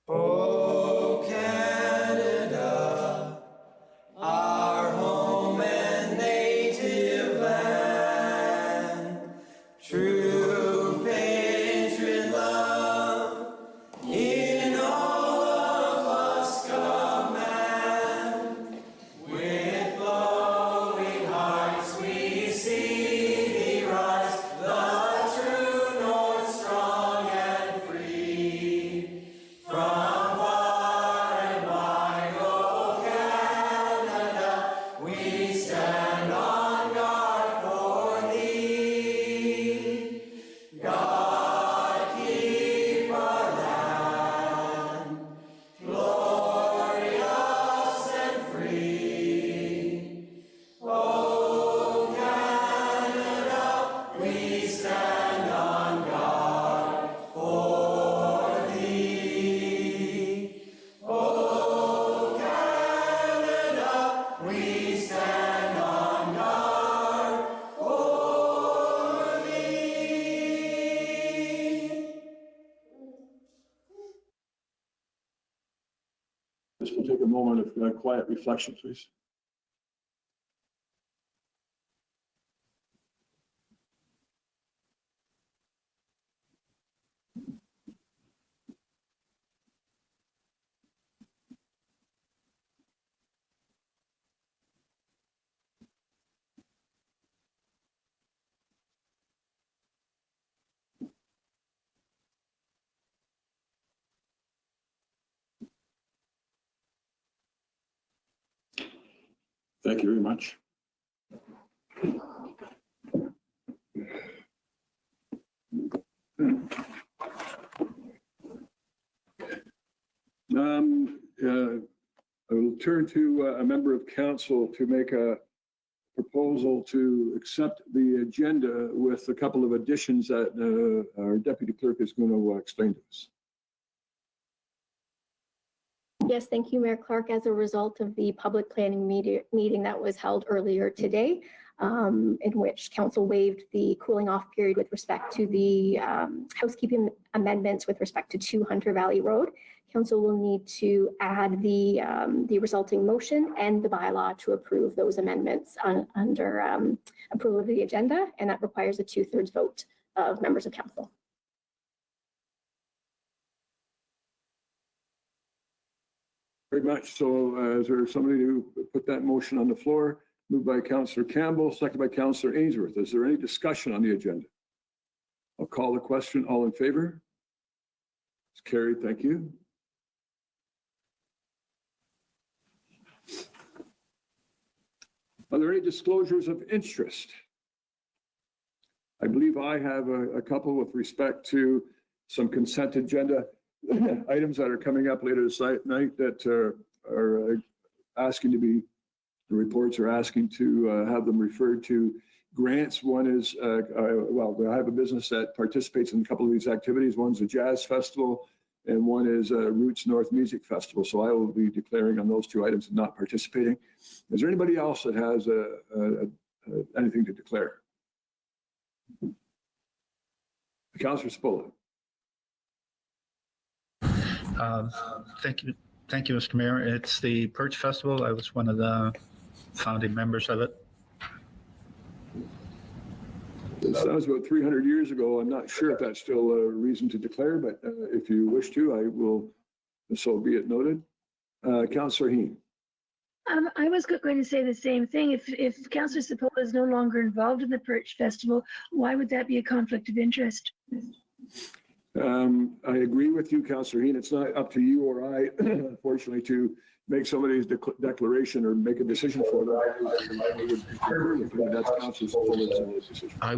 Oh, Canada, our home and native land, true patriot love in all of us command. With glowing hearts we see thee rise, the true north, strong and free. From far and wide, O Canada, we stand on guard for thee. God keep our land glorious and free. O Canada, we stand on guard for thee. O Canada, we stand on guard for thee. This will take a moment of quiet reflection, please. Thank you very much. I will turn to a member of council to make a proposal to accept the agenda with a couple of additions that our deputy clerk is going to explain to us. Yes, thank you, Mayor Clark. As a result of the public planning meeting that was held earlier today, in which council waived the cooling off period with respect to the housekeeping amendments with respect to 2 Hunter Valley Road, council will need to add the resulting motion and the bylaw to approve those amendments under approval of the agenda, and that requires a 2/3 vote of members of council. Very much. So is there somebody to put that motion on the floor? Moved by Councillor Campbell, seconded by Councillor Ainsworth. Is there any discussion on the agenda? I'll call the question. All in favor? It's carried. Thank you. Are there any disclosures of interest? I believe I have a couple with respect to some consent agenda items that are coming up later this night that are asking to be, the reports are asking to have them referred to grants. One is, well, I have a business that participates in a couple of these activities. One's a jazz festival and one is a Roots North Music Festival. So I will be declaring on those 2 items and not participating. Is there anybody else that has anything to declare? Councillor Spola. Thank you, Mr. Mayor. It's the Perch Festival. I was one of the founding members of it. That was about 300 years ago. I'm not sure if that's still a reason to declare, but if you wish to, I will, so be it noted. Councillor Heen. I was going to say the same thing. If Councillor Spola is no longer involved in the Perch Festival, why would that be a conflict of interest? I agree with you, Councillor Heen. It's not up to you or I, unfortunately, to make somebody's declaration or make a decision for them. That's Councillor Spola's decision. I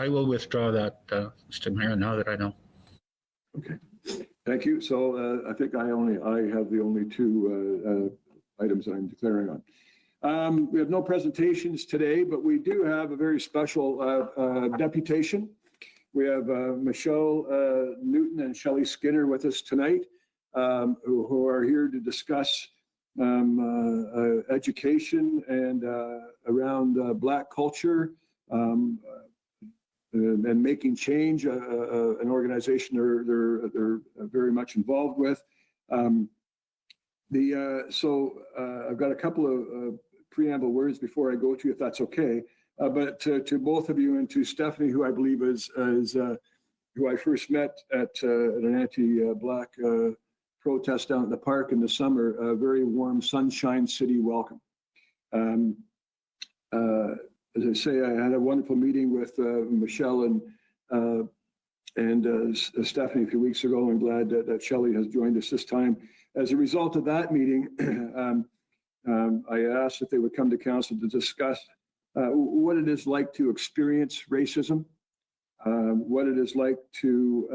will withdraw that, Mr. Mayor, now that I know. Okay, thank you. So I think I have the only 2 items that I'm declaring on. We have no presentations today, but we do have a very special deputation. We have Michelle Newton and Shelley Skinner with us tonight, who are here to discuss education and around Black culture and making change, an organization they're very much involved with. I've got a couple of preamble words before I go to you, if that's okay. But to both of you and to Stephanie, who I believe is who I first met at an anti-Black protest down at the park in the summer, a very warm Sunshine City welcome. As I say, I had a wonderful meeting with Michelle and Stephanie a few weeks ago. I'm glad that Shelley has joined us this time. As a result of that meeting, I asked if they would come to council to discuss what it is like to experience racism, what it is like to,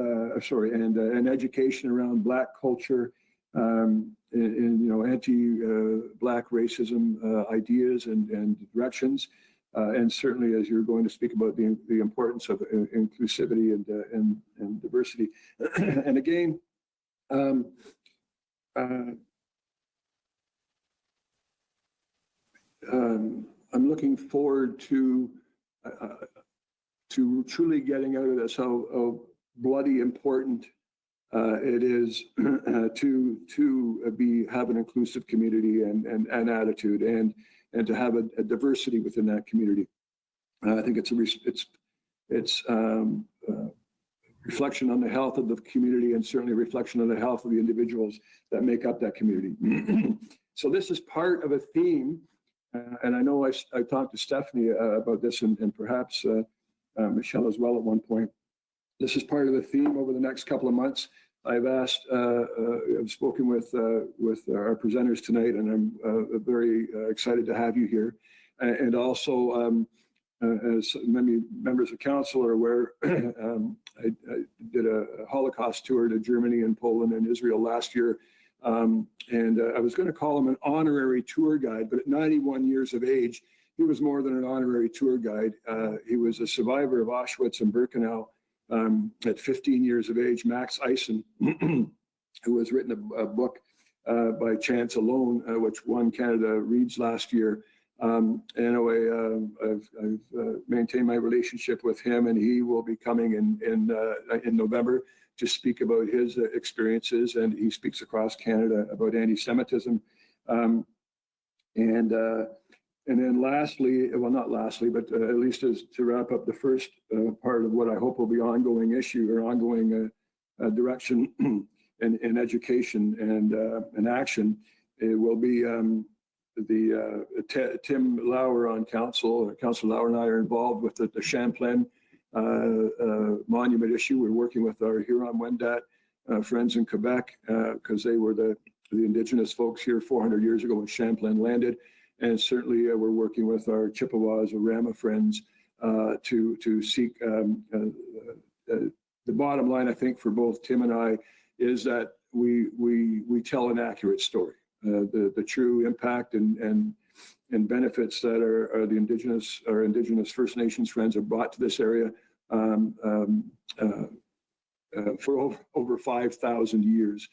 and education around Black culture, and anti-Black racism ideas and directions. And certainly, as you're going to speak about the importance of inclusivity and diversity. And again, I'm looking forward to truly getting out of this how bloody important it is to have an inclusive community and attitude and to have a diversity within that community. I think it's reflection on the health of the community and certainly a reflection on the health of the individuals that make up that community. So this is part of a theme, and I know I talked to Stephanie about this and perhaps Michelle as well at one point. This is part of the theme over the next couple of months. I've spoken with our presenters tonight, and I'm very excited to have you here. And also, as many members of council are aware, I did a Holocaust tour to Germany and Poland and Israel last year. And I was going to call him an honorary tour guide, but at 91 years of age, he was more than an honorary tour guide. He was a survivor of Auschwitz and Birkenau. At 15 years of age, Max Eisen, who has written a book by chance alone, which won Canada Reads last year. Anyway, I've maintained my relationship with him, and he will be coming in November to speak about his experiences, and he speaks across Canada about anti-Semitism. And then lastly, well, not lastly, but at least as to wrap up the first part of what I hope will be ongoing issue or ongoing direction in education and action, it will be Tim Lauer on council. Councillor Lauer and I are involved with the Champlain monument issue. We're working with our Huron-Wendat friends in Quebec because they were the Indigenous folks here 400 years ago when Champlain landed. And certainly we're working with our Chippewas or Rama friends to seek the bottom line, I think, for both Tim and I is that we tell an accurate story. The true impact and benefits that our Indigenous First Nations friends have brought to this area for over 5,000 years.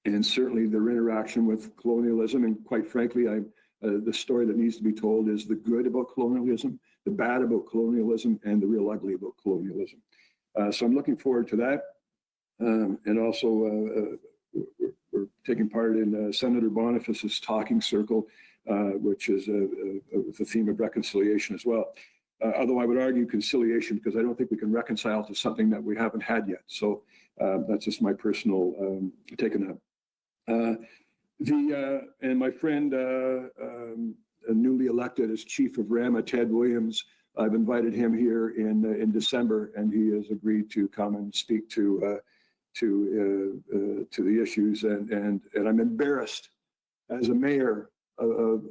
And certainly their interaction with colonialism, and quite frankly, the story that needs to be told is the good about colonialism, the bad about colonialism, and the real ugly about colonialism. So I'm looking forward to that. And also, we're taking part in Senator Boniface's talking circle, which is the theme of reconciliation as well. Although I would argue conciliation, because I don't think we can reconcile to something that we haven't had yet. So that's just my personal take on that. And my friend, newly elected as chief of RAMA, Ted Williams, I've invited him here in December, and he has agreed to come and speak to the issues. And I'm embarrassed as a mayor of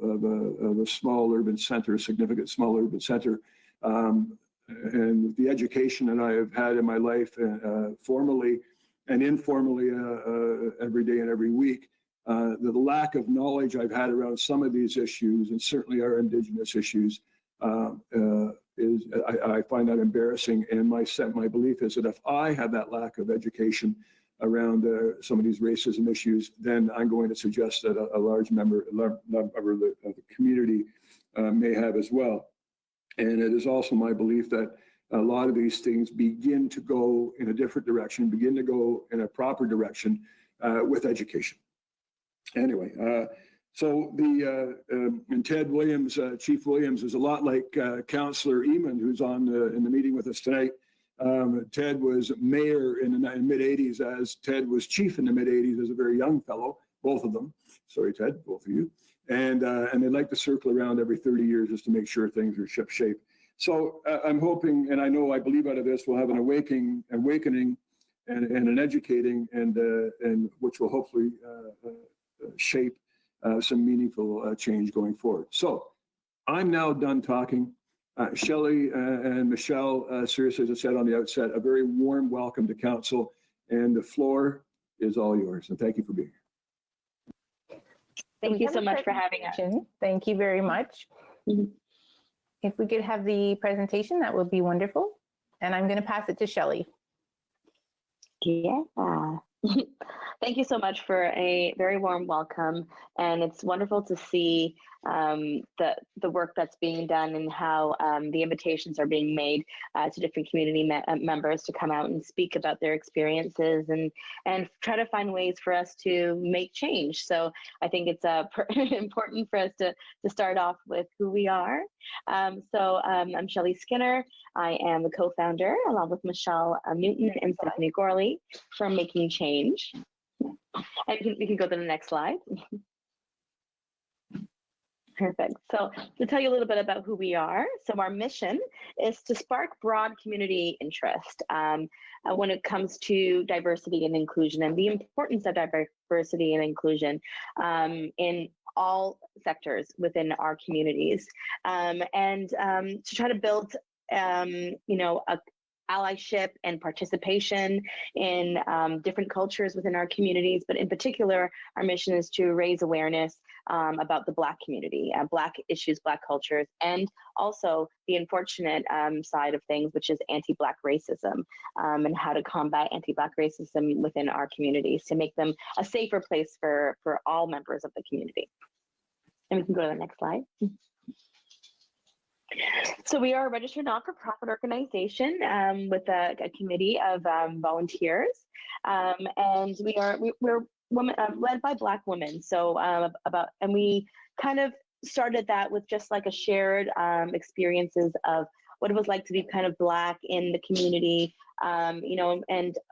a small urban center, a significant small urban center, and the education that I have had in my life, formally and informally, every day and every week, the lack of knowledge I've had around some of these issues, and certainly our Indigenous issues, I find that embarrassing. And my belief is that if I have that lack of education around some of these racism issues, then I'm going to suggest that a large member of the community may have as well. And it is also my belief that a lot of these things begin to go in a different direction, begin to go in a proper direction with education. Anyway, so and Ted Williams, Chief Williams, is a lot like Councillor Eamon, who's on in the meeting with us tonight. Ted was mayor in the mid 80s, as Ted was chief in the mid 80s as a very young fellow, both of them. Sorry, Ted, both of you. And they like to circle around every 30 years just to make sure things are ship shape. So I'm hoping, and I believe out of this, we'll have an awakening and an educating, and which will hopefully shape some meaningful change going forward. So I'm now done talking. Shelley and Michelle, seriously, as I said on the outset, a very warm welcome to council, and the floor is all yours. And thank you for being here. Thank you so much for having us. Thank you very much. If we could have the presentation, that would be wonderful. And I'm going to pass it to Shelley. Yeah. Thank you so much for a very warm welcome. And it's wonderful to see the work that's being done and how the invitations are being made to different community members to come out and speak about their experiences and try to find ways for us to make change. So I think it's important for us to start off with who we are. So I'm Shelley Skinner. I am the co-founder, along with Michelle Newton and Stephanie Gorley, from Making Change. And we can go to the next slide. Perfect. So to tell you a little bit about who we are, so our mission is to spark broad community interest when it comes to diversity and inclusion, and the importance of diversity and inclusion in all sectors within our communities, and to try to build, a allyship and participation in different cultures within our communities. But in particular, our mission is to raise awareness about the Black community, Black issues, Black cultures, and also the unfortunate side of things, which is anti-Black racism, and how to combat anti-Black racism within our communities to make them a safer place for all members of the community. And we can go to the next slide. So we are a registered not-for-profit organization with a committee of volunteers, and we're women led by Black women. So and we kind of started that with just like a shared experiences of what it was like to be kind of Black in the community, and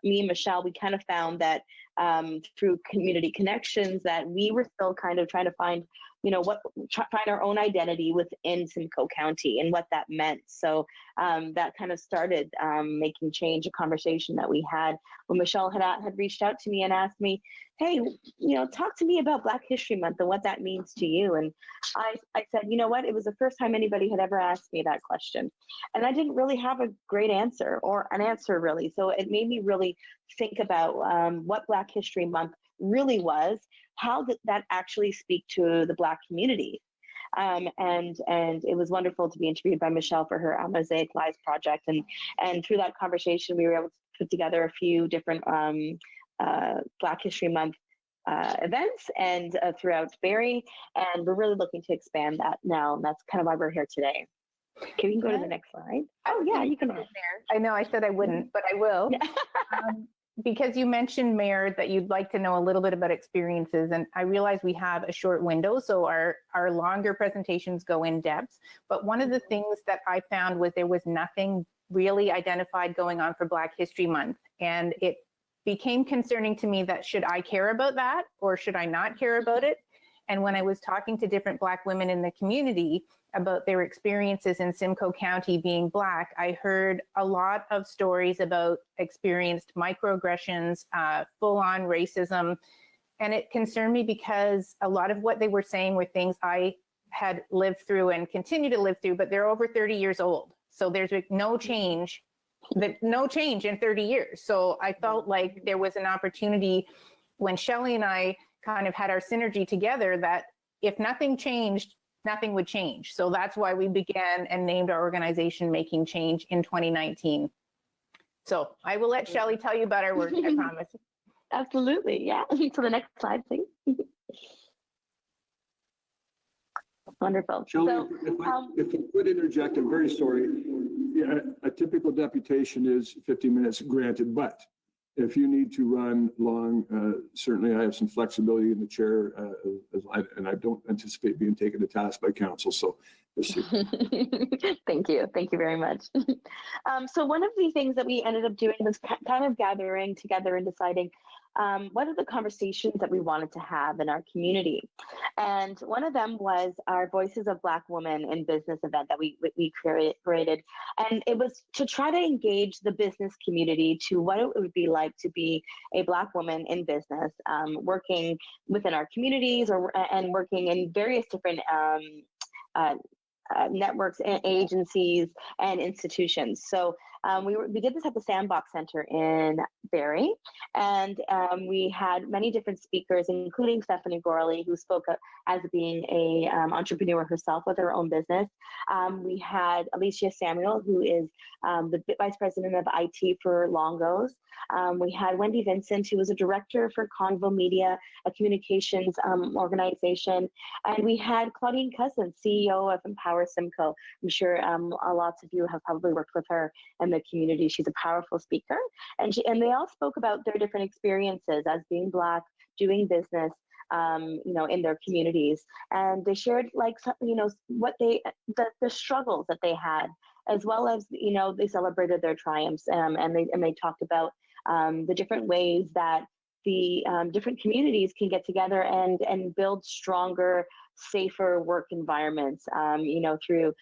me and Michelle, we kind of found that through community connections that we were still kind of trying to find find our own identity within Simcoe County and what that meant. So that kind of started Making Change, a conversation that we had when Michelle had reached out to me and asked me, hey, talk to me about Black History Month and what that means to you. And I said, you know what, it was the first time anybody had ever asked me that question. And I didn't really have a great answer, or an answer really. So it made me really think about what Black History Month really was. How did that actually speak to the Black community? And it was wonderful to be interviewed by Michelle for her Mosaic Lives project. And through that conversation, we were able to put together a few different Black History Month events and throughout Barrie. And we're really looking to expand that now. And that's kind of why we're here today. Can we go to the next slide? Oh yeah, you can. I know I said I wouldn't, but I will. Because you mentioned, Mayor, that you'd like to know a little bit about experiences, and I realize we have a short window, so our longer presentations go in depth. But one of the things that I found was there was nothing really identified going on for Black History Month, and it became concerning to me that should I care about that or should I not care about it? And when I was talking to different Black women in the community about their experiences in Simcoe County being Black, I heard a lot of stories about experienced microaggressions, full-on racism. And it concerned me because a lot of what they were saying were things I had lived through and continue to live through, but they're over 30 years old. So there's no change in 30 years. So I felt like there was an opportunity when Shelley and I kind of had our synergy together that if nothing changed, nothing would change. So that's why we began and named our organization Making Change in 2019. So I will let Shelley tell you about our work, I promise. Absolutely, yeah. So the next slide, please. Wonderful. Shelley, So, if I could interject, I'm very sorry. Yeah, a typical deputation is 50 minutes granted, but if you need to run long, certainly I have some flexibility in the chair, and I don't anticipate being taken to task by council. So Thank you. Thank you very much. So one of the things that we ended up doing was kind of gathering together and deciding what are the conversations that we wanted to have in our community. And one of them was our Voices of Black Women in Business event that we created. And it was to try to engage the business community to what it would be like to be a Black woman in business, working within our communities and working in various different networks and agencies and institutions. So we did this at the Sandbox Center in Barrie, and we had many different speakers, including Stephanie Gorley, who spoke as being a entrepreneur herself with her own business. We had Alicia Samuel, who is the Vice President of IT for Longos. We had Wendy Vincent, who was a director for Convo Media, a communications organization. And we had Claudine Cousins, CEO of Empower Simcoe. I'm sure lots of you have probably worked with her in the community. She's a powerful speaker. And they all spoke about their different experiences as being Black, doing business, in their communities. And they shared what the struggles that they had, as well as, they celebrated their triumphs, and they talked about the different ways that the different communities can get together and build stronger, safer work environments, through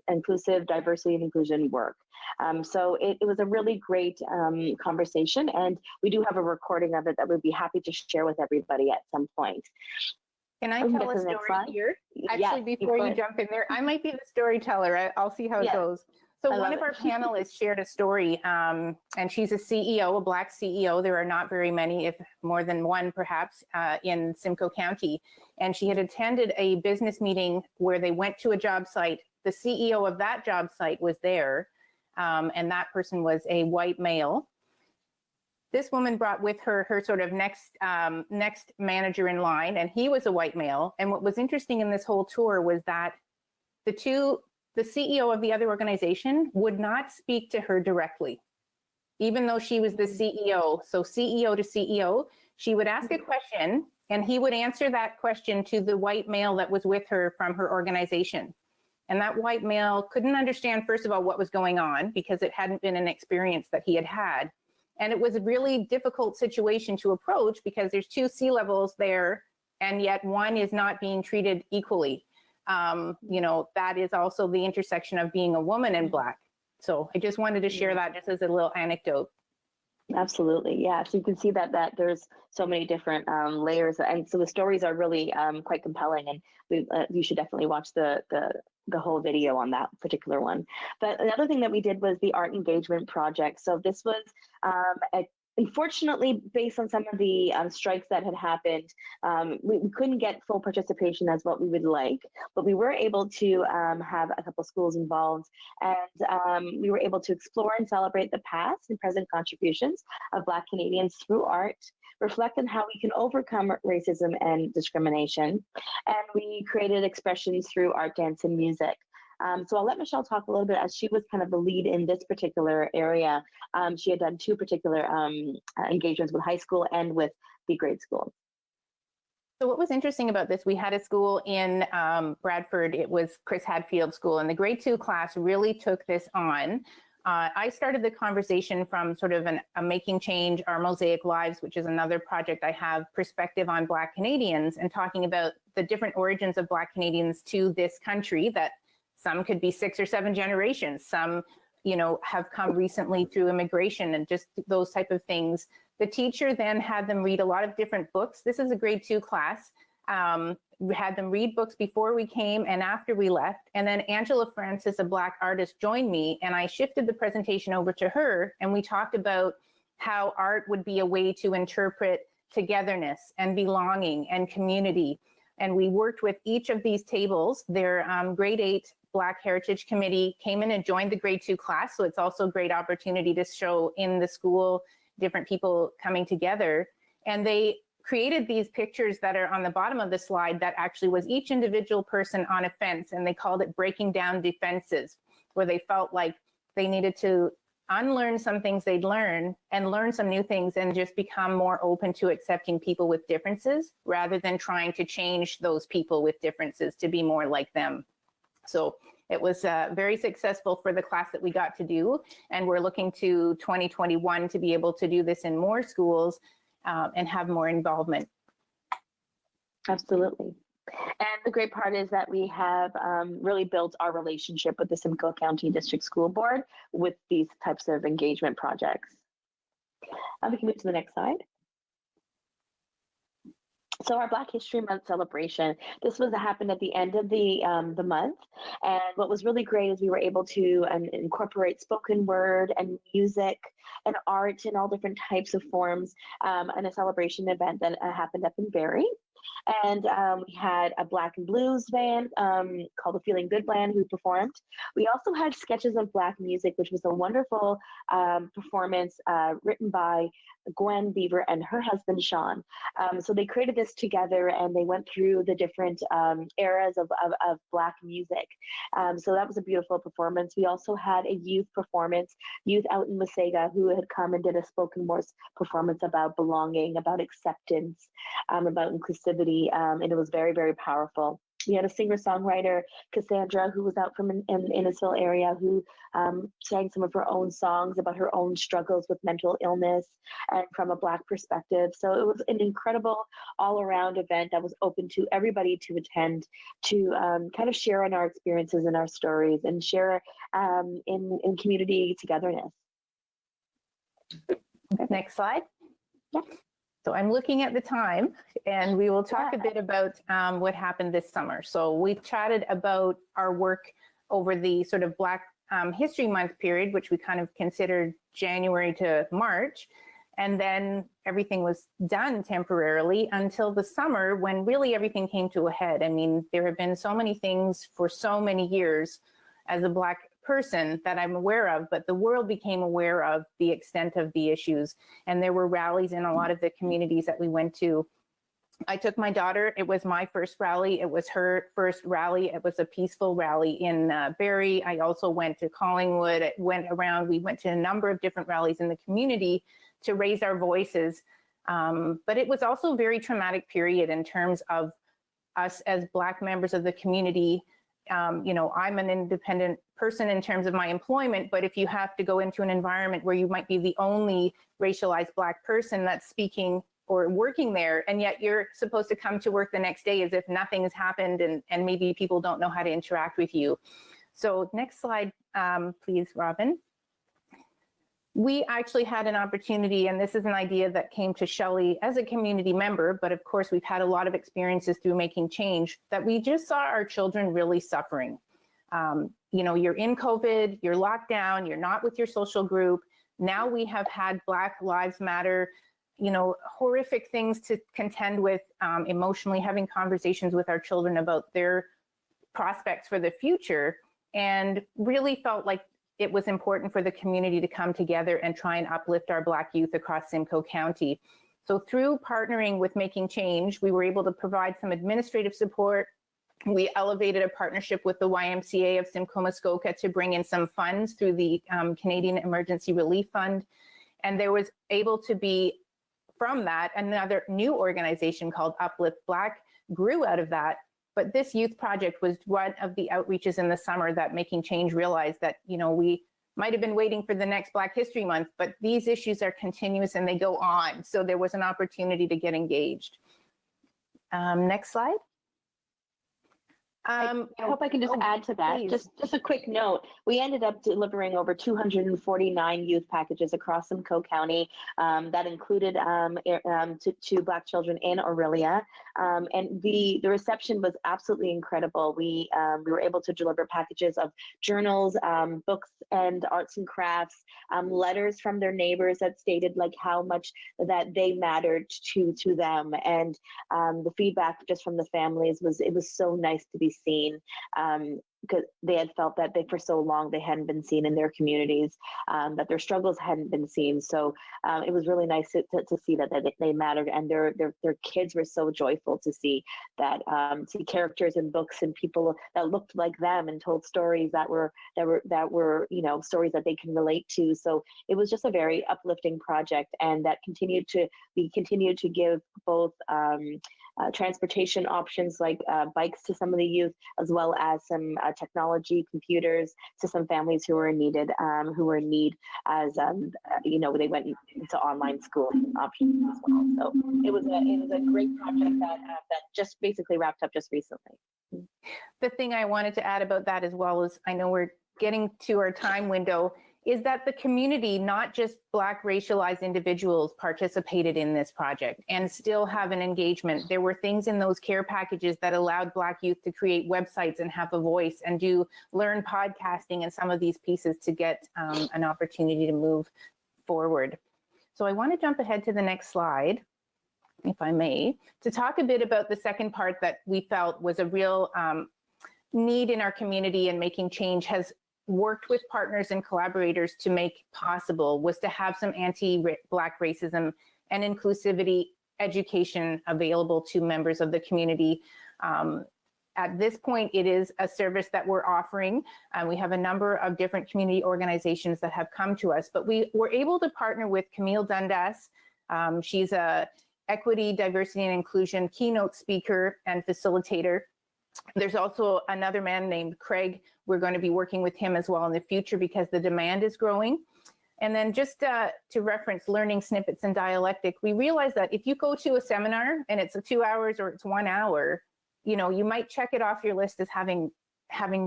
inclusive diversity and inclusion work. So it was a really great conversation, and we do have a recording of it that we'd be happy to share with everybody at some point. Can I tell a story here? Actually, before you jump in there, I might be the storyteller. I'll see how it goes. So one of our panelists shared a story, and she's a CEO, a Black CEO. There are not very many, if more than one perhaps, in Simcoe County. And she had attended a business meeting where they went to a job site. The CEO of that job site was there, and that person was a white male. This woman brought with her sort of next manager in line, and he was a white male. And what was interesting in this whole tour was that the CEO of the other organization would not speak to her directly, even though she was the CEO. So CEO to CEO, she would ask a question, and he would answer that question to the white male that was with her from her organization. And that white male couldn't understand, first of all, what was going on, because it hadn't been an experience that he had had. And it was a really difficult situation to approach because there's two C-levels there, and yet one is not being treated equally. That is also the intersection of being a woman and Black. So I just wanted to share that just as a little anecdote. Absolutely. Yeah. So you can see that there's so many different layers. And so the stories are really quite compelling, and you should definitely watch the whole video on that particular one. But another thing that we did was the art engagement project. So this was unfortunately, based on some of the strikes that had happened, we couldn't get full participation as what we would like, but we were able to have a couple schools involved, and we were able to explore and celebrate the past and present contributions of Black Canadians through art, reflect on how we can overcome racism and discrimination, and we created expressions through art, dance, and music. So I'll let Michelle talk a little bit, as she was kind of the lead in this particular area. She had done two particular engagements with high school and with the grade school. So what was interesting about this, we had a school in Bradford. It was Chris Hadfield School, and the grade 2 class really took this on. I started the conversation from sort of a Making Change, Our Mosaic Lives, which is another project I have, perspective on Black Canadians, and talking about the different origins of Black Canadians to this country, that some could be 6 or 7 generations. Some, have come recently through immigration and just those type of things. The teacher then had them read a lot of different books. This is a grade 2 class. We had them read books before we came and after we left. And then Angela Francis, a Black artist, joined me, and I shifted the presentation over to her. And we talked about how art would be a way to interpret togetherness and belonging and community. And we worked with each of these tables. Their grade 8 Black Heritage Committee came in and joined the grade 2 class. So it's also a great opportunity to show in the school different people coming together. And they created these pictures that are on the bottom of the slide that actually was each individual person on a fence. And they called it Breaking Down Defenses, where they felt like they needed to unlearn some things they'd learn and learn some new things and just become more open to accepting people with differences rather than trying to change those people with differences to be more like them. So it was very successful for the class that we got to do. And we're looking to 2021 to be able to do this in more schools and have more involvement. Absolutely. And the great part is that we have really built our relationship with the Simcoe County District School Board with these types of engagement projects. We can move to the next slide. So our Black History Month celebration, this happened at the end of the month. And what was really great is we were able to incorporate spoken word and music and art in all different types of forms in a celebration event that happened up in Barrie. And we had a Black and Blues band called the Feeling Good Band who performed. We also had sketches of Black music, which was a wonderful performance written by Gwen Beaver and her husband, Sean. So they created this together and they went through the different eras of Black music. So that was a beautiful performance. We also had a youth performance, youth out in Wasaga who had come and did a spoken word performance about belonging, about acceptance, about inclusivity, and it was very, very powerful. We had a singer-songwriter, Cassandra, who was out from in Innisfil area, who sang some of her own songs about her own struggles with mental illness and from a Black perspective. So it was an incredible all-around event that was open to everybody to attend, to kind of share in our experiences and our stories and share in community togetherness. Next slide. Yeah. So I'm looking at the time and we will talk a bit about what happened this summer. So we've chatted about our work over the sort of Black History Month period, which we kind of considered January to March. And then everything was done temporarily until the summer when really everything came to a head. I mean, there have been so many things for so many years as a Black person that I'm aware of, but the world became aware of the extent of the issues. And there were rallies in a lot of the communities that we went to. I took my daughter, it was my first rally, it was her first rally, it was a peaceful rally in Barrie. I also went to Collingwood, we went to a number of different rallies in the community to raise our voices. But it was also a very traumatic period in terms of us as Black members of the community. You know, I'm an independent person in terms of my employment, but if you have to go into an environment where you might be the only racialized Black person that's speaking or working there, and yet you're supposed to come to work the next day as if nothing has happened and maybe people don't know how to interact with you. So next slide, please, Robin. We actually had an opportunity, and this is an idea that came to Shelley as a community member, but of course we've had a lot of experiences through making change, that we just saw our children really suffering. You know, you're in COVID, you're locked down, you're not with your social group. Now we have had Black Lives Matter, you know, horrific things to contend with emotionally, having conversations with our children about their prospects for the future, and really felt like it was important for the community to come together and try and uplift our Black youth across Simcoe County. So through partnering with Making Change, we were able to provide some administrative support. We elevated a partnership with the YMCA of Simcoe Muskoka to bring in some funds through the Canadian Emergency Relief Fund. And there was able to be, from that, another new organization called Uplift Black grew out of that. But this youth project was one of the outreaches in the summer that Making Change realized that, you know, we might have been waiting for the next Black History Month, but these issues are continuous and they go on. So there was an opportunity to get engaged. Next slide. I hope I can just add to that. Please. Just a quick note. We ended up delivering over 249 youth packages across Simcoe County. That included to Black children in Orillia. And the reception was absolutely incredible. We were able to deliver packages of journals, books and arts and crafts, letters from their neighbors that stated like how much that they mattered to them. And the feedback just from the families was, it was so nice to be seen. because they had felt that for so long they hadn't been seen in their communities, that their struggles hadn't been seen. So it was really nice to see that they mattered, and their kids were so joyful to see that, see characters in books and people that looked like them and told stories that were stories that they can relate to. So it was just a very uplifting project, and that we continued to give both transportation options like bikes to some of the youth, as well as some technology, computers to some families who were in need, as they went into online schooling options as well. So it was a great project that just basically wrapped up just recently. The thing I wanted to add about that as well is, I know we're getting to our time window, is that the community, not just Black racialized individuals, participated in this project and still have an engagement. There were things in those care packages that allowed Black youth to create websites and have a voice and learn podcasting and some of these pieces to get an opportunity to move forward. So I want to jump ahead to the next slide, if I may, to talk a bit about the second part that we felt was a real need in our community, and making change has worked with partners and collaborators to make possible, was to have some anti-Black racism and inclusivity education available to members of the community. At this point, it is a service that we're offering. We have a number of different community organizations that have come to us, but we were able to partner with Camille Dundas. She's a equity, diversity, and inclusion keynote speaker and facilitator. There's also another man named Craig. We're going to be working with him as well in the future because the demand is growing. And then just to reference learning snippets and dialectic, we realize that if you go to a seminar and it's 2 hours or it's 1 hour, you might check it off your list as having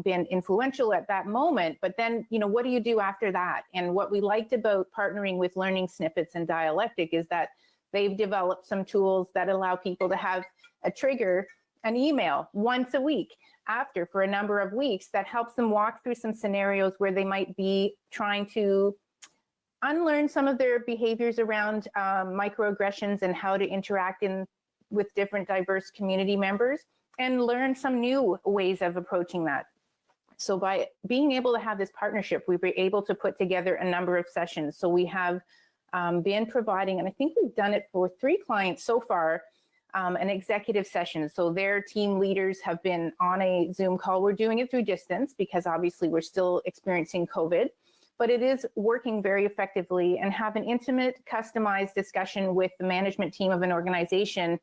been influential at that moment, but then, what do you do after that? And what we liked about partnering with learning snippets and dialectic is that they've developed some tools that allow people to have a trigger, an email once a week after for a number of weeks that helps them walk through some scenarios where they might be trying to unlearn some of their behaviors around microaggressions and how to interact with different diverse community members, and learn some new ways of approaching that. So by being able to have this partnership, we were able to put together a number of sessions. So we have been providing, and I think we've done it for 3 clients so far, an executive session. So their team leaders have been on a Zoom call. We're doing it through distance because obviously we're still experiencing COVID, but it is working very effectively, and have an intimate, customized discussion with the management team of an organization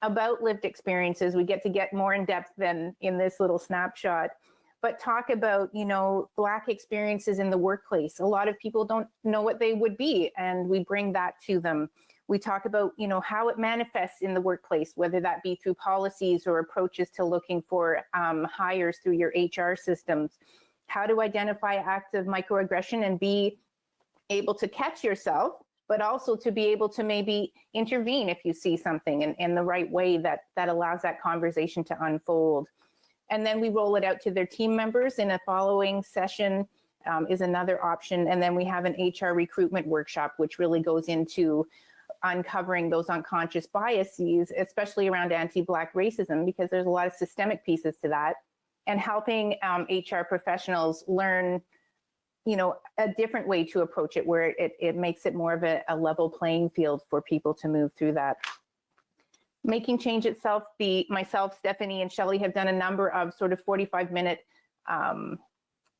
about lived experiences. We get to get more in depth than in this little snapshot, but talk about, Black experiences in the workplace. A lot of people don't know what they would be, and we bring that to them. We talk about, how it manifests in the workplace, whether that be through policies or approaches to looking for hires through your HR systems, how to identify acts of microaggression and be able to catch yourself, but also to be able to maybe intervene if you see something in the right way that allows that conversation to unfold. And then we roll it out to their team members in a following session is another option. And then we have an HR recruitment workshop, which really goes into uncovering those unconscious biases, especially around anti-Black racism, because there's a lot of systemic pieces to that, and helping HR professionals learn, a different way to approach it, where it makes it more of a level playing field for people to move through that. Making change itself, myself, Stephanie, and Shelley have done a number of sort of 45-minute,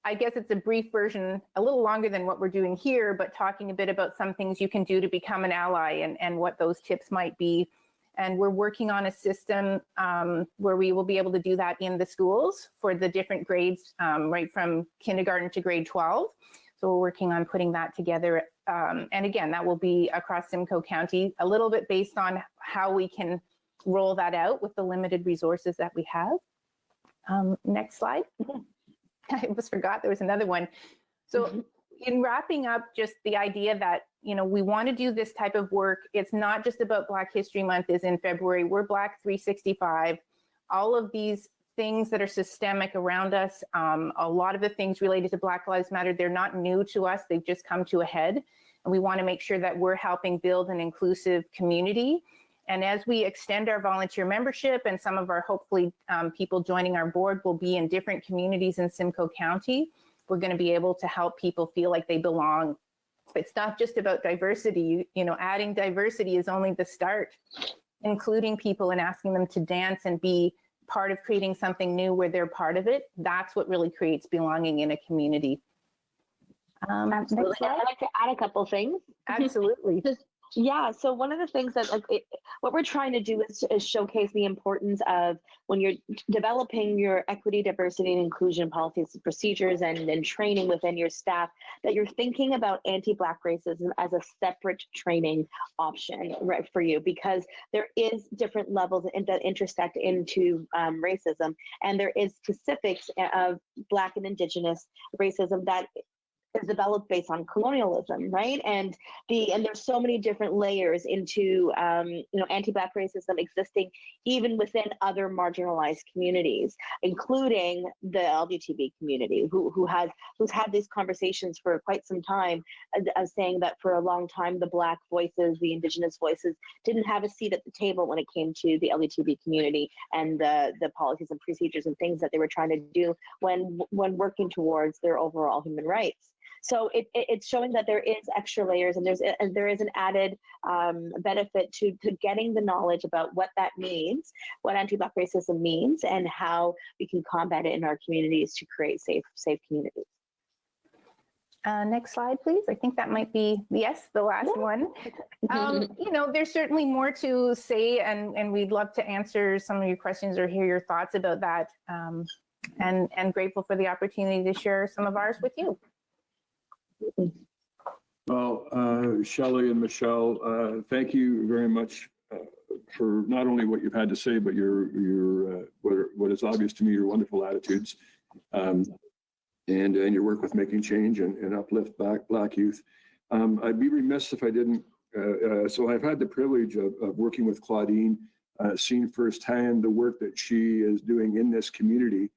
I guess it's a brief version, a little longer than what we're doing here, but talking a bit about some things you can do to become an ally and what those tips might be. And we're working on a system where we will be able to do that in the schools for the different grades, right from kindergarten to grade 12. So we're working on putting that together. And again, that will be across Simcoe County, a little bit based on how we can roll that out with the limited resources that we have. Next slide. I almost forgot there was another one. So in wrapping up, just the idea that, we want to do this type of work. It's not just about Black History Month is in February. We're Black 365. All of these things that are systemic around us, a lot of the things related to Black Lives Matter, they're not new to us. They've just come to a head. And we want to make sure that we're helping build an inclusive community And as we extend our volunteer membership, and some of our hopefully people joining our board will be in different communities in Simcoe County, we're going to be able to help people feel like they belong. It's not just about diversity. You know, adding diversity is only the start. Including people and asking them to dance and be part of creating something new where they're part of it, that's what really creates belonging in a community. Absolutely. I'd like to add a couple things. Absolutely. Yeah, so one of the things that what we're trying to do is showcase the importance of when you're developing your equity, diversity, and inclusion policies and procedures and training within your staff, that you're thinking about anti-Black racism as a separate training option, right, for you, because there is different levels that intersect into racism, and there is specifics of Black and Indigenous racism that is developed based on colonialism, right? And there's so many different layers into anti-Black racism existing even within other marginalized communities, including the LGBT community, who's had these conversations for quite some time, saying that for a long time the Black voices, the Indigenous voices, didn't have a seat at the table when it came to the LGBT community and the policies and procedures and things that they were trying to do when working towards their overall human rights. So it's showing that there is extra layers, and there is an added benefit to getting the knowledge about what that means, what anti-Black racism means, and how we can combat it in our communities to create safe communities. Next slide, please. I think that might be, yes, the last one. There's certainly more to say, and we'd love to answer some of your questions or hear your thoughts about that, and grateful for the opportunity to share some of ours with you. Well, Shelley and Michelle, thank you very much for not only what you've had to say, but your what is obvious to me, your wonderful attitudes, and your work with making change and uplift Black youth. I'd be remiss if I didn't. So I've had the privilege of working with Claudine, seen firsthand the work that she is doing in this community.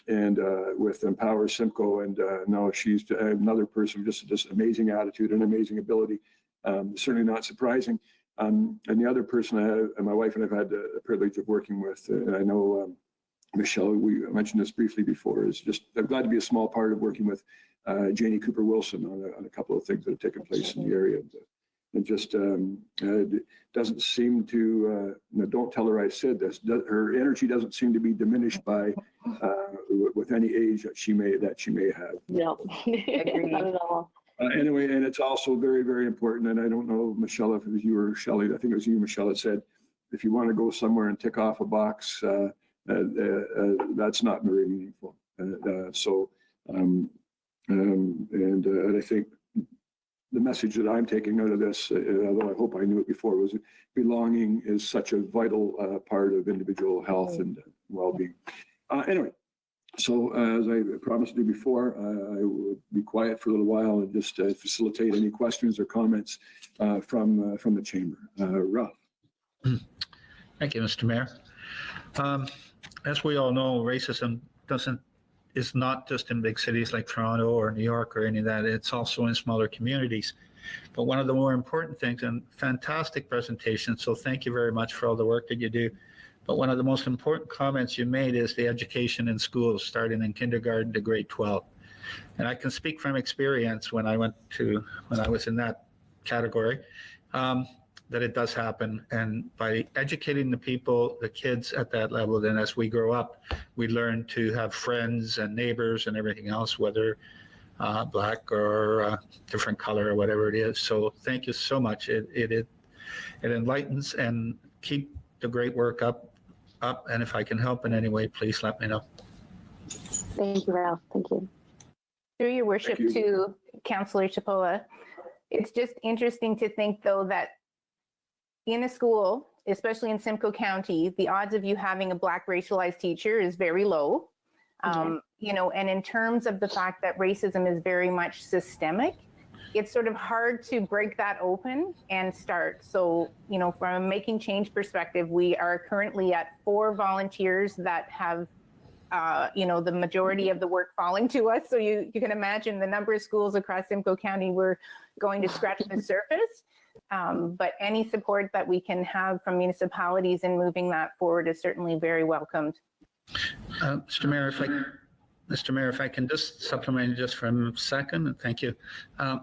And with Empower Simcoe, and now she's another person with just amazing attitude and amazing ability. Certainly not surprising. And the other person my wife and I've had the privilege of working with, and I know Michelle, we mentioned this briefly before, is just, I'm glad to be a small part of working with Janie Cooper Wilson on a couple of things that have taken place in the area. And just doesn't seem to, don't tell her I said this, her energy doesn't seem to be diminished by with any age that she may have. No, not at all. Anyway, and it's also very, very important, and I don't know, Michelle, if it was you or Shelley, I think it was you, Michelle, that said, if you want to go somewhere and tick off a box, that's not very meaningful. And I think the message that I'm taking out of this, although I hope I knew it before, was belonging is such a vital part of individual health and well-being. Anyway, so as I promised to do before, I will be quiet for a little while and just facilitate any questions or comments from the chamber. Ralph. Thank you, Mr. Mayor. As we all know, racism is not just in big cities like Toronto or New York or any of that. It's also in smaller communities. But one of the more important things, and fantastic presentation, so thank you very much for all the work that you do. But one of the most important comments you made is the education in schools, starting in kindergarten to grade 12. And I can speak from experience when I was in that category, that it does happen. And by educating the people, the kids at that level, then as we grow up, we learn to have friends and neighbors and everything else, whether Black or different color or whatever it is. So thank you so much. It enlightens, and keep the great work up. And if I can help in any way, please let me know. Thank you, Ralph. Thank you. Through your worship to Councillor Chapola, it's just interesting to think, though, that in a school, especially in Simcoe County, the odds of you having a Black racialized teacher is very low. And in terms of the fact that racism is very much systemic, it's sort of hard to break that open and start. So, from a making change perspective, we are currently at 4 volunteers that have, the majority of the work falling to us. So you can imagine the number of schools across Simcoe County we're going to scratch the surface. But any support that we can have from municipalities in moving that forward is certainly very welcomed. Mr. Mayor, if I can just supplement just for a second, and thank you.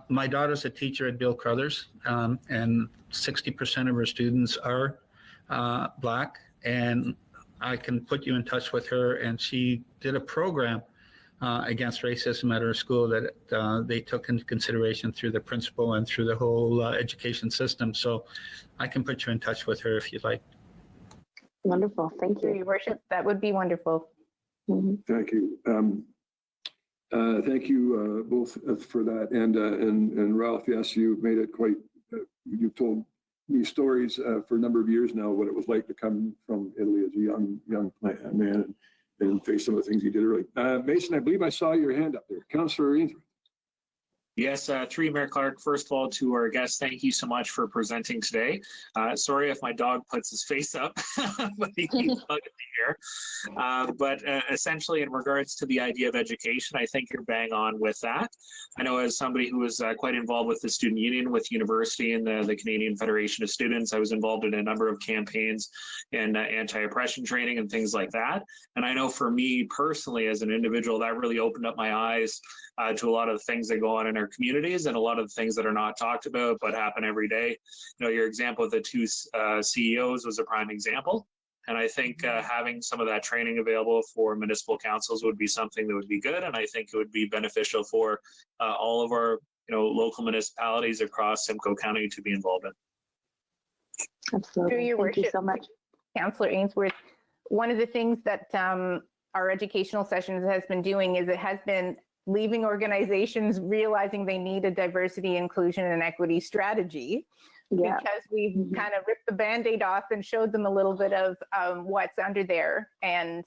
My daughter's a teacher at Bill Crothers, and 60% of her students are Black, and I can put you in touch with her, and she did a program against racism at her school that they took into consideration through the principal and through the whole education system. So I can put you in touch with her if you'd like. Wonderful. Thank you. Your worship, that would be wonderful. Thank you. Thank you both for that. And Ralph, yes, you've made it quite, you've told me stories for a number of years now, what it was like to come from Italy as a young man and face some of the things you did early. Mason, I believe I saw your hand up there. Councillor Ainsworth. Yes, through Mayor Clark, first of all, to our guests, thank you so much for presenting today. Sorry if my dog puts his face up, but he keeps bugging me here. But essentially, in regards to the idea of education, I think you're bang on with that. I know as somebody who was quite involved with the student union, with university and the Canadian Federation of Students, I was involved in a number of campaigns and anti-oppression training and things like that. And I know for me personally, as an individual, that really opened up my eyes to a lot of the things that go on in our communities and a lot of the things that are not talked about but happen every day. You know, your example of the two CEOs was a prime example. And I think having some of that training available for municipal councils would be something that would be good. And I think it would be beneficial for all of our local municipalities across Simcoe County to be involved in. Absolutely. Thank you so much. Councillor Ainsworth, one of the things that our educational sessions has been doing is it has been leaving organizations realizing they need a diversity, inclusion, and equity strategy. Yeah. Because we've kind of ripped the Band-Aid off and showed them a little bit of what's under there. And,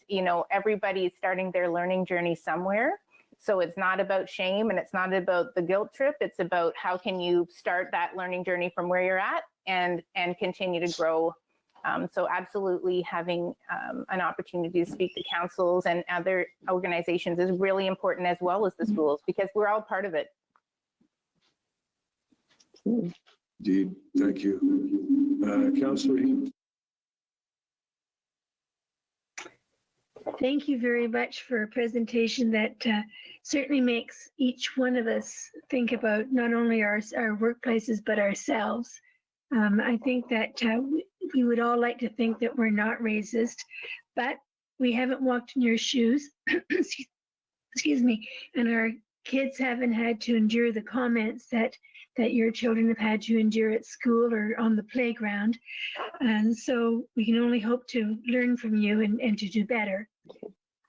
everybody's starting their learning journey somewhere. So it's not about shame and it's not about the guilt trip. It's about how can you start that learning journey from where you're at and continue to grow. So absolutely having an opportunity to speak to councils and other organizations is really important, as well as the schools, because we're all part of it. Indeed. Thank you. Councillor Heath. Thank you very much for a presentation that certainly makes each one of us think about not only our workplaces, but ourselves. I think that we would all like to think that we're not racist, but we haven't walked in your shoes, excuse me, and our kids haven't had to endure the comments that your children have had to endure at school or on the playground. And so we can only hope to learn from you and to do better.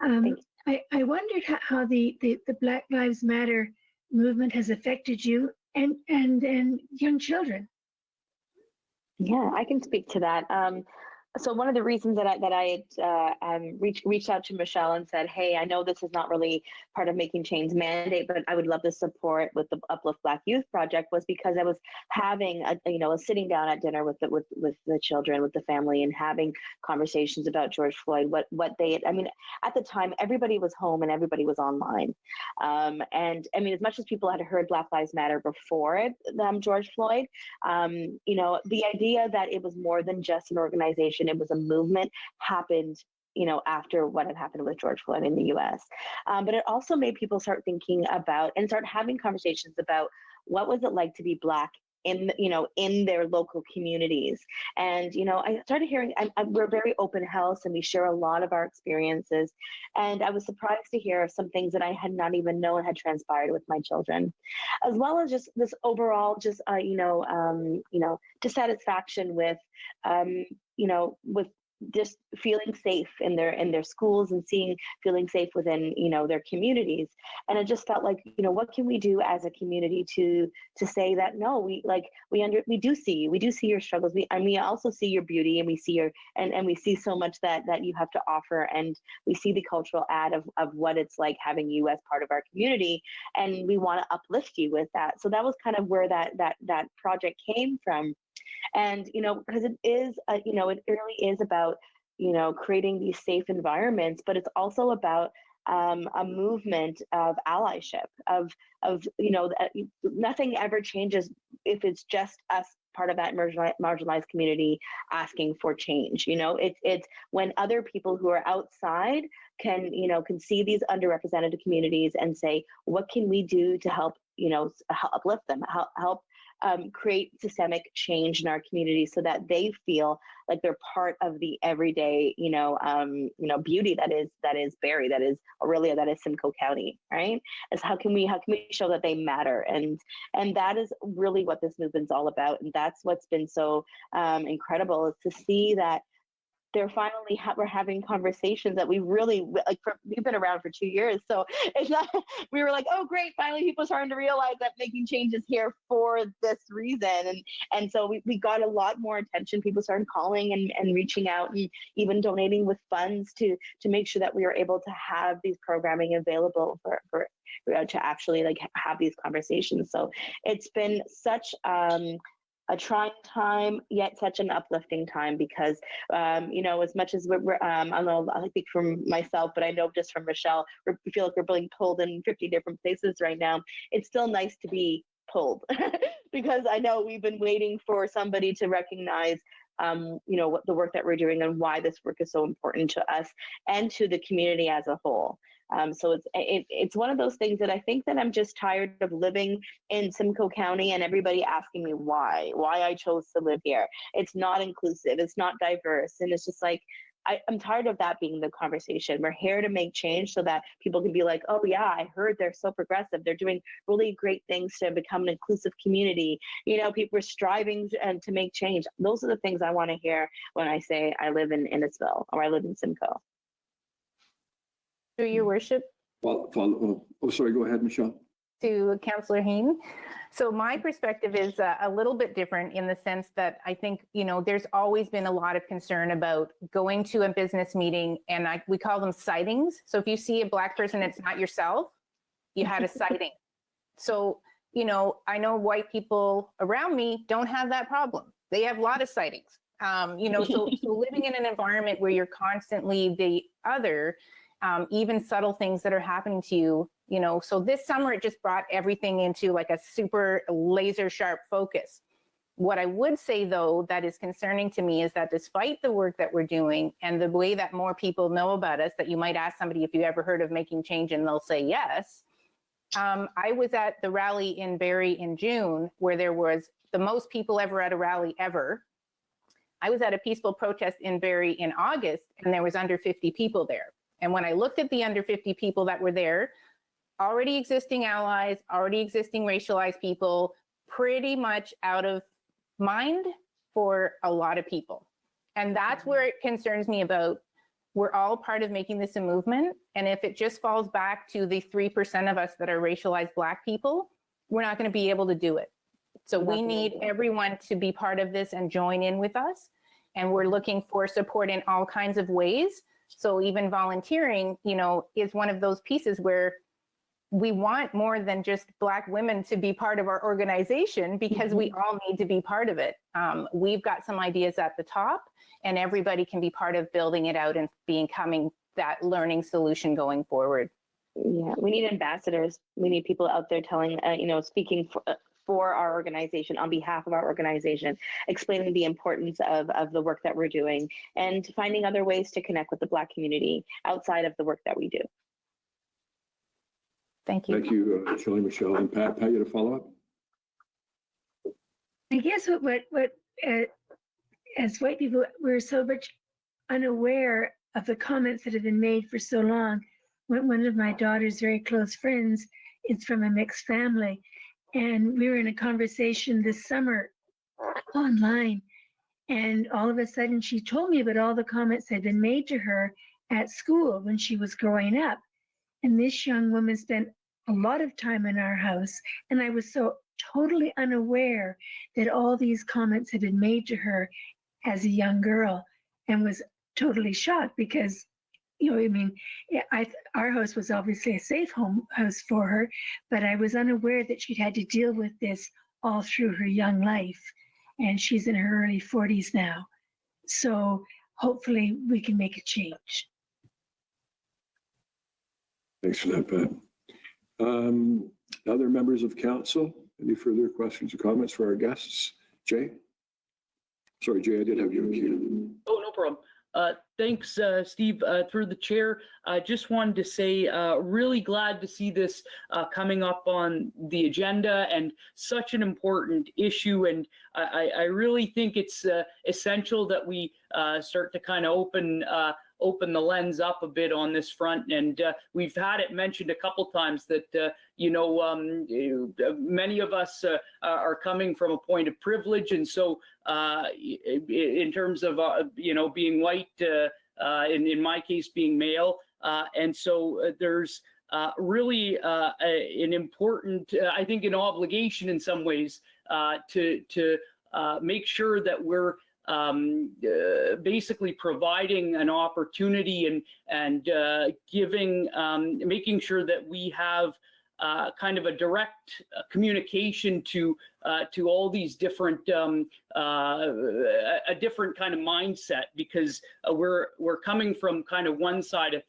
I wondered how the Black Lives Matter movement has affected you and young children. Yeah, I can speak to that. So one of the reasons that I reached out to Michelle and said, hey, I know this is not really part of Making Change mandate, but I would love to support with the Uplift Black Youth Project, was because I was having a sitting down at dinner with the children, with the family, and having conversations about George Floyd. At the time, everybody was home and everybody was online, and as much as people had heard Black Lives Matter before George Floyd, the idea that it was more than just an organization, it was a movement, happened after what had happened with George Floyd in the US. But it also made people start thinking about and start having conversations about what was it like to be Black in their local communities. And I started hearing, we're a very open house and we share a lot of our experiences, and I was surprised to hear some things that I had not even known had transpired with my children, as well as just this overall dissatisfaction with with just feeling safe in their schools and feeling safe within their communities. And it just felt like, what can we do as a community to say that no, we do see your struggles, we also see your beauty, and we see and we see so much that you have to offer, and we see the cultural add of what it's like having you as part of our community, and we want to uplift you with that. So that was kind of where that project came from. And because it is it really is about creating these safe environments, but it's also about a movement of allyship, of nothing ever changes if it's just us part of that marginalized community asking for change. You know, it's when other people who are outside can, you know, can see these underrepresented communities and say, what can we do to help, you know, uplift them, help create systemic change in our community so that they feel like they're part of the everyday, beauty that is Barrie, that is Orillia, that is Simcoe County, right? Is how can we show that they matter, and that is really what this movement's all about, and that's what's been so incredible, is to see that they're finally we're having conversations that we really like. We've been around for 2 years, so it's not. We were like, oh great, finally people starting to realize that making change is here for this reason, and so we got a lot more attention. People started calling and reaching out, and even donating with funds to make sure that we were able to have these programming available for to actually like have these conversations. So it's been such a trying time, yet such an uplifting time, because as much as we're I don't know, I think from myself, but I know just from Michelle, we feel like we're being pulled in 50 different places right now. It's still nice to be pulled because I know we've been waiting for somebody to recognize what the work that we're doing and why this work is so important to us and to the community as a whole. So it's one of those things that I think that I'm just tired of living in Simcoe County and everybody asking me why I chose to live here. It's not inclusive, it's not diverse, and it's just like, I'm tired of that being the conversation. We're here to make change so that people can be like, oh yeah, I heard they're so progressive. They're doing really great things to become an inclusive community. People are striving to make change. Those are the things I want to hear when I say I live in Innisfil or I live in Simcoe. Through your worship. Sorry, go ahead, Michelle. To Councillor Hain. So my perspective is a little bit different in the sense that I think, there's always been a lot of concern about going to a business meeting, and we call them sightings. So if you see a Black person, it's not yourself, you had a sighting. So, I know white people around me don't have that problem. They have a lot of sightings. So living in an environment where you're constantly the other, even subtle things that are happening to you, so this summer it just brought everything into like a super laser sharp focus. What I would say though, that is concerning to me is that despite the work that we're doing and the way that more people know about us, that you might ask somebody if you ever heard of making change and they'll say yes. I was at the rally in Barrie in June where there was the most people ever at a rally ever. I was at a peaceful protest in Barrie in August and there was under 50 people there. And when I looked at the under 50 people that were there, already existing allies, already existing racialized people, pretty much out of mind for a lot of people. And that's where it concerns me about, we're all part of making this a movement. And if it just falls back to the 3% of us that are racialized Black people, we're not going to be able to do it. So we need everyone to be part of this and join in with us. And we're looking for support in all kinds of ways. So even volunteering, is one of those pieces where we want more than just Black women to be part of our organization, because we all need to be part of it. We've got some ideas at the top and everybody can be part of building it out and becoming that learning solution going forward. Yeah, we need ambassadors. We need people out there telling, speaking for our organization, on behalf of our organization, explaining the importance of the work that we're doing and finding other ways to connect with the Black community outside of the work that we do. Thank you. Thank you, Shelley, Michelle, and Pat. Pat, you had a follow-up? I guess what as white people, we're so much unaware of the comments that have been made for so long. One of my daughter's very close friends is from a mixed family, and we were in a conversation this summer online, and all of a sudden she told me about all the comments that had been made to her at school when she was growing up. And this young woman spent a lot of time in our house, and I was so totally unaware that all these comments had been made to her as a young girl, and was totally shocked because, our house was obviously a safe house for her, but I was unaware that she'd had to deal with this all through her young life, and she's in her early 40s now. So hopefully we can make a change. Thanks for that, Pat. Other members of council, any further questions or comments for our guests? Jay? Sorry, Jay, I did have you queued. Oh, no problem. Thanks, Steve. Through the chair, I just wanted to say, really glad to see this coming up on the agenda, and such an important issue. And I really think it's essential that we start to kind of open the lens up a bit on this front. And we've had it mentioned a couple times that, many of us are coming from a point of privilege. And so in terms of, being white, in my case, being male. And so there's really an important, I think, an obligation in some ways to make sure that we're basically providing an opportunity and giving, making sure that we have kind of a direct communication to all these different, a different kind of mindset, because we're coming from kind of one side of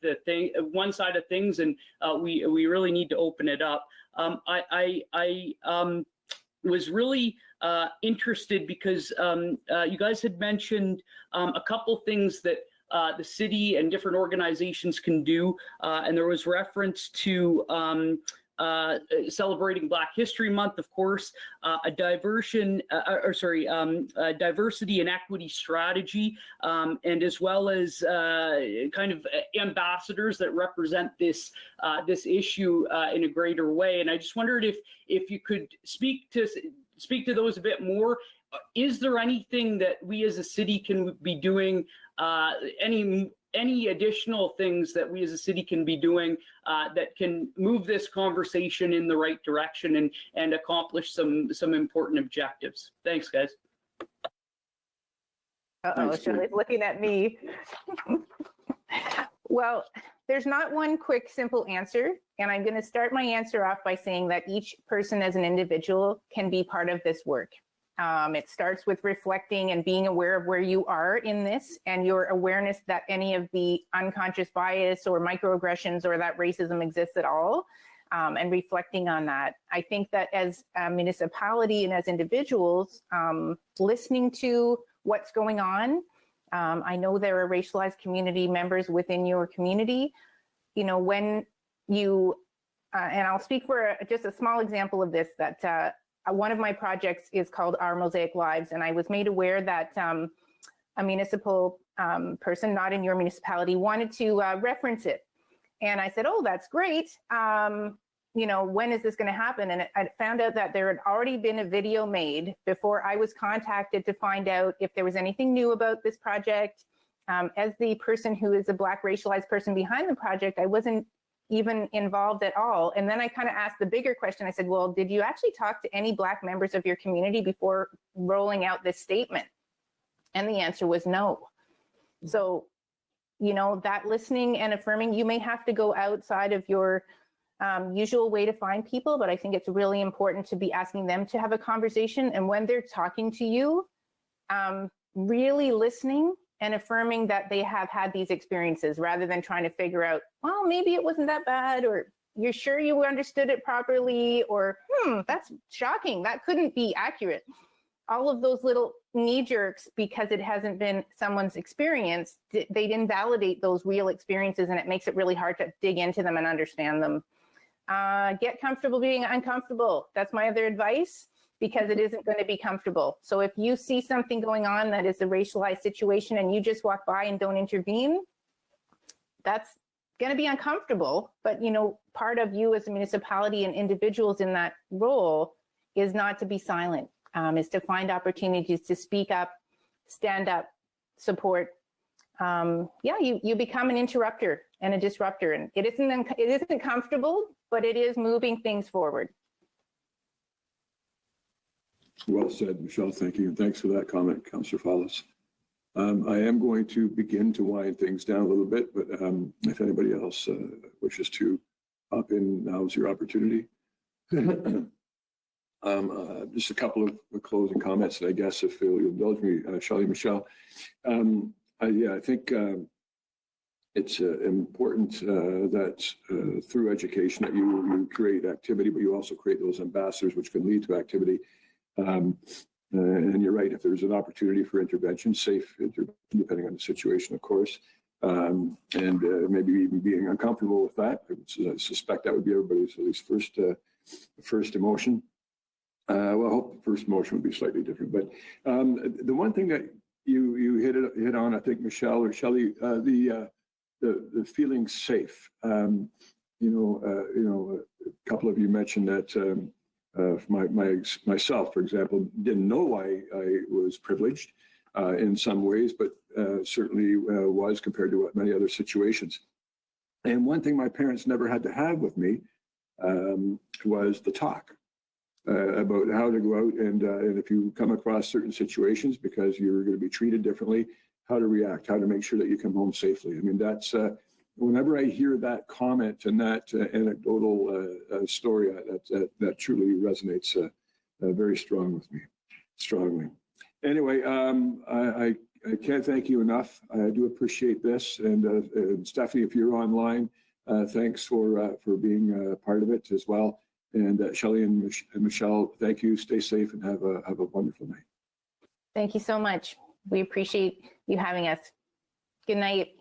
things, and we really need to open it up. I was really interested because you guys had mentioned a couple things that the city and different organizations can do, and there was reference to celebrating Black History Month, of course, a diversity and equity strategy, and as well as kind of ambassadors that represent this issue in a greater way. And I just wondered if you could speak to those a bit more. Is there anything that we as a city can be doing, any additional things that we as a city can be doing that can move this conversation in the right direction and accomplish some important objectives? Thanks, guys. Uh-oh, Shirley's looking at me. Well, there's not one quick, simple answer. And I'm going to start my answer off by saying that each person as an individual can be part of this work. It starts with reflecting and being aware of where you are in this, and your awareness that any of the unconscious bias or microaggressions or that racism exists at all, and reflecting on that. I think that as a municipality and as individuals, listening to what's going on. I know there are racialized community members within your community. When you, and I'll speak for just a small example of this, that one of my projects is called Our Mosaic Lives, and I was made aware that a municipal person, not in your municipality, wanted to reference it. And I said, oh, that's great. When is this going to happen? And I found out that there had already been a video made before I was contacted to find out if there was anything new about this project. As the person who is a Black racialized person behind the project, I wasn't even involved at all. And then I kind of asked the bigger question. I said, well, did you actually talk to any Black members of your community before rolling out this statement? And the answer was no. So, that listening and affirming, you may have to go outside of your usual way to find people, but I think it's really important to be asking them to have a conversation. And when they're talking to you, really listening and affirming that they have had these experiences, rather than trying to figure out, well, maybe it wasn't that bad, or you're sure you understood it properly, or that's shocking, that couldn't be accurate. All of those little knee jerks, because it hasn't been someone's experience, they invalidate those real experiences, and it makes it really hard to dig into them and understand them. Get comfortable being uncomfortable. That's my other advice, because it isn't going to be comfortable. So if you see something going on that is a racialized situation and you just walk by and don't intervene, that's going to be uncomfortable. But, part of you as a municipality and individuals in that role is not to be silent, is to find opportunities to speak up, stand up, support. You become an interrupter and a disruptor, and it isn't comfortable, but it is moving things forward. Well said, Michelle. Thank you. And thanks for that comment, Councillor Fallis. I am going to begin to wind things down a little bit, but if anybody else wishes to hop in, now's your opportunity. Just a couple of closing comments, and I guess if you'll indulge me, Shelley, Michelle. I think it's important that through education that you create activity, but you also create those ambassadors which can lead to activity. And you're right, if there's an opportunity for intervention, safe intervention, depending on the situation, of course, and maybe even being uncomfortable with that, I would suspect that would be everybody's at least first emotion. Well, I hope the first emotion would be slightly different, but the one thing that you hit on, I think, Michelle or Shelley, the feeling safe. A couple of you mentioned that myself, for example, didn't know I was privileged in some ways, but certainly was compared to many other situations. And one thing my parents never had to have with me was the talk about how to go out and if you come across certain situations because you're going to be treated differently, how to react, how to make sure that you come home safely. I mean, that's whenever I hear that comment and that anecdotal story, that truly resonates very strong with me, strongly. Anyway, I can't thank you enough. I do appreciate this. And Stephanie, if you're online, thanks for being part of it as well. And Shelley and Michelle, thank you. Stay safe and have a wonderful night. Thank you so much. We appreciate you having us. Good night.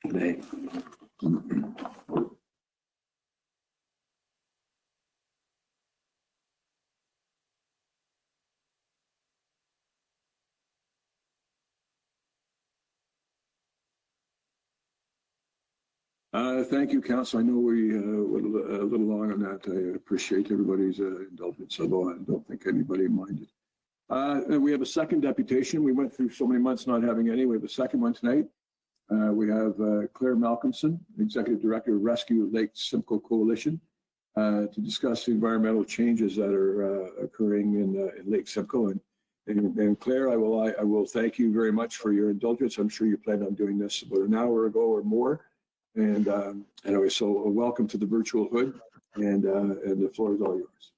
Good night. Thank you, Council. I know we went a little long on that. I appreciate everybody's indulgence, although I don't think anybody minded. And we have a second deputation. We went through so many months not having any. We have a second one tonight. We have Claire Malcolmson, Executive Director of Rescue Lake Simcoe Coalition, to discuss the environmental changes that are occurring in Lake Simcoe. And Claire, I will thank you very much for your indulgence. I'm sure you planned on doing this about an hour ago or more. And anyway, so welcome to the virtual hood, and the floor is all yours.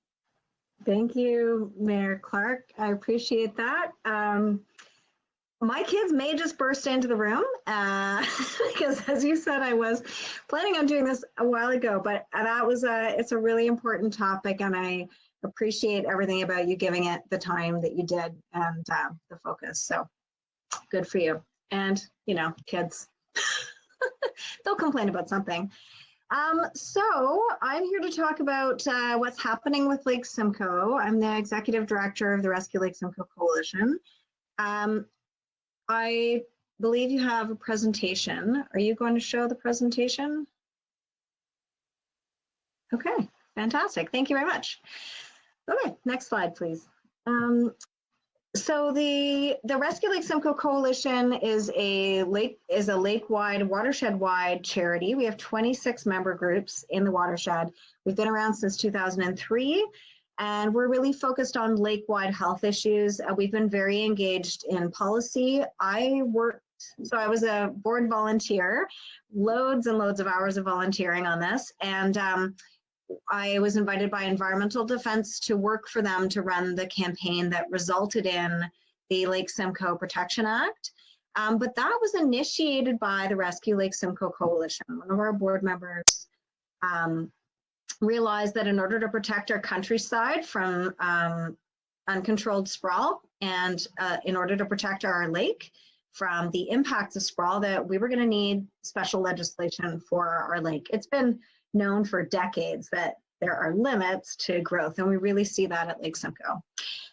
Thank you, Mayor Clark. I appreciate that. My kids may just burst into the room because, as you said, I was planning on doing this a while ago, but it's a really important topic, and I appreciate everything about you giving it the time that you did and the focus. So good for you. And, kids. They'll complain about something. So I'm here to talk about what's happening with Lake Simcoe. I'm the Executive Director of the Rescue Lake Simcoe Coalition. I believe you have a presentation. Are you going to show the presentation? Okay, fantastic. Thank you very much. Okay, next slide, please. So the Rescue Lake Simcoe Coalition is a lake-wide, watershed-wide charity. We have 26 member groups in the watershed. We've been around since 2003, and we're really focused on lake-wide health issues. We've been very engaged in policy. I was a board volunteer, loads and loads of hours of volunteering on this, and I was invited by Environmental Defense to work for them to run the campaign that resulted in the Lake Simcoe Protection Act. But that was initiated by the Rescue Lake Simcoe Coalition. One of our board members realized that in order to protect our countryside from uncontrolled sprawl and in order to protect our lake from the impacts of sprawl, that we were going to need special legislation for our lake. It's been known for decades that there are limits to growth, and we really see that at Lake Simcoe.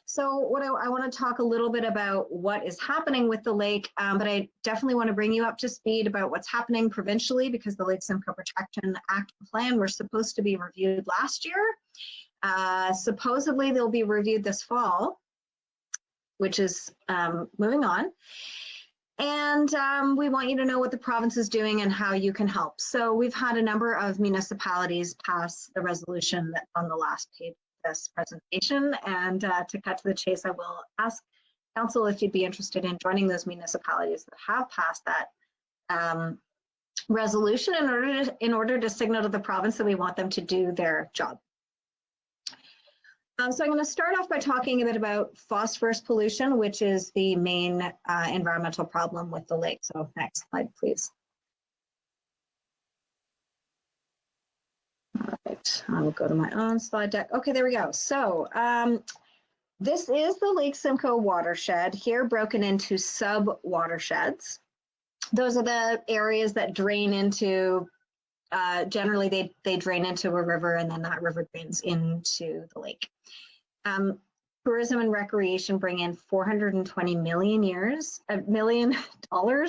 So what I want to talk a little bit about what is happening with the lake, but I definitely want to bring you up to speed about what's happening provincially, because the Lake Simcoe Protection Act and Plan were supposed to be reviewed last year. Supposedly they'll be reviewed this fall, which is moving on. And we want you to know what the province is doing and how you can help. So we've had a number of municipalities pass the resolution that's on the last page of this presentation. And to cut to the chase, I will ask Council if you'd be interested in joining those municipalities that have passed that resolution in order to signal to the province that we want them to do their job. So I'm going to start off by talking a bit about phosphorus pollution, which is the main environmental problem with the lake. So next slide, please. All right, I will go to my own slide deck. Okay, there we go. So This is the Lake Simcoe watershed, here broken into sub-watersheds. Those are the areas that drain into, generally they drain into a river, and then that river drains into the lake. Tourism and recreation bring in $420 million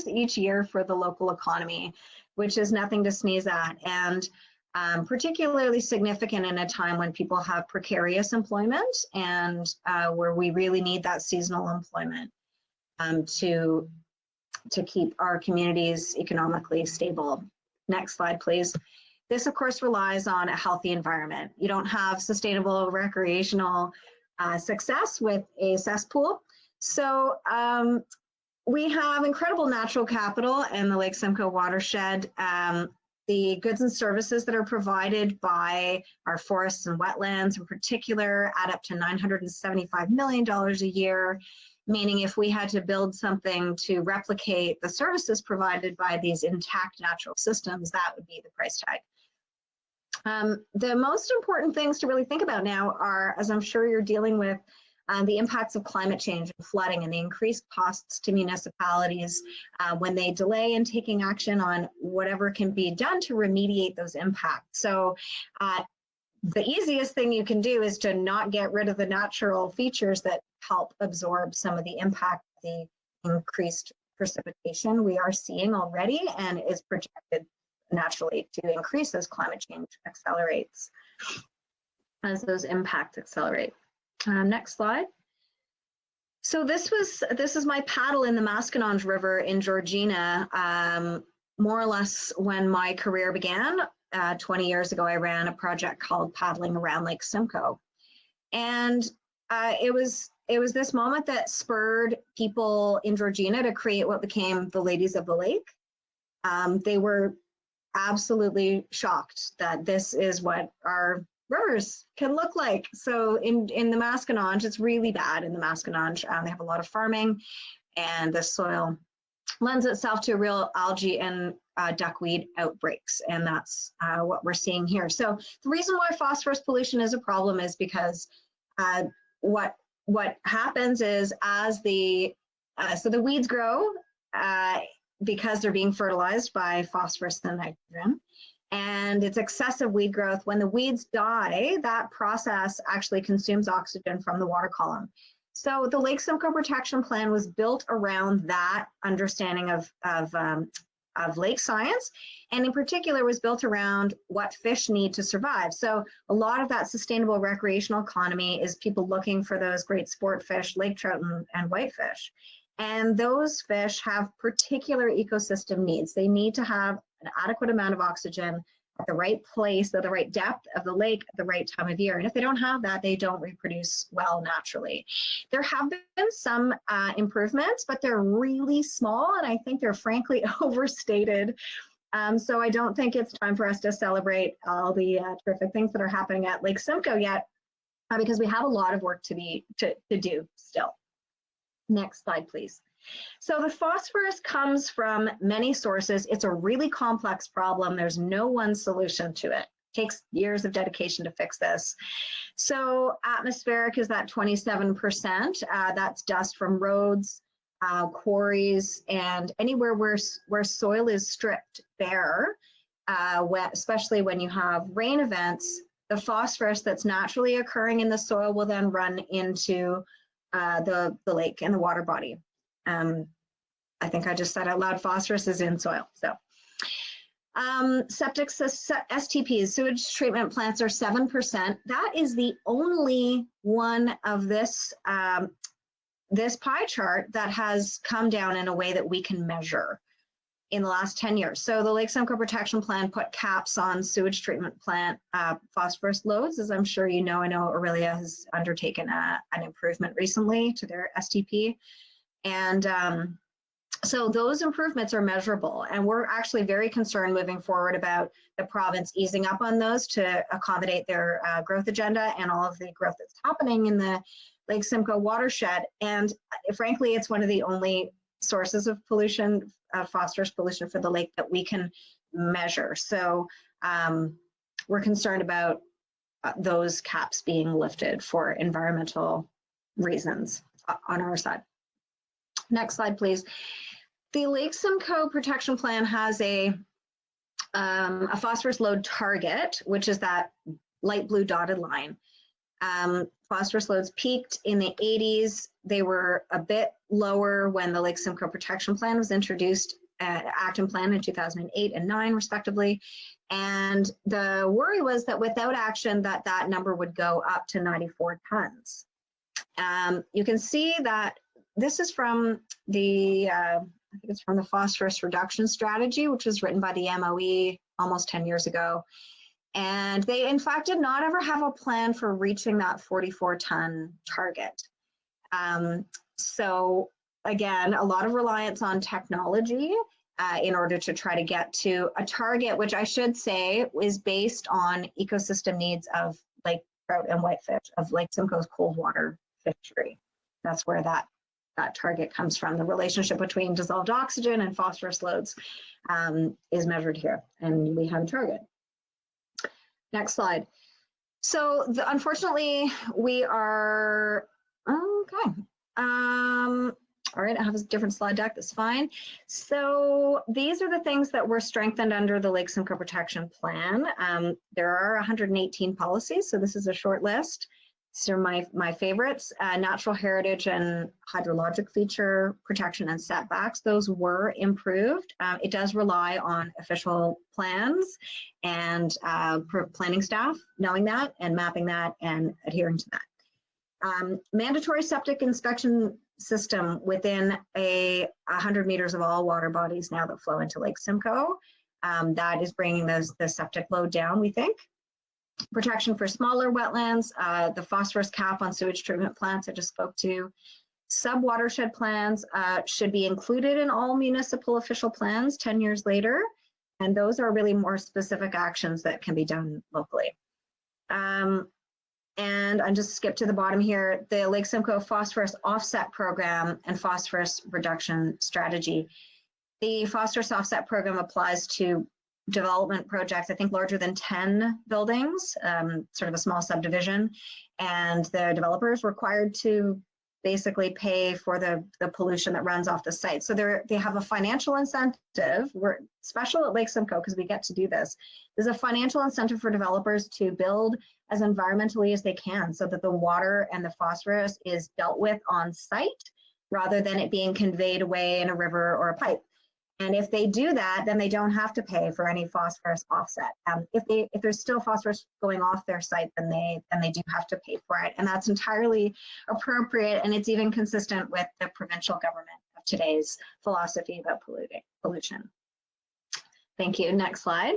each year for the local economy, which is nothing to sneeze at, and particularly significant in a time when people have precarious employment and where we really need that seasonal employment to keep our communities economically stable. Next slide, please. This, of course, relies on a healthy environment. You don't have sustainable recreational success with a cesspool. So we have incredible natural capital in the Lake Simcoe watershed. The goods and services that are provided by our forests and wetlands in particular add up to $975 million a year, meaning if we had to build something to replicate the services provided by these intact natural systems, that would be the price tag. The most important things to really think about now are, as I'm sure you're dealing with, the impacts of climate change and flooding and the increased costs to municipalities when they delay in taking action on whatever can be done to remediate those impacts. So the easiest thing you can do is to not get rid of the natural features that help absorb some of the impact of the increased precipitation we are seeing already and is projected naturally to increase as climate change accelerates, as those impacts accelerate. Next slide. So this is my paddle in the Maskinonge River in Georgina, more or less when my career began. 20 years ago, I ran a project called Paddling Around Lake Simcoe. And it was this moment that spurred people in Georgina to create what became the Ladies of the Lake. They were absolutely shocked that this is what our rivers can look like. So in the Maskinonge, it's really bad in the Maskinonge. They have a lot of farming, and the soil lends itself to real algae and duckweed outbreaks, and that's what we're seeing here. So the reason why phosphorus pollution is a problem is because what happens is as the weeds grow because they're being fertilized by phosphorus and nitrogen, and it's excessive weed growth. When the weeds die, that process actually consumes oxygen from the water column. So the Lake Simcoe Protection Plan was built around that understanding of lake science, and in particular was built around what fish need to survive. So a lot of that sustainable recreational economy is people looking for those great sport fish, lake trout and whitefish. And those fish have particular ecosystem needs. They need to have an adequate amount of oxygen at the right place, at the right depth of the lake, at the right time of year. And if they don't have that, they don't reproduce well naturally. There have been some improvements, but they're really small, and I think they're frankly overstated. So I don't think it's time for us to celebrate all the terrific things that are happening at Lake Simcoe yet, because we have a lot of work to do still. Next slide, please. So the phosphorus comes from many sources. It's a really complex problem. There's no one solution to it. It takes years of dedication to fix this. So atmospheric is that 27%. That's dust from roads, quarries, and anywhere where soil is stripped bare, especially when you have rain events. The phosphorus that's naturally occurring in the soil will then run into the lake and the water body. I think I just said out loud, phosphorus is in soil. So septic STPs, sewage treatment plants, are 7%. That is the only one of this pie chart that has come down in a way that we can measure in the last 10 years. So the Lake Simcoe Protection Plan put caps on sewage treatment plant phosphorus loads. As I'm sure you know, I know Orillia has undertaken an improvement recently to their STP. And so those improvements are measurable, and we're actually very concerned moving forward about the province easing up on those to accommodate their growth agenda and all of the growth that's happening in the Lake Simcoe watershed. And frankly, it's one of the only sources of pollution, phosphorus pollution for the lake that we can measure. So we're concerned about those caps being lifted for environmental reasons on our side. Next slide, please. The Lake Simcoe Protection Plan has a phosphorus load target, which is that light blue dotted line. Phosphorus loads peaked in the 80s. They were a bit lower when the Lake Simcoe Protection Plan was introduced, Act and Plan in 2008 and 9 respectively. And the worry was that without action, that number would go up to 94 tons. You can see that this is from the, I think it's from the Phosphorus Reduction Strategy, which was written by the MOE almost 10 years ago. And they, in fact, did not ever have a plan for reaching that 44-ton target. So again, a lot of reliance on technology in order to try to get to a target, which I should say is based on ecosystem needs of lake trout and whitefish, of Lake Simcoe's cold water fishery. That's where that target comes from. The relationship between dissolved oxygen and phosphorus loads is measured here, and we have a target. Next slide. So unfortunately, we are, okay. All right, I have a different slide deck, that's fine. So these are the things that were strengthened under the Lake Simcoe Protection Plan. There are 118 policies, so this is a short list. These are my favorites. Natural heritage and hydrologic feature protection and setbacks, those were improved. It does rely on official plans and planning staff knowing that and mapping that and adhering to that. Mandatory septic inspection system within 100 meters of all water bodies now that flow into Lake Simcoe. That is bringing the septic load down, we think. Protection for smaller wetlands, the phosphorus cap on sewage treatment plants I just spoke to. Sub-watershed plans should be included in all municipal official plans 10 years later. And those are really more specific actions that can be done locally. And I just skip to the bottom here, the Lake Simcoe Phosphorus Offset Program and Phosphorus Reduction Strategy. The Phosphorus Offset Program applies to development projects, I think larger than 10 buildings, sort of a small subdivision, and the developer is required to basically pay for the pollution that runs off the site. So they have a financial incentive. We're special at Lake Simcoe because we get to do this. There's a financial incentive for developers to build as environmentally as they can so that the water and the phosphorus is dealt with on site rather than it being conveyed away in a river or a pipe. And if they do that, then they don't have to pay for any phosphorus offset. If there's still phosphorus going off their site, then they do have to pay for it. And that's entirely appropriate. And it's even consistent with the provincial government of today's philosophy about pollution. Thank you. Next slide.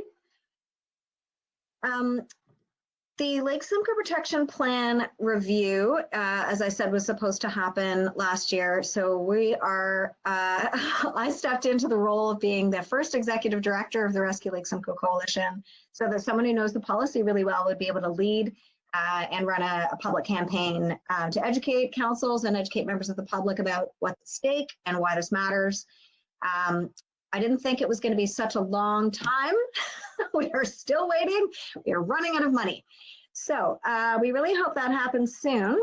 The Lake Simcoe Protection Plan review, as I said, was supposed to happen last year. So we are, I stepped into the role of being the first executive director of the Rescue Lake Simcoe Coalition, so that someone who knows the policy really well would be able to lead and run a public campaign to educate councils and educate members of the public about what's at stake and why this matters. I didn't think it was going to be such a long time. We are still waiting. We are running out of money. So we really hope that happens soon.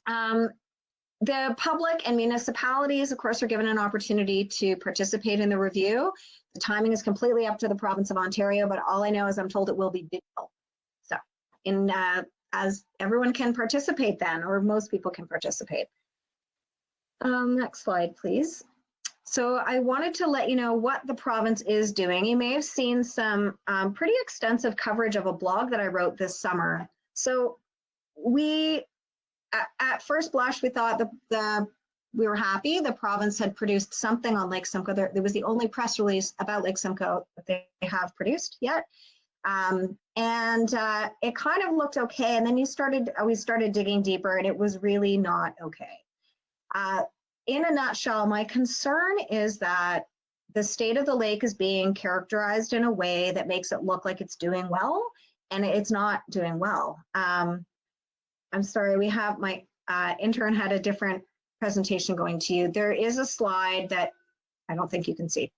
The public and municipalities, of course, are given an opportunity to participate in the review. The timing is completely up to the province of Ontario, but all I know is I'm told it will be digital. So as everyone can participate then, or most people can participate. Next slide, please. So I wanted to let you know what the province is doing. You may have seen some pretty extensive coverage of a blog that I wrote this summer. So we, at first blush, we thought we were happy. The province had produced something on Lake Simcoe. There was the only press release about Lake Simcoe that they have produced yet. And it kind of looked okay. And then we started digging deeper and it was really not okay. In a nutshell, my concern is that the state of the lake is being characterized in a way that makes it look like it's doing well, and it's not doing well. I'm sorry, we have my intern had a different presentation going to you. There is a slide that I don't think you can see.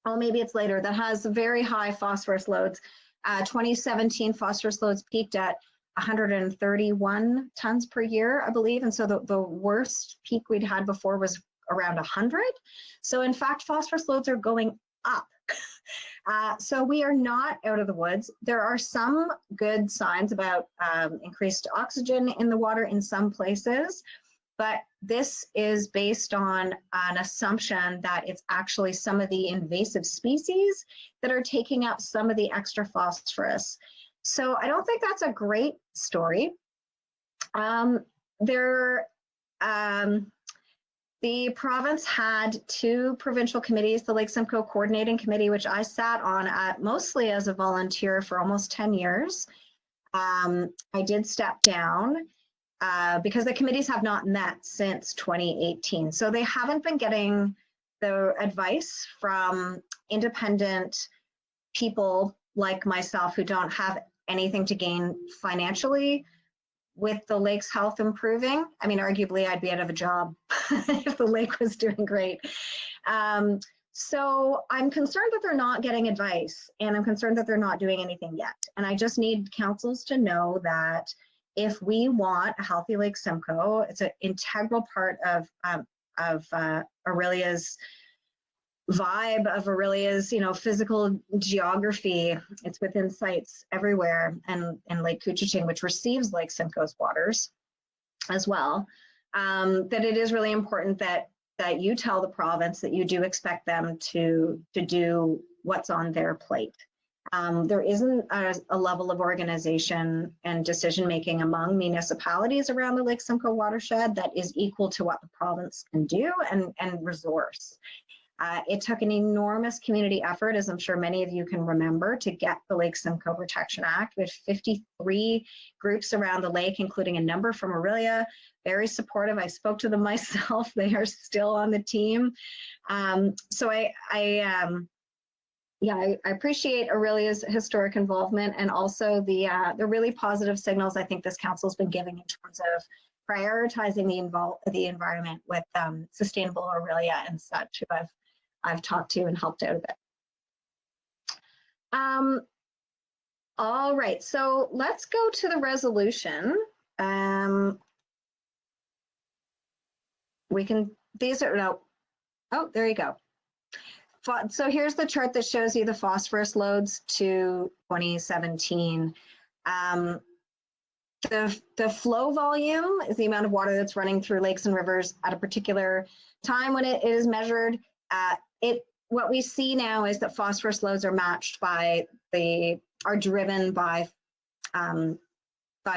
Oh, maybe it's later, that has very high phosphorus loads. 2017 phosphorus loads peaked at 131 tons per year, I believe. And so the worst peak we'd had before was around 100. So in fact, phosphorus loads are going up. So we are not out of the woods. There are some good signs about increased oxygen in the water in some places, but this is based on an assumption that it's actually some of the invasive species that are taking up some of the extra phosphorus. So I don't think that's a great story. The province had two provincial committees, the Lake Simcoe Coordinating Committee, which I sat on mostly as a volunteer for almost 10 years. I did step down because the committees have not met since 2018. So they haven't been getting the advice from independent people like myself who don't have anything to gain financially with the lake's health improving. I mean, arguably I'd be out of a job if the lake was doing great. So I'm concerned that they're not getting advice, and I'm concerned that they're not doing anything yet. And I just need councils to know that if we want a healthy Lake Simcoe, it's an integral part of Orillia's vibe, of Orillia's, physical geography. It's within sites everywhere, and Lake Couchiching, which receives Lake Simcoe's waters as well, that it is really important that you tell the province that you do expect them to do what's on their plate. There isn't a level of organization and decision-making among municipalities around the Lake Simcoe watershed that is equal to what the province can do and resource. It took an enormous community effort, as I'm sure many of you can remember, to get the Lake Simcoe Protection Act, with 53 groups around the lake, including a number from Orillia, very supportive. I spoke to them myself. They are still on the team. So I appreciate Orillia's historic involvement, and also the really positive signals I think this council's been giving in terms of prioritizing the environment with Sustainable Orillia and such, who I've talked to and helped out a bit. All right, so let's go to the resolution. There you go. So here's the chart that shows you the phosphorus loads to 2017. The flow volume is the amount of water that's running through lakes and rivers at a particular time when it is measured. What we see now is that phosphorus loads are matched are driven by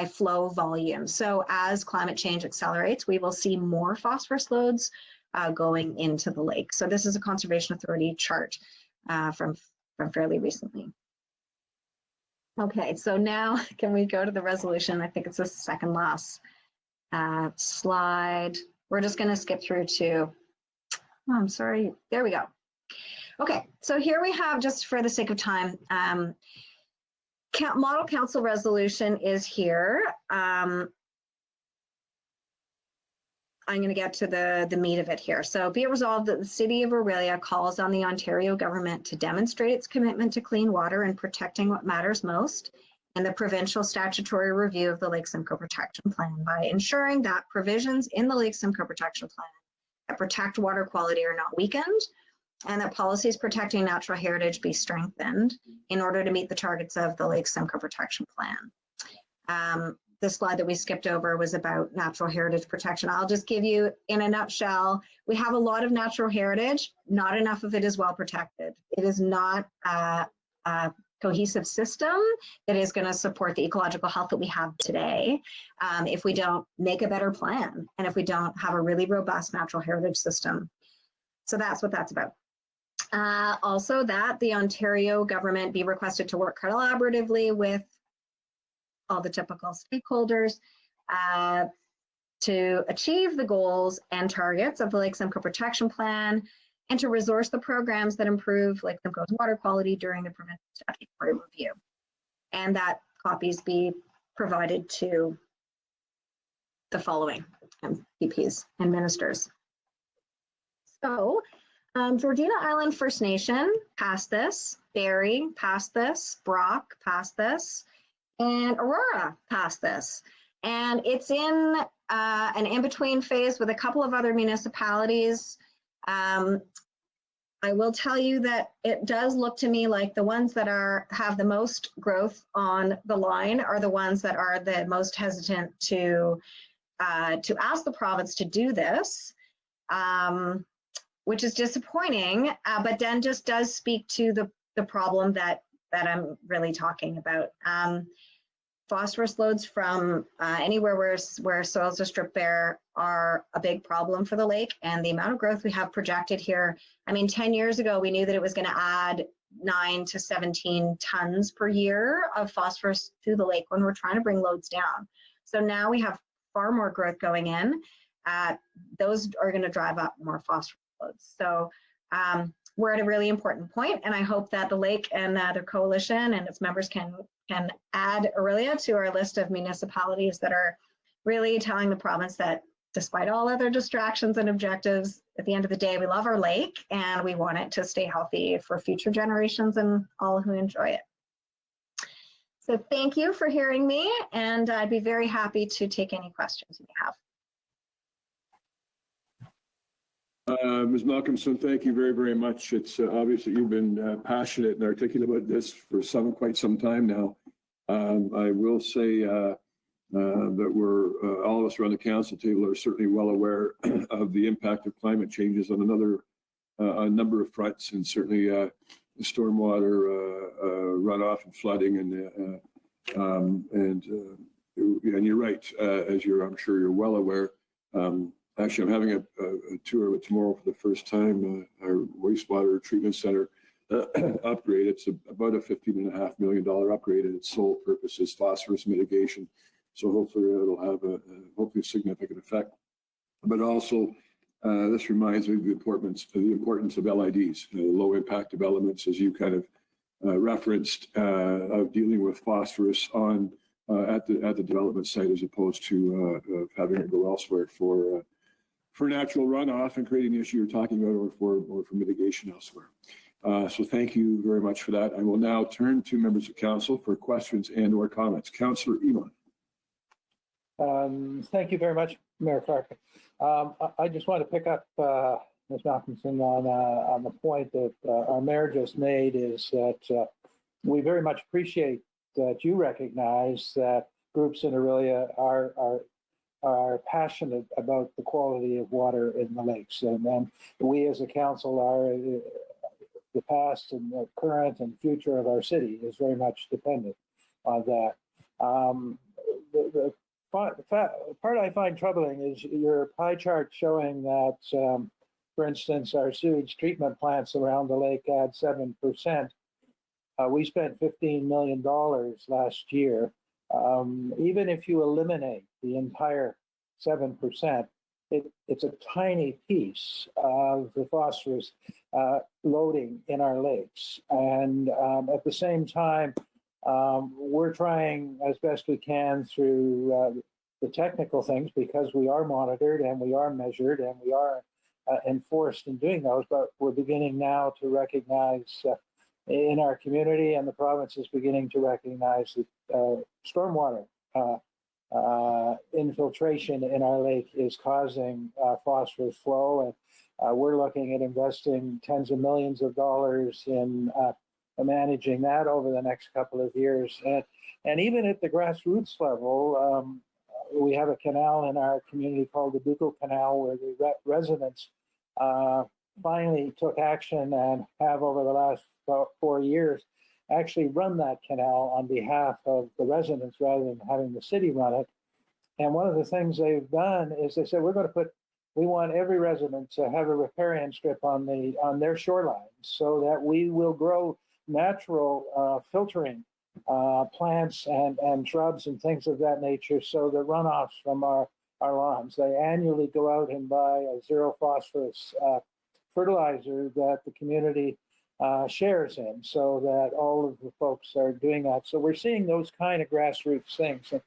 flow volume. So as climate change accelerates, we will see more phosphorus loads going into the lake. So this is a Conservation Authority chart from fairly recently. Okay, so now can we go to the resolution? I think it's the second last slide. We're just going to skip through to, I'm sorry, there we go. Okay, so here we have, just for the sake of time, Model Council resolution is here. I'm going to get to the meat of it here. So be it resolved that the City of Orillia calls on the Ontario government to demonstrate its commitment to clean water and protecting what matters most in the provincial statutory review of the Lake Simcoe Protection Plan by ensuring that provisions in the Lake Simcoe Protection Plan that protect water quality are not weakened, and that policies protecting natural heritage be strengthened in order to meet the targets of the Lake Simcoe Protection Plan. The slide that we skipped over was about natural heritage protection. I'll just give you in a nutshell, we have a lot of natural heritage, not enough of it is well protected. It is not a cohesive system that is going to support the ecological health that we have today if we don't make a better plan and if we don't have a really robust natural heritage system. So that's what that's about. Also, that the Ontario government be requested to work collaboratively with all the typical stakeholders to achieve the goals and targets of the Lake Simcoe Protection Plan, and to resource the programs that improve Lake Simcoe's water quality during the provincial statutory review. And that copies be provided to the following MPPs and ministers. So Georgina Island First Nation passed this, Barrie passed this, Brock passed this, and Aurora passed this. And it's in an in-between phase with a couple of other municipalities. I will tell you that it does look to me like the ones that have the most growth on the line are the ones that are the most hesitant to ask the province to do this, which is disappointing, but then just does speak to the problem that I'm really talking about. Phosphorus loads from anywhere where soils are strip bare are a big problem for the lake, and the amount of growth we have projected here. I mean, 10 years ago, we knew that it was going to add 9 to 17 tons per year of phosphorus to the lake when we're trying to bring loads down. So now we have far more growth going in. Those are going to drive up more phosphorus loads. So we're at a really important point, and I hope that the lake and the coalition and its members can add Orillia to our list of municipalities that are really telling the province that despite all other distractions and objectives, at the end of the day, we love our lake and we want it to stay healthy for future generations and all who enjoy it. So thank you for hearing me, and I'd be very happy to take any questions you may have. Ms. Malcolmson, thank you very, very much. It's obvious that you've been passionate and articulate about this for quite some time now. I will say that we're all of us around the council table are certainly well aware of the impact of climate changes on a number of fronts, and certainly stormwater runoff and flooding, and you're right, as I'm sure you're well aware. Actually, I'm having a tour of it tomorrow for the first time. Our wastewater treatment center upgrade. It's about a $15.5 million upgrade, and its sole purpose is phosphorus mitigation. So hopefully it'll have hopefully a significant effect. But also, this reminds me of the importance of LIDs, low impact developments, as you kind of referenced, of dealing with phosphorus at the development site, as opposed to having it go elsewhere for natural runoff and creating the issue you're talking about, or for mitigation elsewhere. So thank you very much for that. I will now turn to members of council for questions and/or comments. Councillor Elon. Thank you very much, Mayor Clark. I just want to pick up Ms. Malcolmson on the point that our mayor just made, is that we very much appreciate that you recognize that groups in Orillia are passionate about the quality of water in the lakes, and then we as a council are. The past and the current and future of our city is very much dependent on that. The part I find troubling is your pie chart showing that, for instance, our sewage treatment plants around the lake add 7%. We spent $15 million last year. Even if you eliminate the entire 7%, it's a tiny piece of the phosphorus loading in our lakes. And at the same time, we're trying as best we can through the technical things, because we are monitored and we are measured and we are enforced in doing those, but we're beginning now to recognize in our community, and the province is beginning to recognize that stormwater infiltration in our lake is causing phosphorus flow, and we're looking at investing tens of millions of dollars in managing that over the next couple of years. And even at the grassroots level, we have a canal in our community called the Ducal Canal, where the residents finally took action and have, over the last 4 years, actually run that canal on behalf of the residents rather than having the city run it. And one of the things they've done is they said, we want every resident to have a riparian strip on their shorelines, so that we will grow natural filtering plants and shrubs and things of that nature, so the runoffs from our lawns. They annually go out and buy a zero phosphorus fertilizer that the community shares in, so that all of the folks are doing that. So we're seeing those kind of grassroots things. And,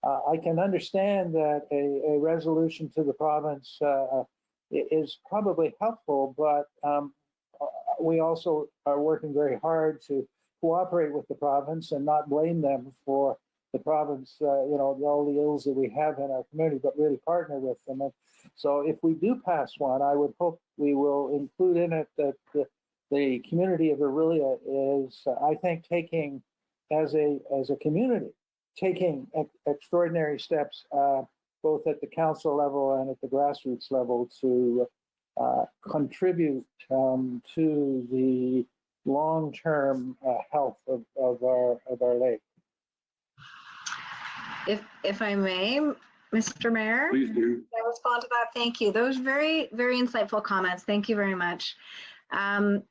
I can understand that a resolution to the province is probably helpful, but we also are working very hard to cooperate with the province and not blame them for the province, all the ills that we have in our community, but really partner with them. And so if we do pass one, I would hope we will include in it that the community of Orillia is, I think, taking as a community, taking extraordinary steps, both at the council level and at the grassroots level, to contribute to the long-term health of our lake. If I may, Mr. Mayor, Please do. I'll respond to that. Thank you. Those very, very insightful comments. Thank you very much. I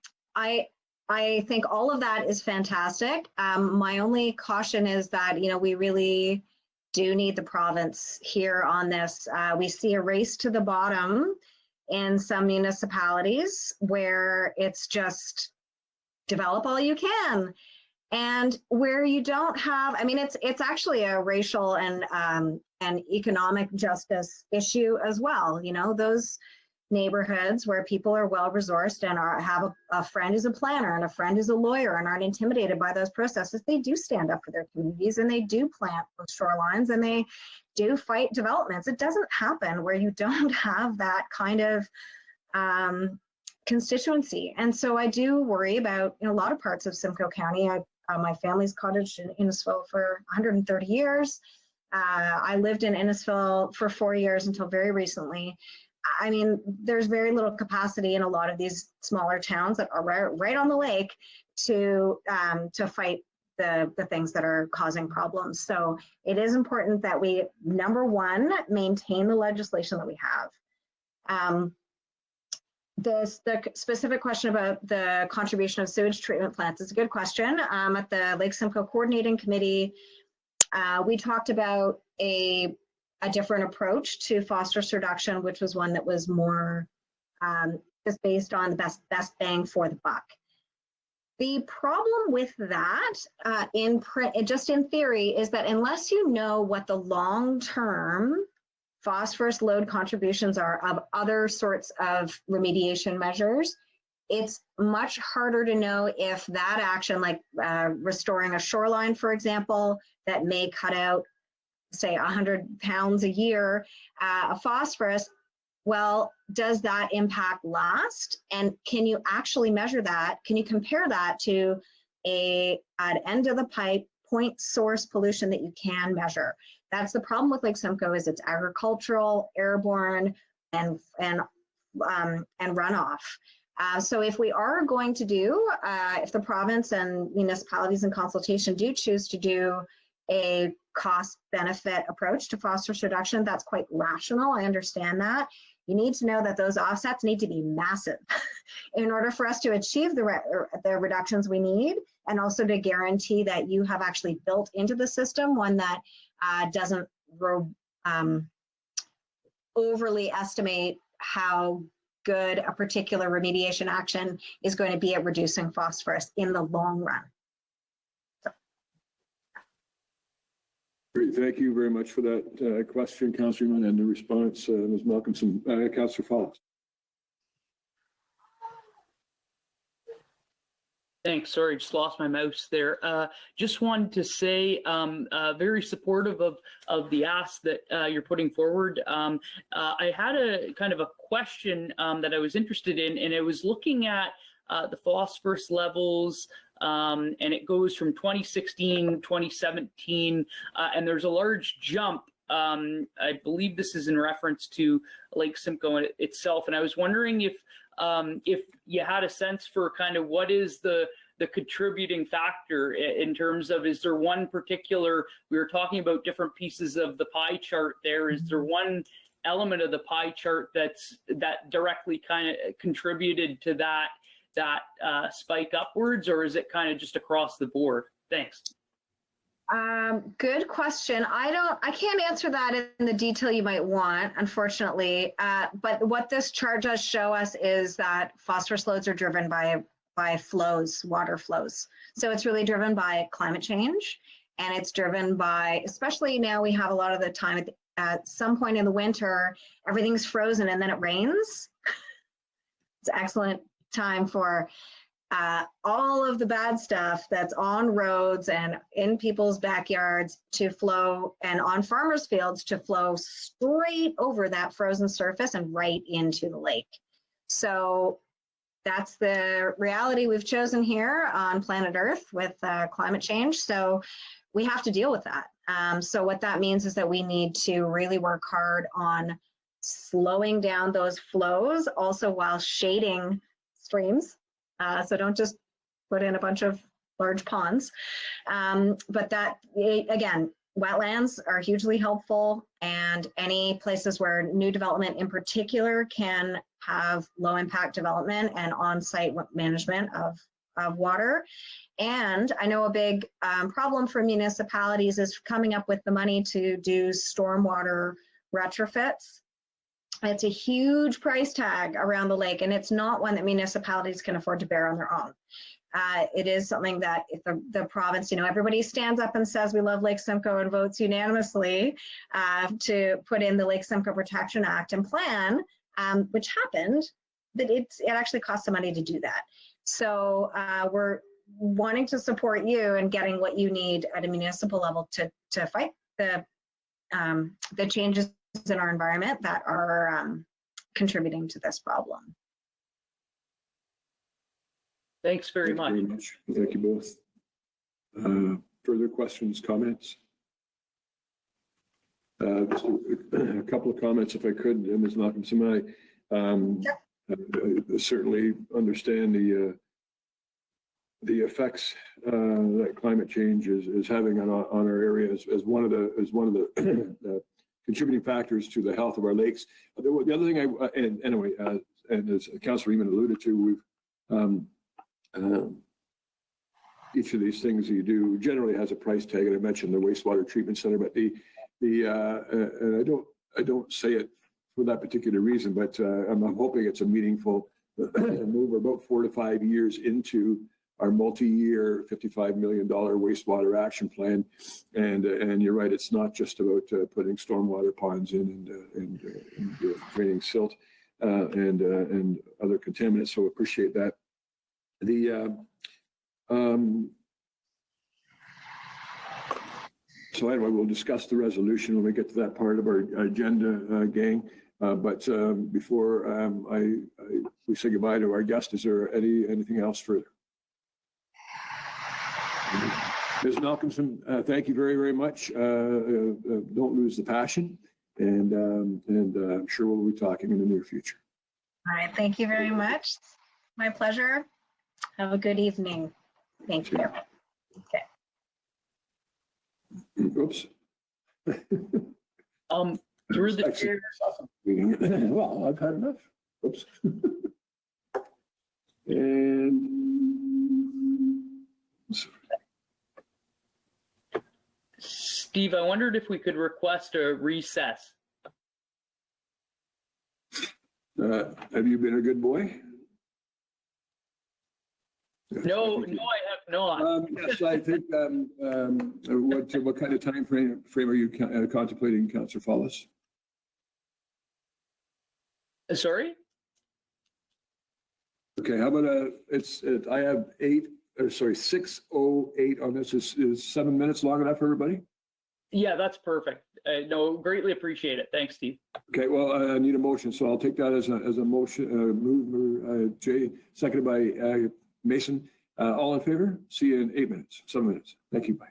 think all of that is fantastic. My only caution is that, we really do need the province here on this. We see a race to the bottom in some municipalities where it's just develop all you can. And where you don't have, it's actually a racial and economic justice issue as well. Those neighborhoods where people are well resourced and have a friend who's a planner and a friend who's a lawyer and aren't intimidated by those processes, they do stand up for their communities and they do plant those shorelines and they do fight developments. It doesn't happen where you don't have that kind of constituency. And so I do worry about a lot of parts of Simcoe County. My family's cottaged in Innisfil for 130 years. I lived in Innisfil for 4 years until very recently. There's very little capacity in a lot of these smaller towns that are right on the lake to fight the things that are causing problems. So it is important that we, number one, maintain the legislation that we have. The specific question about the contribution of sewage treatment plants is a good question. At the Lake Simcoe Coordinating Committee, we talked about a different approach to phosphorus reduction, which was one that was more just based on the best bang for the buck. The problem with that, just in theory, is that unless you know what the long-term phosphorus load contributions are of other sorts of remediation measures, it's much harder to know if that action, like restoring a shoreline, for example, that may cut out, say, 100 pounds a year of phosphorus, well, does that impact last? And can you actually measure that? Can you compare that to an end of the pipe point source pollution that you can measure? That's the problem with Lake Simcoe, is it's agricultural, airborne, and runoff. So if we are going to do, if the province and municipalities in consultation do choose to do a cost-benefit approach to phosphorus reduction, that's quite rational. I understand that. You need to know that those offsets need to be massive in order for us to achieve the reductions we need, and also to guarantee that you have actually built into the system one that doesn't overly estimate how good a particular remediation action is going to be at reducing phosphorus in the long run. Great, thank you very much for that question, Councilman, and the response, Ms. Malcolmson. Councilor Fox. Thanks. Sorry, just lost my mouse there. Just wanted to say, very supportive of the ask that you're putting forward. I had a kind of a question that I was interested in, and I was looking at the phosphorus levels, and it goes from 2016, 2017, and there's a large jump. I believe this is in reference to Lake Simcoe itself, and I was wondering if you had a sense for kind of what is the contributing factor in terms of, is there one particular, we were talking about different pieces of the pie chart there, is there one element of the pie chart that directly kind of contributed to that spike upwards, or is it kind of just across the board? Thanks. Good question. I can't answer that in the detail you might want, unfortunately. But what this chart does show us is that phosphorus loads are driven by flows, water flows. So it's really driven by climate change, and it's driven by, especially now we have a lot of the time at some point in the winter, everything's frozen and then it rains. It's an excellent time for all of the bad stuff that's on roads and in people's backyards to flow, and on farmers' fields to flow straight over that frozen surface and right into the lake. So that's the reality we've chosen here on planet Earth with climate change. So we have to deal with that. So what that means is that we need to really work hard on slowing down those flows, also while shading streams. So don't just put in a bunch of large ponds. But that, again, wetlands are hugely helpful, and any places where new development in particular can have low impact development and on-site management of water. And I know a big problem for municipalities is coming up with the money to do stormwater retrofits. It's a huge price tag around the lake, and it's not one that municipalities can afford to bear on their own. It is something that if the province, everybody stands up and says we love Lake Simcoe and votes unanimously to put in the Lake Simcoe Protection Act and plan, which happened, but it actually costs some money to do that. So we're wanting to support you in getting what you need at a municipal level to fight the changes in our environment that are contributing to this problem. Thanks very much. Thank you both. Further questions, comments? Just a couple of comments, if I could, Ms. Malcolmson. I certainly understand the effects that climate change is having on our area as one of the contributing factors to the health of our lakes. The other thing and as Councillor Eamon alluded to, we've each of these things you do generally has a price tag, and I mentioned the wastewater treatment center, but and I don't say it for that particular reason, but I'm hoping it's a meaningful move. We're about 4 to 5 years into our multi-year $55 million wastewater action plan, and you're right, it's not just about putting stormwater ponds in and draining silt and other contaminants. So appreciate that. So anyway, we'll discuss the resolution when we get to that part of our agenda, gang. But before we say goodbye to our guest, is there anything else further? Ms. Malcolmson, thank you very, very much. Don't lose the passion, and I'm sure we'll be talking in the near future. All right, thank you very much. My pleasure. Have a good evening. Thank you. Okay. Oops. Through the chair. Well, I've had enough. Oops. And Steve, I wondered if we could request a recess. Have you been a good boy? No, I have not. Yes, I think. What kind of time frame are you contemplating, Councillor Follis? Sorry? Okay, how about I have 6:08 on this. Is 7 minutes long enough for everybody? Yeah, that's perfect. No, greatly appreciate it. Thanks, Steve. Okay, well, I need a motion, so I'll take that as a motion. Move, Jay, seconded by Mason. All in favor? See you in 8 minutes, 7 minutes. Thank you. Bye.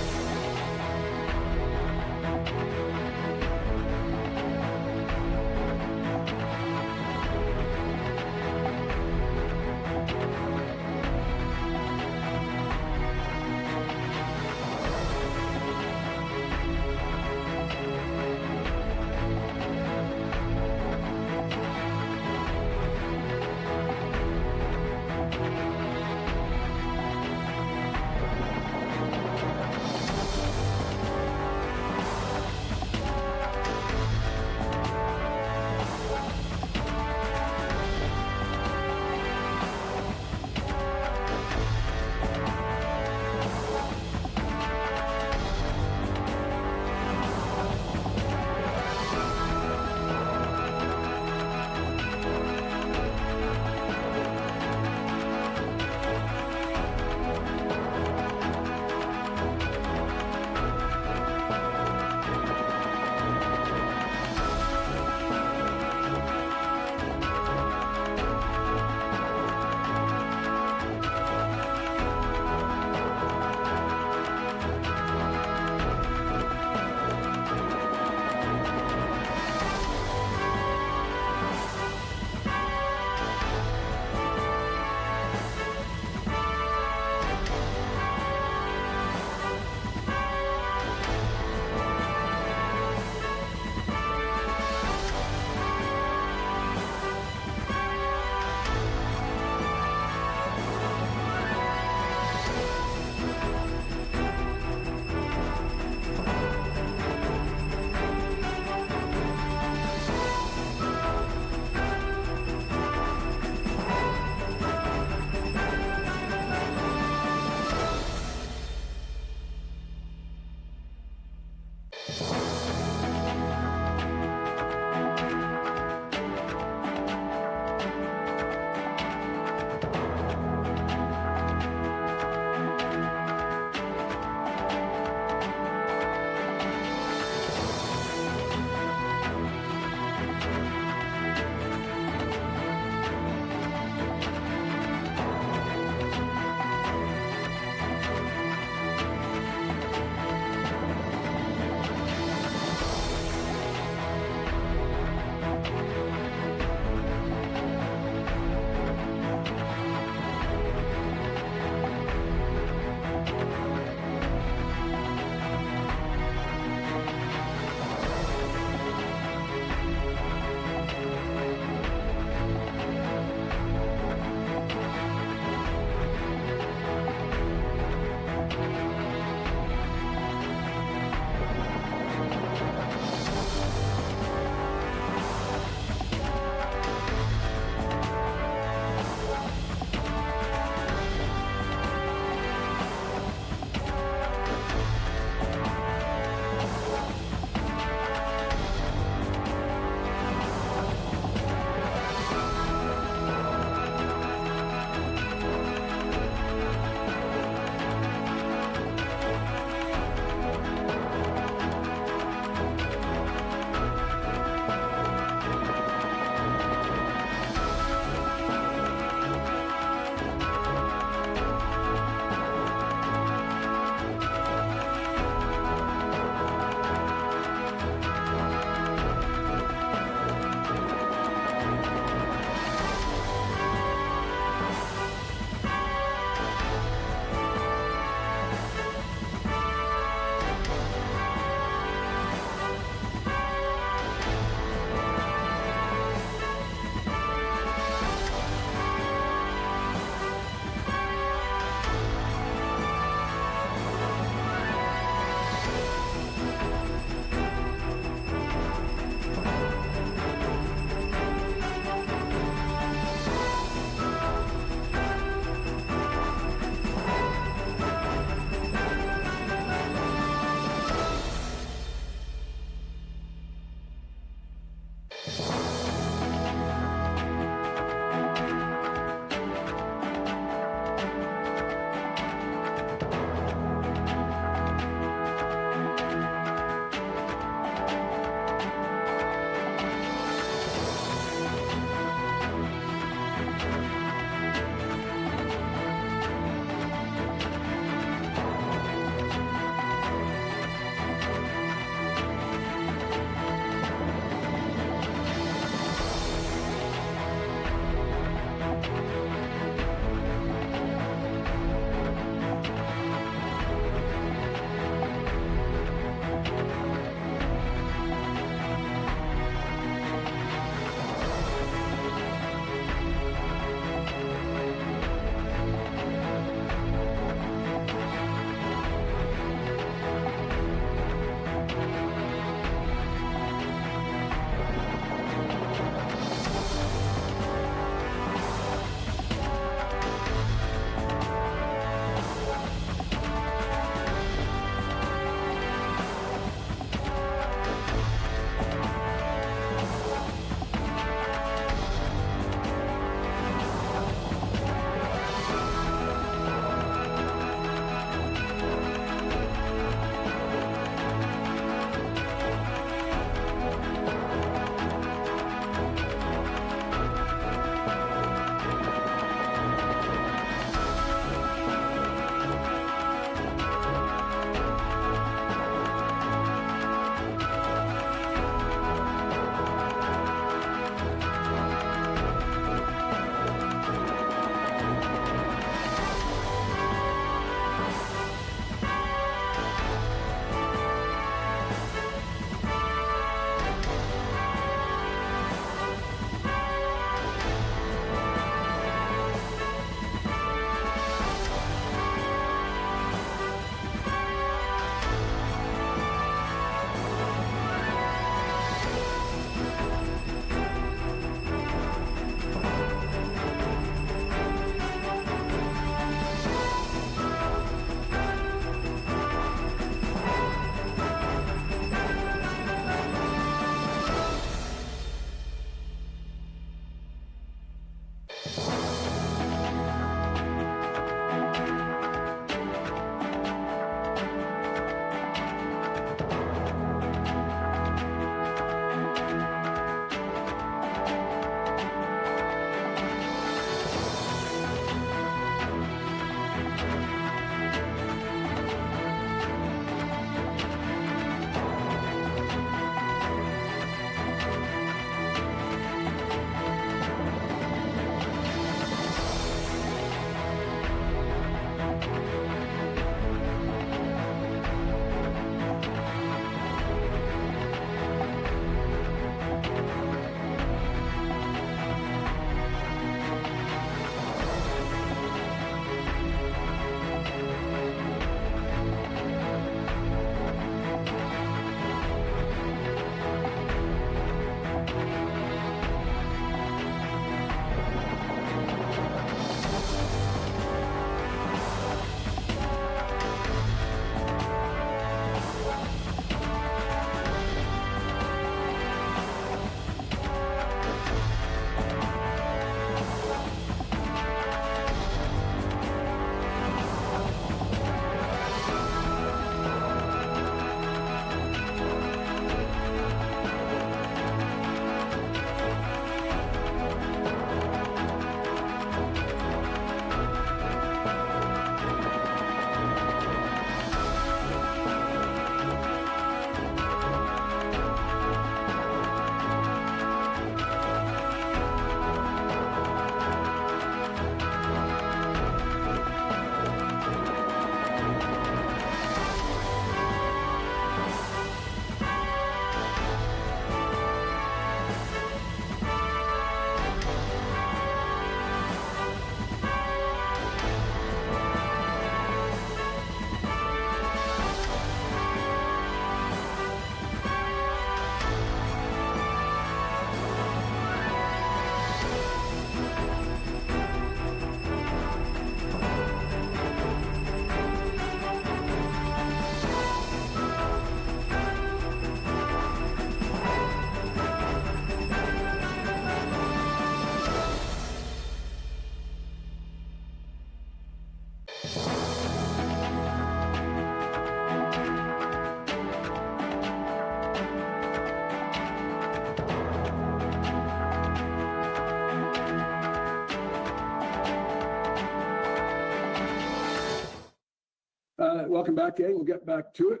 welcome back, gang. We'll get back to it.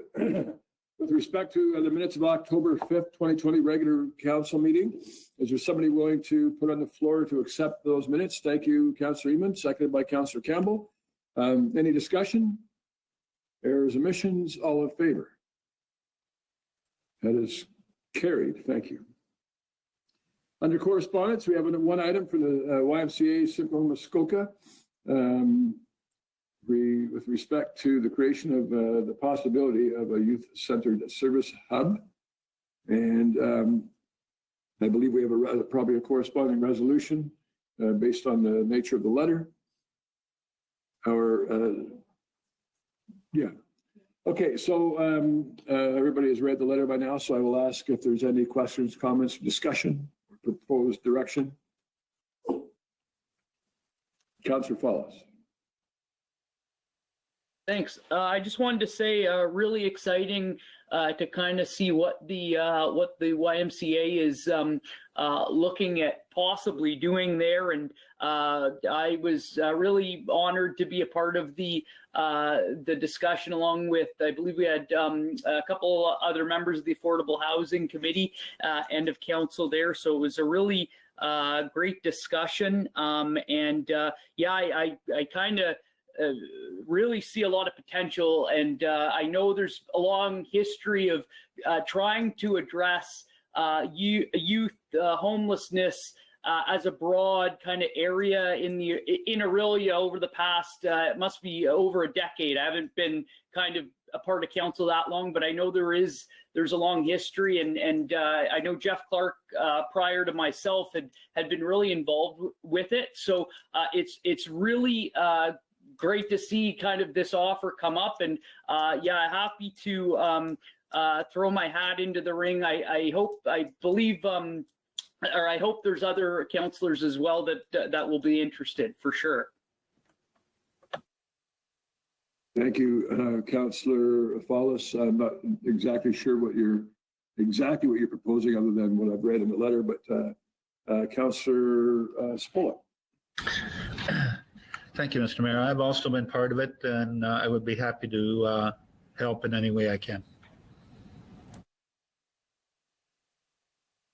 With respect to the minutes of October 5th, 2020 regular council meeting, is there somebody willing to put on the floor to accept those minutes? Thank you, Councillor Eamon, seconded by Councillor Campbell. Any discussion? Errors, omissions, all in favor? That is carried. Thank you. Under correspondence, we have one item for the YMCA Simcoe Muskoka with respect to the creation of the possibility of a youth-centered service hub. And I believe we have probably a corresponding resolution based on the nature of the letter. Okay, so everybody has read the letter by now, so I will ask if there's any questions, comments, discussion, or proposed direction. Councillor Follis. Thanks. I just wanted to say, really exciting to kind of see what the YMCA is looking at possibly doing there, and I was really honored to be a part of the discussion, along with, I believe we had a couple other members of the Affordable Housing Committee and of council there. So it was a really great discussion, and yeah, I kind of really see a lot of potential, and I know there's a long history of trying to address youth homelessness as a broad kind of area in Orillia over the past, it must be over a decade. I haven't been kind of a part of council that long, but I know there's a long history, and I know Jeff Clark prior to myself had been really involved with it. So it's really great to see kind of this offer come up, and yeah, happy to throw my hat into the ring. I hope there's other councillors as well that will be interested for sure. Thank you, Councillor Follis. I'm not exactly sure what you're proposing, other than what I've read in the letter, but Councillor Spola. Thank you, Mr. Mayor. I've also been part of it, and I would be happy to help in any way I can.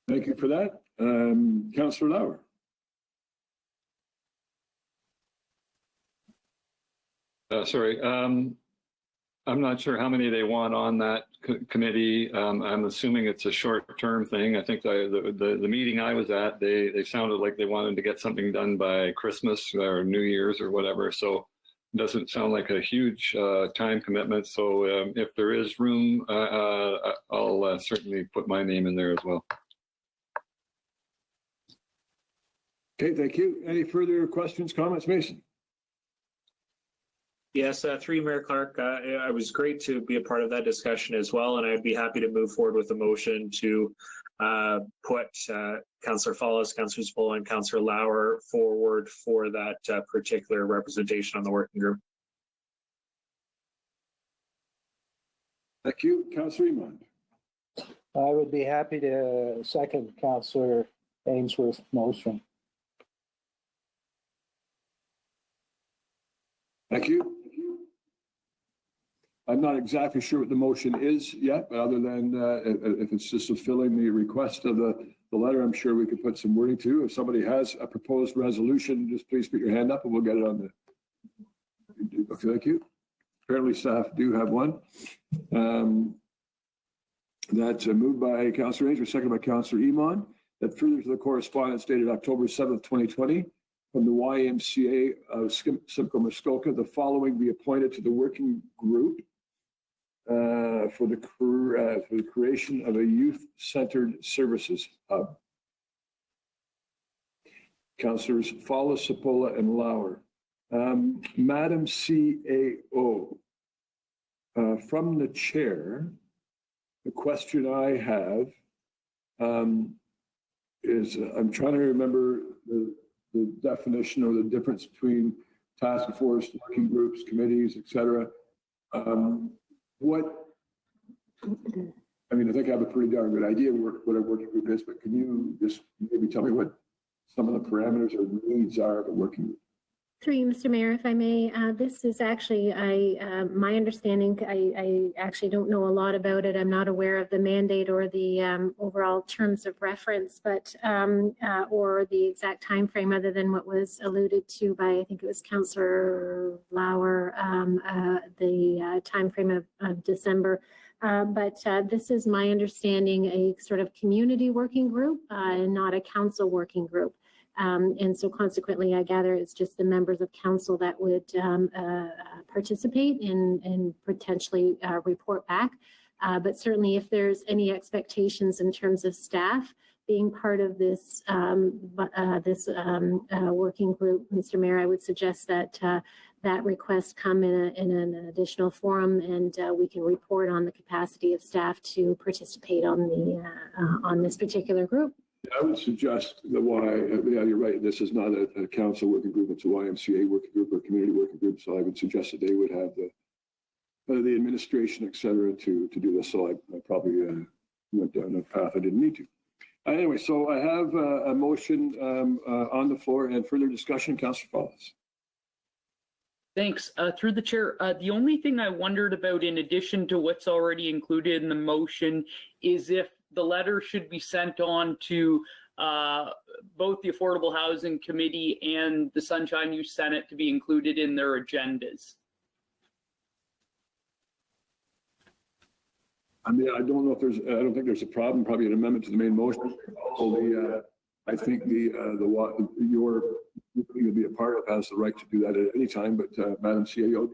Thank you for that. Councillor Lauer. Sorry, I'm not sure how many they want on that committee. I'm assuming it's a short-term thing. I think the meeting I was at, they sounded like they wanted to get something done by Christmas or New Year's or whatever. So it doesn't sound like a huge time commitment. So if there is room, I'll certainly put my name in there as well. Okay, thank you. Any further questions, comments, Mason? Yes, through Mayor Clark, it was great to be a part of that discussion as well, and I'd be happy to move forward with a motion to put Councillor Follis, Councillor Spola, and Councillor Lauer forward for that particular representation on the working group. Thank you. Councillor Eamon. I would be happy to second Councillor Ainsworth's motion. Thank you. I'm not exactly sure what the motion is yet, but other than if it's just fulfilling the request of the letter, I'm sure we could put some wording to. If somebody has a proposed resolution, just please put your hand up and we'll get it on the. Okay, thank you. Apparently staff do have one. That's moved by Councillor Ainsworth, seconded by Councillor Eamon, that further to the correspondence dated October 7th, 2020, from the YMCA of Simcoe Muskoka, the following be appointed to the working group for the creation of a youth-centered services hub. Councillors Follis, Sapola, and Lauer. Madam CAO, from the chair, the question I have is, I'm trying to remember the definition or the difference between task force, working groups, committees, etc. I mean, I think I have a pretty darn good idea what a working group is, but can you just maybe tell me what some of the parameters or needs are of a working group? Through you, Mr. Mayor, if I may, this is actually, my understanding, I actually don't know a lot about it. I'm not aware of the mandate or the overall terms of reference, but, or the exact time frame other than what was alluded to by, I think it was Councillor Lauer, the time frame of December. But this is my understanding, a sort of community working group and not a council working group. And so consequently, I gather it's just the members of council that would participate and potentially report back. But certainly if there's any expectations in terms of staff being part of this, working group, Mr. Mayor, I would suggest that that request come in an additional forum, and we can report on the capacity of staff to participate on this particular group. I would suggest that yeah, you're right. This is not a council working group. It's a YMCA working group or community working group. So I would suggest that they would have the administration, et cetera, to do this. So I probably went down a path I didn't need to. Anyway, so I have a motion on the floor and further discussion. Councillor Follis. Thanks. Through the chair, the only thing I wondered about in addition to what's already included in the motion is if the letter should be sent on to both the Affordable Housing Committee and the Sunshine Youth Senate to be included in their agendas. I mean, I don't know if there's, I don't think there's a problem, probably an amendment to the main motion. So I think your you'll be a part of has the right to do that at any time, but Madam CAO.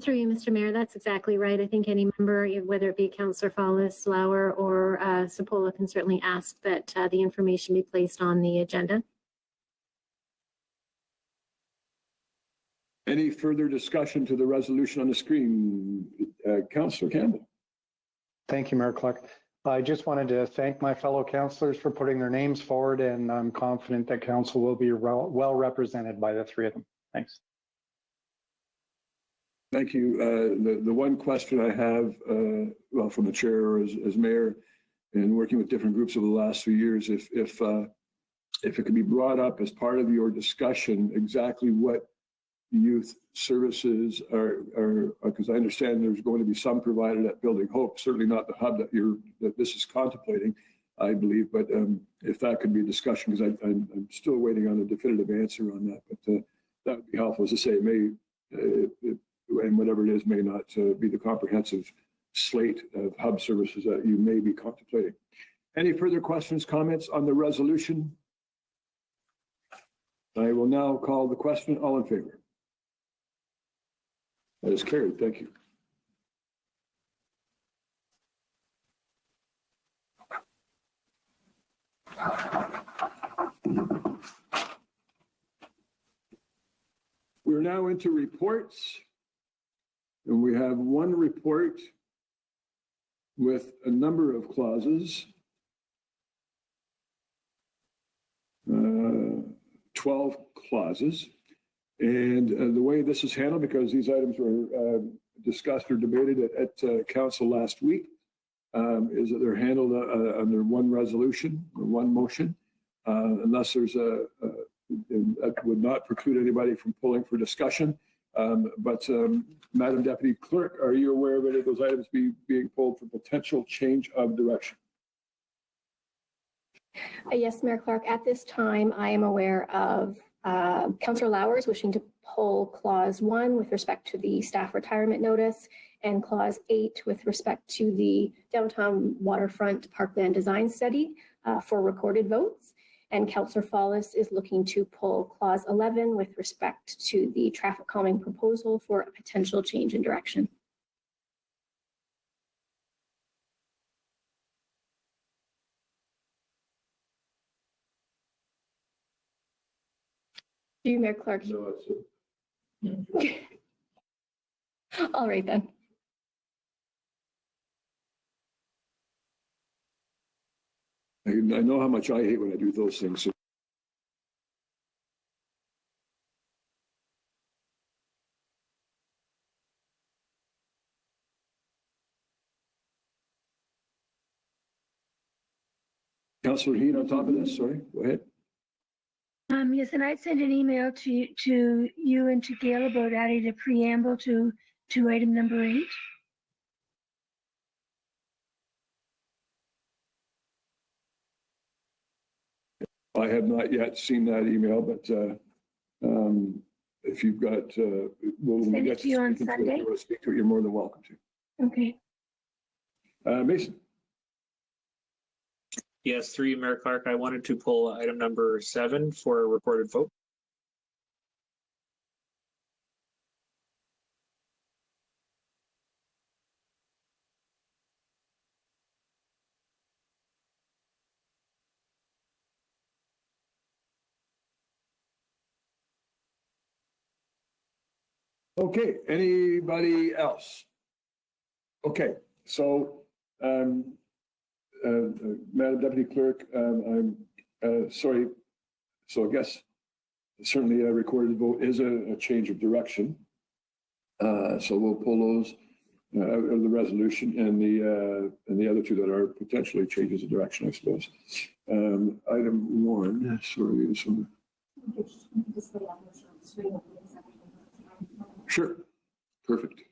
Through you, Mr. Mayor, that's exactly right. I think any member, whether it be Councillor Follis, Lauer, or Sapola, can certainly ask that the information be placed on the agenda. Any further discussion to the resolution on the screen? Councillor Campbell. Thank you, Mayor Clark. I just wanted to thank my fellow councillors for putting their names forward, and I'm confident that council will be well represented by the three of them. Thanks. Thank you. The one question I have, well, from the chair as mayor and working with different groups over the last few years, if it could be brought up as part of your discussion, exactly what youth services are, because I understand there's going to be some provided at Building Hope, certainly not the hub that this is contemplating, I believe, but if that could be a discussion, because I'm still waiting on a definitive answer on that, but that would be helpful. As I say, it may, and whatever it is, may not be the comprehensive slate of hub services that you may be contemplating. Any further questions, comments on the resolution? I will now call the question. All in favor? That is carried. Thank you. We're now into reports, and we have one report with a number of clauses. 12 clauses. And the way this is handled, because these items were discussed or debated at council last week, is that they're handled under one resolution or one motion, unless there's that would not preclude anybody from pulling for discussion. But Madam Deputy Clerk, are you aware of any of those items being pulled for potential change of direction? Yes, Mayor Clark, at this time, I am aware of Councillor Lauer wishing to pull clause 1 with respect to the staff retirement notice and clause 8 with respect to the downtown waterfront parkland design study for recorded votes. And Councillor Follis is looking to pull clause 11 with respect to the traffic calming proposal for a potential change in direction. You, Mayor Clark. No, that's it. All right then. I know how much I hate when I do those things. So Councillor Heen on top of this, sorry, go ahead. Yes, and I'd send an email to you and to Gail about adding a preamble to item number 8. I have not yet seen that email, but if you've got, we'll Send it get to you on speak to it. If Sunday. you want to speak to it, you're more than welcome to. Okay. Mason. Yes, through you, Mayor Clark, I wanted to pull item number 7 for a recorded vote. Okay, anybody else? Okay, so, Madam Deputy Clerk, I'm sorry. So I guess certainly a recorded vote is a change of direction. So we'll pull those out of the resolution and the other two that are potentially changes of direction, I suppose. Item 1, sorry, this one. Sure, perfect.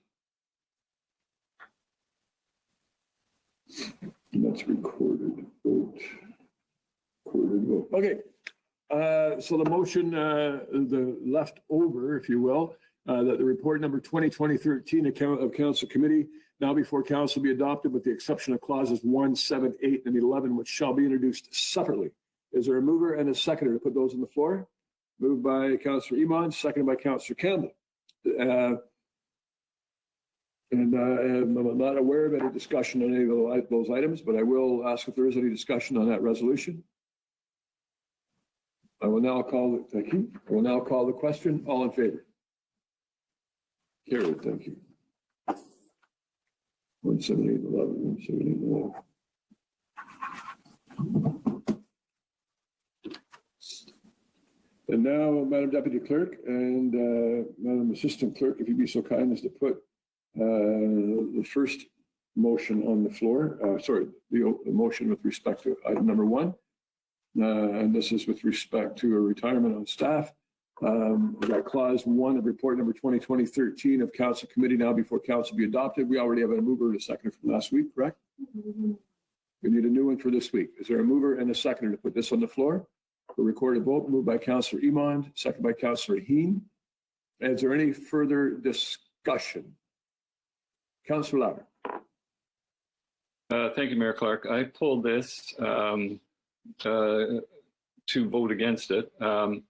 And that's recorded vote. Recorded vote. Okay. So the motion, the left over, if you will, that the report number 2020-13 of Council Committee now before Council be adopted with the exception of clauses 1, 7, 8, and 11, which shall be introduced separately. Is there a mover and a seconder to put those on the floor? Moved by Councillor Iman, seconded by Councillor Campbell. And I'm not aware of any discussion on any of those items, but I will ask if there is any discussion on that resolution. I will now call, thank you. I will now call the question. All in favor? Carried, thank you. 178, 11, 178, 11. And now, Madam Deputy Clerk and Madam Assistant Clerk, if you'd be so kind as to put the first motion on the floor, the motion with respect to item number 1. And this is with respect to a retirement on staff. We got clause 1 of report number 2020-13 of Council Committee now before Council be adopted. We already have a mover and a seconder from last week, correct? We need a new one for this week. Is there a mover and a seconder to put this on the floor? For recorded vote, moved by Councillor Iman, second by Councillor Heen. Is there any further discussion? Councillor Lauer. Thank you, Mayor Clark. I pulled this to vote against it. I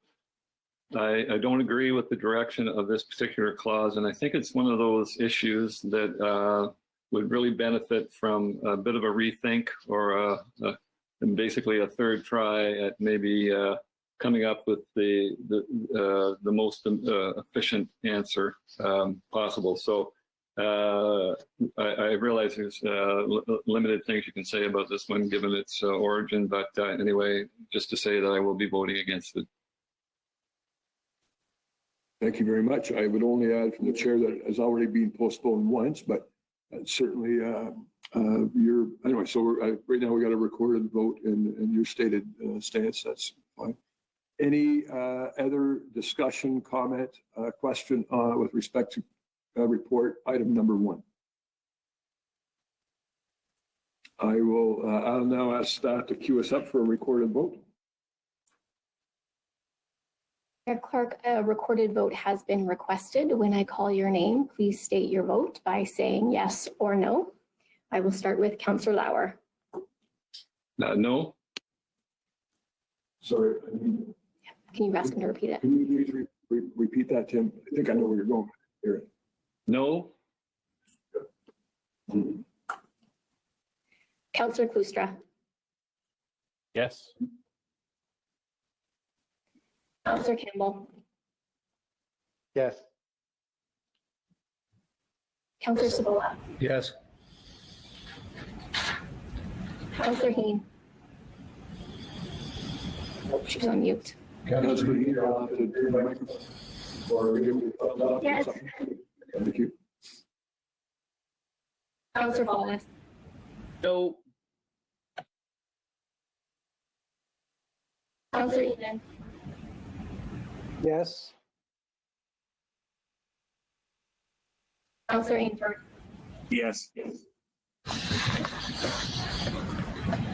don't agree with the direction of this particular clause, and I think it's one of those issues that would really benefit from a bit of a rethink or basically a third try at maybe coming up with the most efficient answer possible. So I realize there's limited things you can say about this one given its origin, but anyway, just to say that I will be voting against it. Thank you very much. I would only add from the chair that it has already been postponed once, but certainly anyway, so right now we got a recorded vote and your stated stance. That's fine. Any other discussion, comment, question with respect to report item number 1? I'll now ask staff to queue us up for a recorded vote. Mayor Clark, a recorded vote has been requested. When I call your name, please state your vote by saying yes or no. I will start with Councillor Lauer. No. Sorry. Can you ask him to repeat it? Can you please repeat that, Tim? I think I know where you're going. Hear it. No. Councillor Klustra. Yes. Councillor Campbell. Yes. Councillor Cibola. Yes. Councillor Heen. She's on mute. Councillor Heen, I'll have to turn my microphone. Or give me a thumbs up or Yes. something. Thank you. Councillor Fawless. No. Councillor Eden. Yes. Councillor Ainsworth, Yes.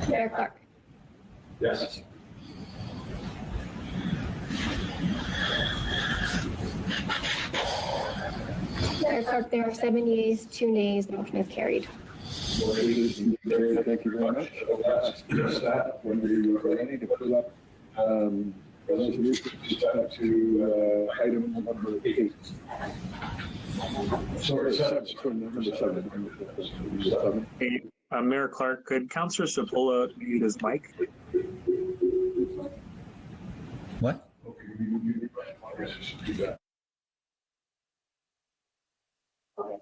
Mayor Clark. Yes. Mayor Clark, there are 7 yeas, 2 nays. The motion is carried. Thank you very much. I'll ask the staff when we are ready to put up resolution with respect to item number 8. Sorry, number 7. Hey, Mayor Clark, could Councillor Sapola mute his mic? What?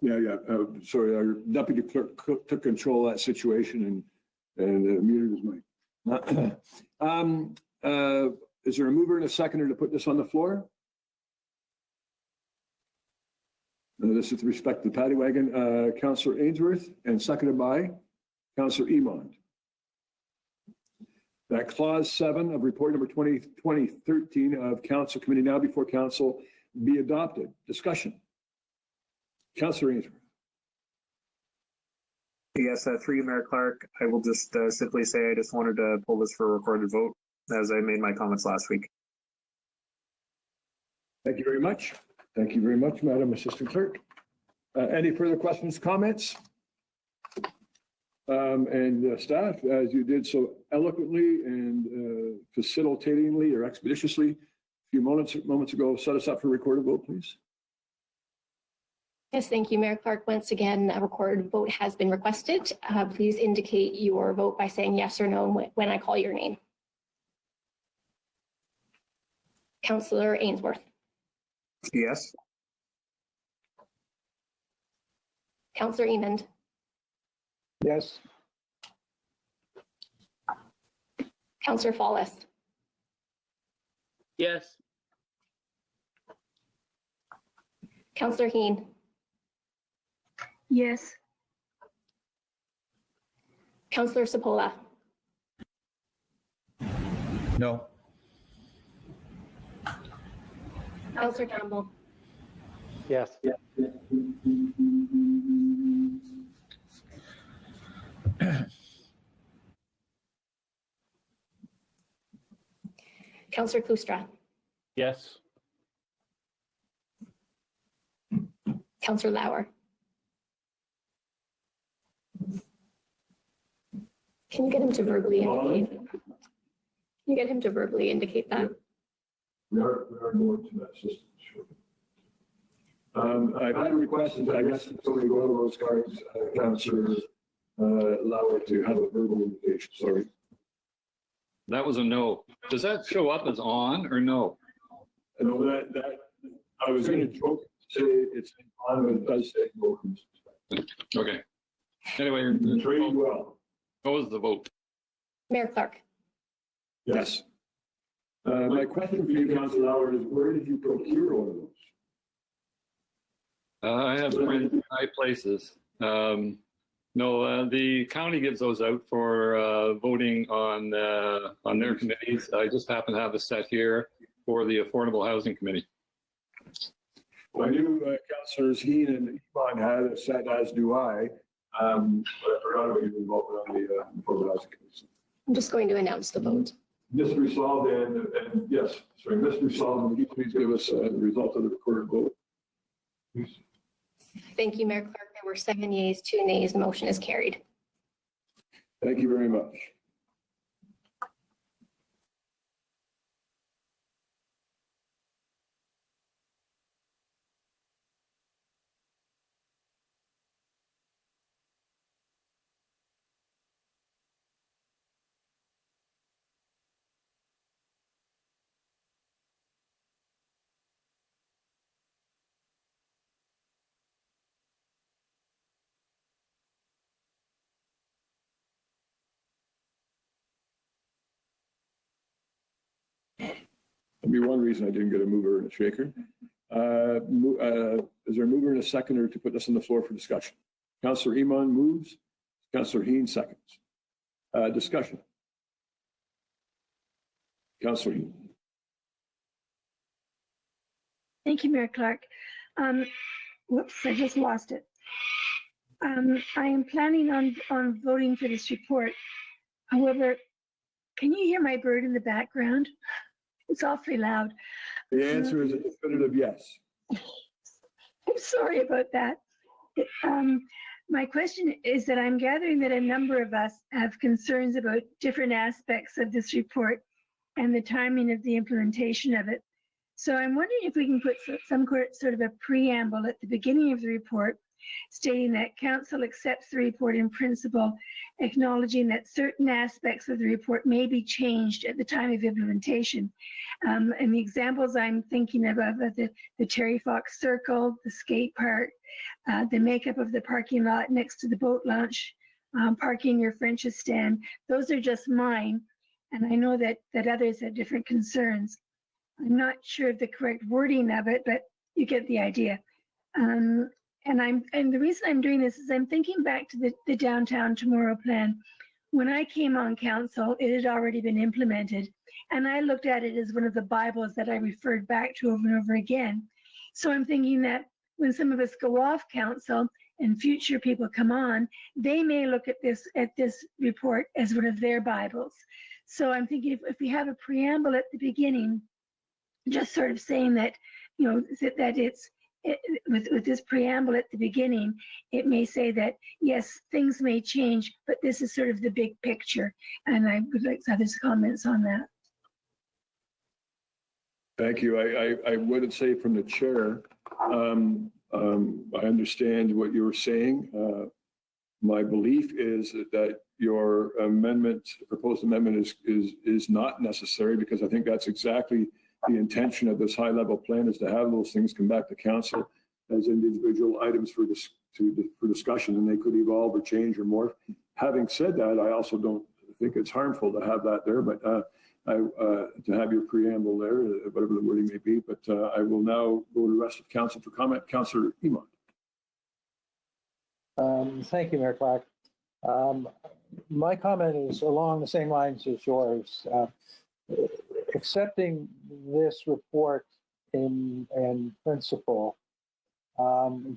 Yeah. Sorry, our deputy clerk took control of that situation and muted his mic. Is there a mover and a seconder to put this on the floor? This is with respect to the paddy wagon. Councillor Ainsworth and seconded by Councillor Emond. That clause 7 of report number 2013 of council committee now before council be adopted. Discussion. Councillor Ainsworth. Yes, through you, Mayor Clark. I will just simply say I just wanted to pull this for a recorded vote as I made my comments last week. Thank you very much. Thank you very much, Madam Assistant Clerk. Any further questions, comments? And staff, as you did so eloquently and facilitatingly or expeditiously a few moments ago, set us up for a recorded vote, please. Yes, thank you, Mayor Clark. Once again, a recorded vote has been requested. Please indicate your vote by saying yes or no when I call your name. Councillor Ainsworth. Yes. Councillor Emond. Yes. Councillor Fallis. Yes. Councillor Heen. Yes. Councillor Sapola. No. Councillor Campbell. Yes. Councillor Klustra. Yes. Councillor Lauer. Can you get him to verbally indicate? Can you get him to verbally indicate that? We are going to that system, sure. I've had a request, I guess, until we go to those cards, Councillor Lauer to have a verbal indication, sorry. That was a no. Does that show up as on or no? I know that I was going to joke, say it's on, but it does say no. Okay. Anyway, Very well. what was the vote? Mayor Clark. Yes. My question for you, Councillor Lauer, is where did you procure one of those? I have friends in high places. No, the county gives those out for voting on their committees. I just happen to have a set here for the Affordable Housing Committee. Well, I knew Councillors Heen and Iman had a set, as do I. But I forgot about your involvement on the Affordable Housing Committee. I'm just going to announce the vote. Mr. Resolved and yes, sorry, Mr. Resolved, would you please give us the result of the recorded vote? Please. Thank you, Mayor Clark. There were 7 yeas, 2 nays. The motion is carried. Thank you very much. That'd be one reason I didn't get a mover and a shaker. Is there a mover and a seconder to put this on the floor for discussion? Councillor Iman moves. Councillor Heen seconds. Discussion. Councillor Heen. Thank you, Mayor Clark. Whoops, I just lost it. I am planning on voting for this report. However, can you hear my bird in the background? It's awfully loud. The answer is a definitive yes. I'm sorry about that. My question is that I'm gathering that a number of us have concerns about different aspects of this report and the timing of the implementation of it. So I'm wondering if we can put some sort of a preamble at the beginning of the report stating that council accepts the report in principle, acknowledging that certain aspects of the report may be changed at the time of implementation. And the examples I'm thinking of are the Terry Fox Circle, the skate park, the makeup of the parking lot next to the boat launch, parking near French's stand. Those are just mine. And I know that others have different concerns. I'm not sure of the correct wording of it, but you get the idea. And the reason I'm doing this is I'm thinking back to the Downtown Tomorrow plan. When I came on council, it had already been implemented, and I looked at it as one of the Bibles that I referred back to over and over again. So I'm thinking that when some of us go off council and future people come on, they may look at this report as one of their Bibles. So I'm thinking if we have a preamble at the beginning, just sort of saying that, you know, that it's, with this preamble at the beginning, it may say that, yes, things may change, but this is sort of the big picture. And I would like others' comments on that. Thank you. I would say from the chair, I understand what you were saying. My belief is that your amendment, proposed amendment is not necessary, because I think that's exactly the intention of this high-level plan, is to have those things come back to council as individual items for discussion, and they could evolve or change or morph. Having said that, I also don't think it's harmful to have that there, but to have your preamble there, whatever the wording may be. But I will now go to the rest of council for comment. Councillor Emont. Thank you, Mayor Clark. My comment is along the same lines as yours. Accepting this report in principle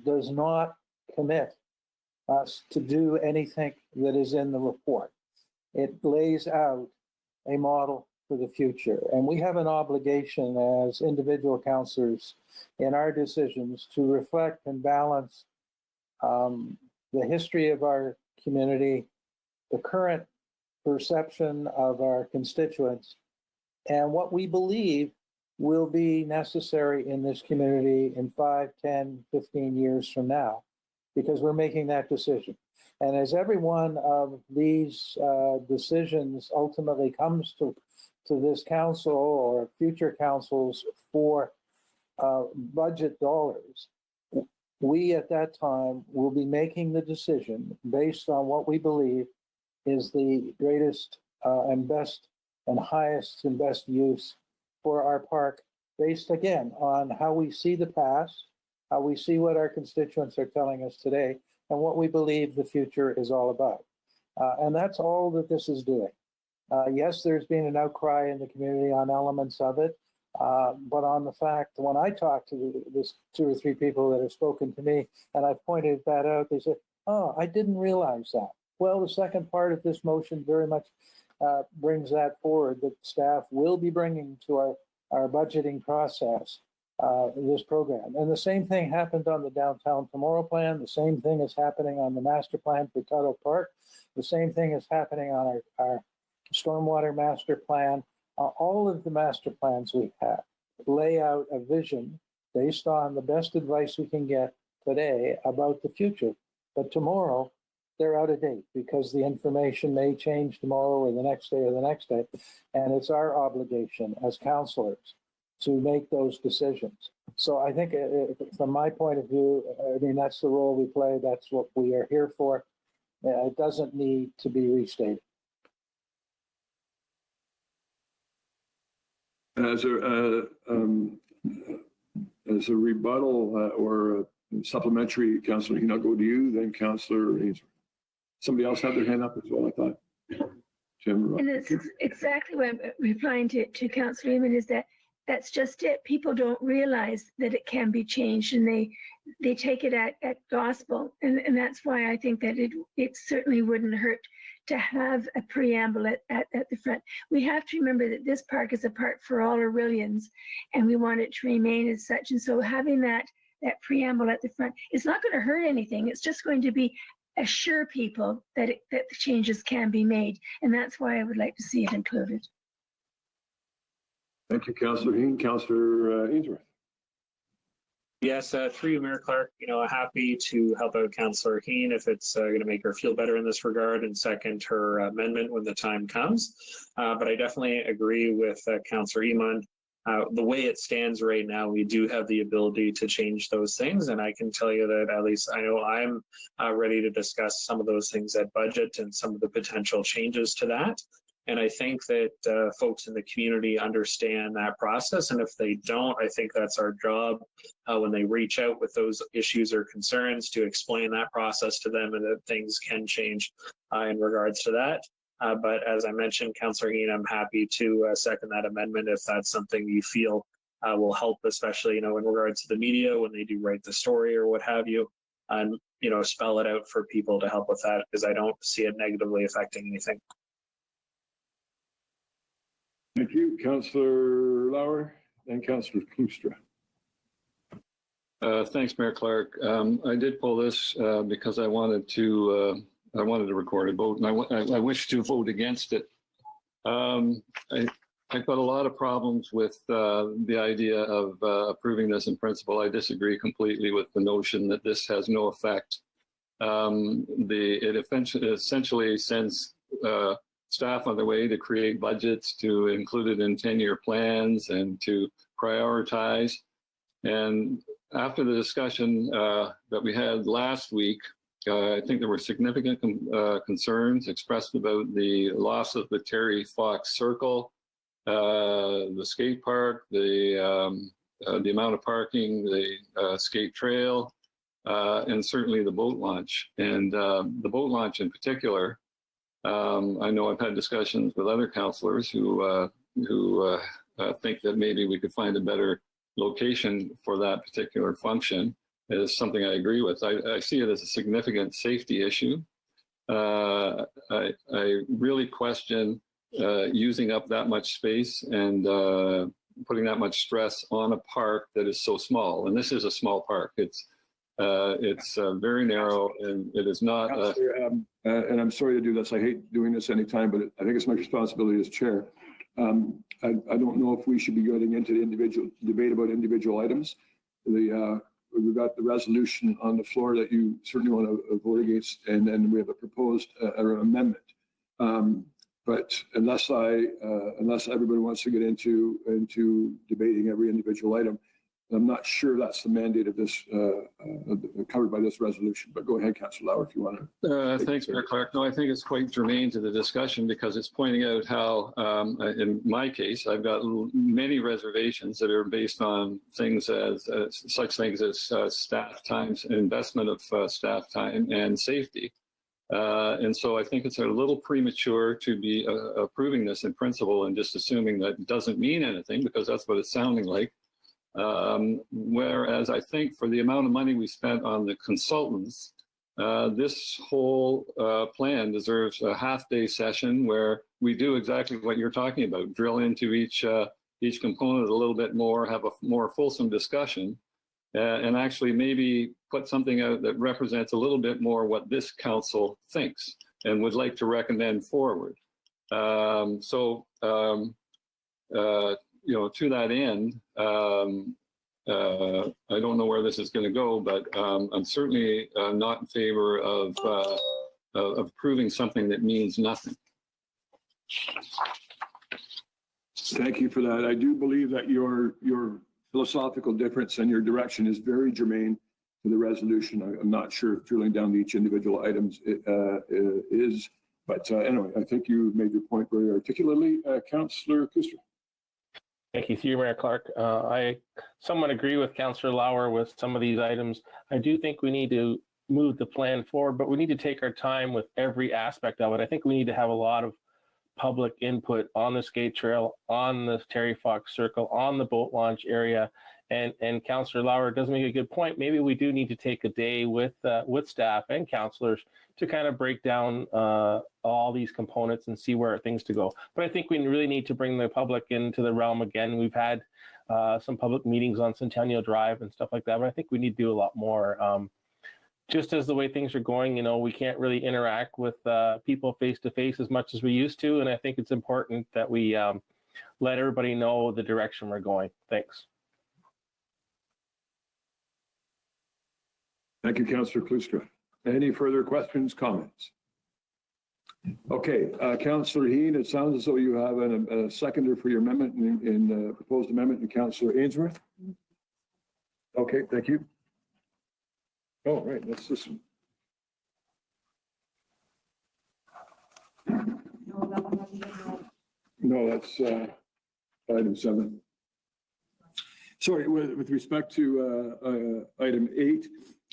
does not commit us to do anything that is in the report. It lays out a model for the future, and we have an obligation as individual councillors in our decisions to reflect and balance the history of our community, the current perception of our constituents, and what we believe will be necessary in this community in 5, 10, 15 years from now, because we're making that decision. And as every one of these decisions ultimately comes to this council or future councils for budget dollars, we at that time will be making the decision based on what we believe is the greatest and best and highest and best use for our park, based again on how we see the past, how we see what our constituents are telling us today, and what we believe the future is all about. And that's all that this is doing. Yes, there's been an outcry in the community on elements of it, but on the fact, when I talk to this 2 or 3 people that have spoken to me, and I've pointed that out, they say, oh, I didn't realize that. Well, the second part of this motion very much brings that forward, that staff will be bringing to our budgeting process this program. And the same thing happened on the Downtown Tomorrow plan. The same thing is happening on the master plan for Tuttle Park. The same thing is happening on our stormwater master plan. All of the master plans we have lay out a vision based on the best advice we can get today about the future. But tomorrow, they're out of date because the information may change tomorrow or the next day or the next day. And it's our obligation as councillors to make those decisions. So I think from my point of view, I mean, that's the role we play. That's what we are here for. It doesn't need to be restated. As a rebuttal or a supplementary, Councillor Hino, go to you, then Councillor Hazer. Somebody else had their hand up as well, I thought. Jim. And it's exactly what I'm replying to Councillor Raymond, is that that's just it. People don't realize that it can be changed, and they take it at gospel. And that's why I think that it certainly wouldn't hurt to have a preamble at the front. We have to remember that this park is a park for all Orillians, and we want it to remain as such. And so having that preamble at the front, it's not going to hurt anything. It's just going to assure people that the changes can be made. And that's why I would like to see it included. Thank you, Councillor Heen. Councillor Ainsworth. Yes, through you, Mayor Clark, happy to help out Councillor Heen if it's going to make her feel better in this regard, and second her amendment when the time comes. But I definitely agree with Councillor Iman. The way it stands right now, we do have the ability to change those things. And I can tell you that at least I know I'm ready to discuss some of those things at budget and some of the potential changes to that. And I think that folks in the community understand that process. And if they don't, I think that's our job when they reach out with those issues or concerns to explain that process to them and that things can change in regards to that. But as I mentioned, Councillor Heen, I'm happy to second that amendment if that's something you feel will help, especially, in regards to the media when they do write the story or what have you, and, spell it out for people to help with that, because I don't see it negatively affecting anything. Thank you, Councillor Lauer and Councillor Klustra. Thanks, Mayor Clark. I did pull this because I wanted to record a vote, and I wish to vote against it. I've got a lot of problems with the idea of approving this in principle. I disagree completely with the notion that this has no effect. It essentially sends staff on their way to create budgets, to include it in 10-year plans, and to prioritize. And after the discussion that we had last week, I think there were significant concerns expressed about the loss of the Terry Fox Circle, the skate park, the amount of parking, the skate trail, and certainly the boat launch. And the boat launch in particular, I know I've had discussions with other councillors who think that maybe we could find a better location for that particular function. It is something I agree with. I see it as a significant safety issue. I really question using up that much space and putting that much stress on a park that is so small. And this is a small park. It's very narrow, and it is not. And I'm sorry to do this. I hate doing this anytime, but I think it's my responsibility as chair. I don't know if we should be getting into the individual debate about individual items. We've got the resolution on the floor that you certainly want to vote against, and then we have a proposed amendment. But unless everybody wants to get into debating every individual item, I'm not sure that's the mandate of this, covered by this resolution. But go ahead, Councillor Lauer, if you want to. Thanks, Mayor Clark. No, I think it's quite germane to the discussion, because it's pointing out how, in my case, I've got many reservations that are based on things as such things as staff time, investment of staff time, and safety. And so I think it's a little premature to be approving this in principle and just assuming that it doesn't mean anything, because that's what it's sounding like. Whereas I think for the amount of money we spent on the consultants, this whole plan deserves a half-day session where we do exactly what you're talking about, drill into each component a little bit more, have a more fulsome discussion, and actually maybe put something out that represents a little bit more what this council thinks and would like to recommend forward. To that end, I don't know where this is going to go, but I'm certainly not in favor of approving something that means nothing. Thank you for that. I do believe that your philosophical difference and your direction is very germane to the resolution. I'm not sure if drilling down to each individual items is, but anyway, I think you made your point very articulately. Councillor Kuster. Thank you, through you, Mayor Clark. I somewhat agree with Councillor Lauer with some of these items. I do think we need to move the plan forward, but we need to take our time with every aspect of it. I think we need to have a lot of public input on the skate trail, on the Terry Fox Circle, on the boat launch area. And Councillor Lauer does make a good point. Maybe we do need to take a day with staff and councillors to kind of break down all these components and see where things to go. But I think we really need to bring the public into the realm again. We've had some public meetings on Centennial Drive and stuff like that, but I think we need to do a lot more. Just as the way things are going, you know, we can't really interact with people face to face as much as we used to. And I think it's important that we let everybody know the direction we're going. Thanks. Thank you, Councillor Kluska. Any further questions, comments? Okay, Councillor Heen, it sounds as though you have a seconder for your amendment in proposed amendment, and Councillor Ainsworth. Okay, thank you. Oh, right, that's this one. No, that's item 7. Sorry, with respect to item 8,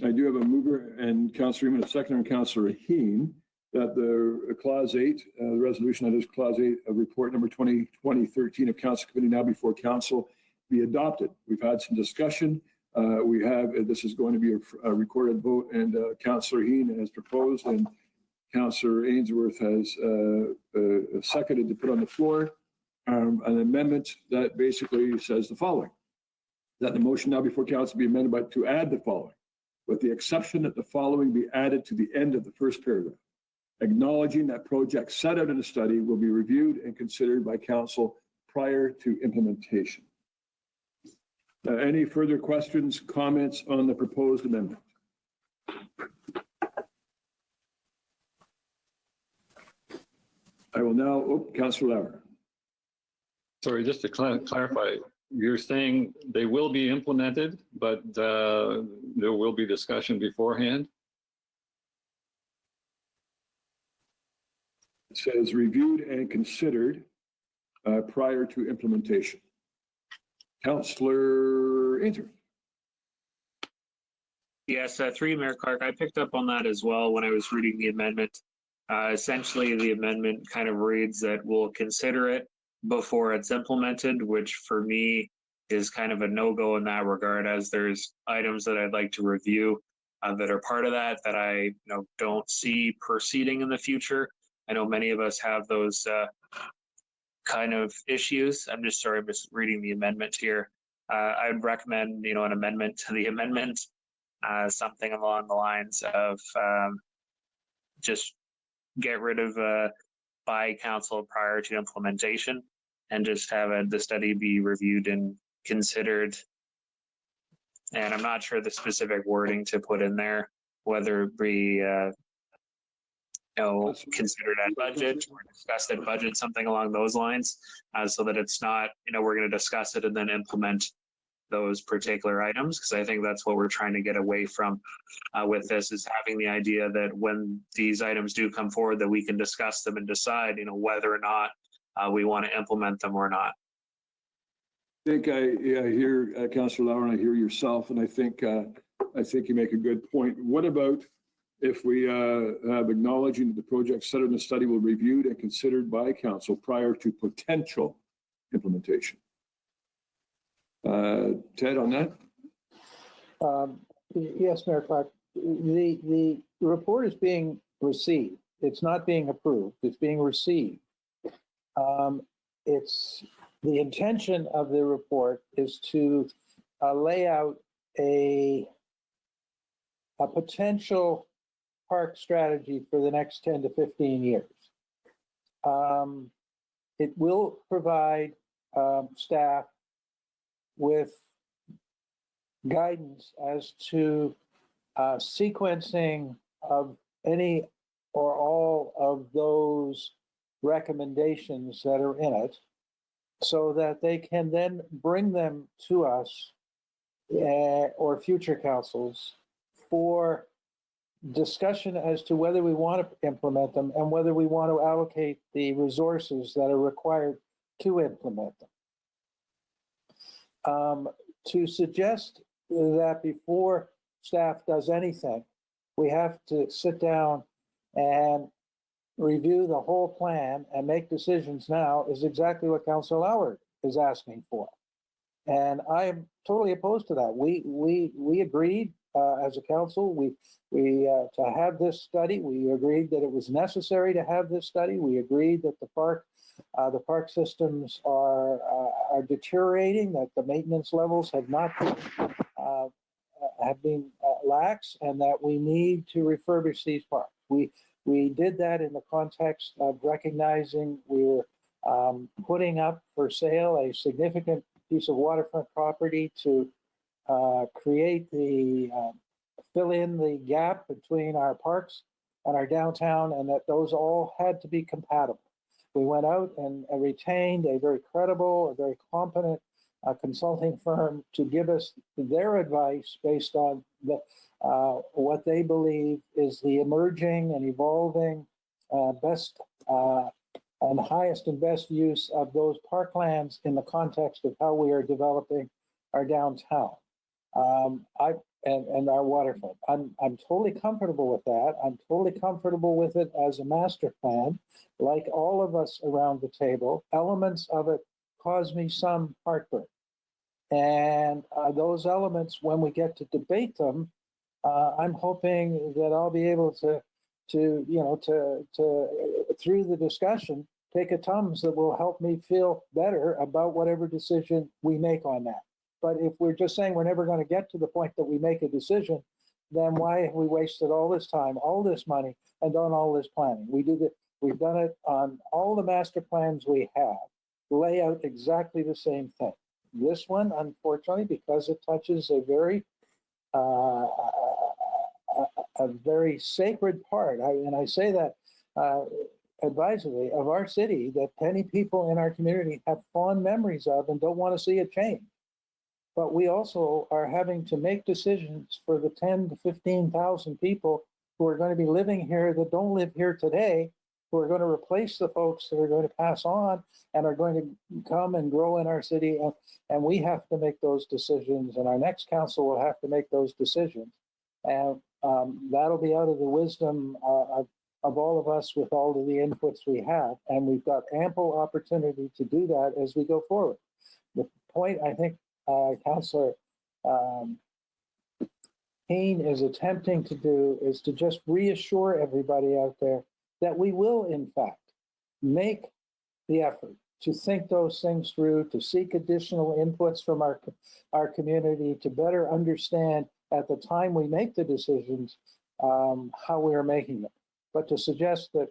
I do have a mover and Councillor Freeman, a seconder, and Councillor Heen, that the clause 8, the resolution that is clause 8 of report number 2013 of Council Committee now before Council be adopted. We've had some discussion. This is going to be a recorded vote, and Councillor Heen has proposed and Councillor Ainsworth has seconded to put on the floor an amendment that basically says the following: that the motion now before Council be amended to add the following, with the exception that the following be added to the end of the first paragraph, acknowledging that projects set out in the study will be reviewed and considered by Council prior to implementation. Any further questions, comments on the proposed amendment? I will now, Councillor Lauer. Sorry, just to clarify, you're saying they will be implemented, but there will be discussion beforehand? It says reviewed and considered prior to implementation. Councillor Ainsworth. Yes, through Mayor Clark, I picked up on that as well when I was reading the amendment. Essentially, the amendment kind of reads that we'll consider it before it's implemented, which for me is kind of a no-go in that regard, as there's items that I'd like to review that are part of that I don't see proceeding in the future. I know many of us have those kind of issues. I'm just reading the amendment here. I'd recommend an amendment to the amendment, something along the lines of just get rid of by council prior to implementation, and just have the study be reviewed and considered. And I'm not sure the specific wording to put in there, whether it be considered at budget or discussed at budget, something along those lines, so that it's not we're going to discuss it and then implement those particular items, because I think that's what we're trying to get away from with this, is having the idea that when these items do come forward, that we can discuss them and decide whether or not we want to implement them or not. I think I hear Councillor Lauer, and I hear yourself, and I think you make a good point. What about if we have acknowledging that the project set in the study will be reviewed and considered by council prior to potential implementation? Ted, on that? Yes, Mayor Clark. The report is being received. It's not being approved. It's being received. It's the intention of the report is to lay out a potential park strategy for the next 10 to 15 years. It will provide staff with guidance as to sequencing of any or all of those recommendations that are in it, so that they can then bring them to us or future councils for discussion as to whether we want to implement them and whether we want to allocate the resources that are required to implement them. To suggest that before staff does anything, we have to sit down and review the whole plan and make decisions now is exactly what Councillor Lauer is asking for. And I am totally opposed to that. We agreed as a council, we to have this study. We agreed that it was necessary to have this study. We agreed that the park systems are deteriorating, that the maintenance levels have not been lax, and that we need to refurbish these parks. We did that in the context of recognizing we were putting up for sale a significant piece of waterfront property to create fill in the gap between our parks and our downtown, and that those all had to be compatible. We went out and retained a very credible, a very competent consulting firm to give us their advice based on what they believe is the emerging and evolving best and highest and best use of those parklands in the context of how we are developing our downtown and our waterfront. I'm totally comfortable with that. I'm totally comfortable with it as a master plan. Like all of us around the table, elements of it cause me some heartburn. And those elements, when we get to debate them, I'm hoping that I'll be able to through the discussion, take a Tums that will help me feel better about whatever decision we make on that. But if we're just saying we're never going to get to the point that we make a decision, then why have we wasted all this time, all this money, and done all this planning? We've done it on all the master plans we have, lay out exactly the same thing. This one, unfortunately, because it touches a very sacred part, and I say that advisedly, of our city that many people in our community have fond memories of and don't want to see it change. But we also are having to make decisions for the 10 to 15,000 people who are going to be living here that don't live here today, who are going to replace the folks that are going to pass on and are going to come and grow in our city. And we have to make those decisions, and our next council will have to make those decisions. And that'll be out of the wisdom of all of us with all of the inputs we have. And we've got ample opportunity to do that as we go forward. The point, I think, Councillor Keane is attempting to do is to just reassure everybody out there that we will, in fact, make the effort to think those things through, to seek additional inputs from our community, to better understand at the time we make the decisions how we are making them. But to suggest that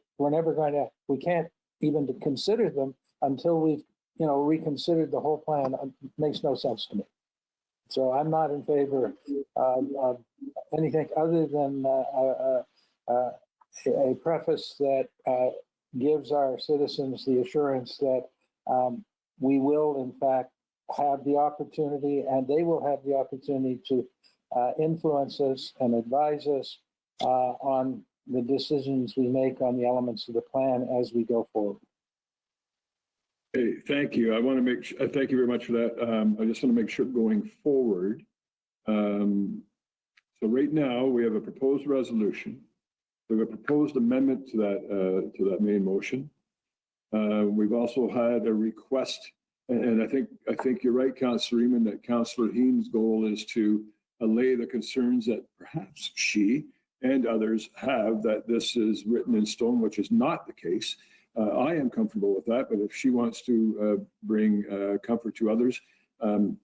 we can't even consider them until we've reconsidered the whole plan makes no sense to me. So I'm not in favor of anything other than a preface that gives our citizens the assurance that we will, in fact, have the opportunity, and they will have the opportunity to influence us and advise us on the decisions we make on the elements of the plan as we go forward. Hey, thank you. I want to make sure, thank you very much for that. I just want to make sure going forward. So right now we have a proposed resolution. We have a proposed amendment to that main motion. We've also had a request, and I think you're right, Councillor Eamon, that Councillor Hean's goal is to allay the concerns that perhaps she and others have that this is written in stone, which is not the case. I am comfortable with that, but if she wants to bring comfort to others, I'm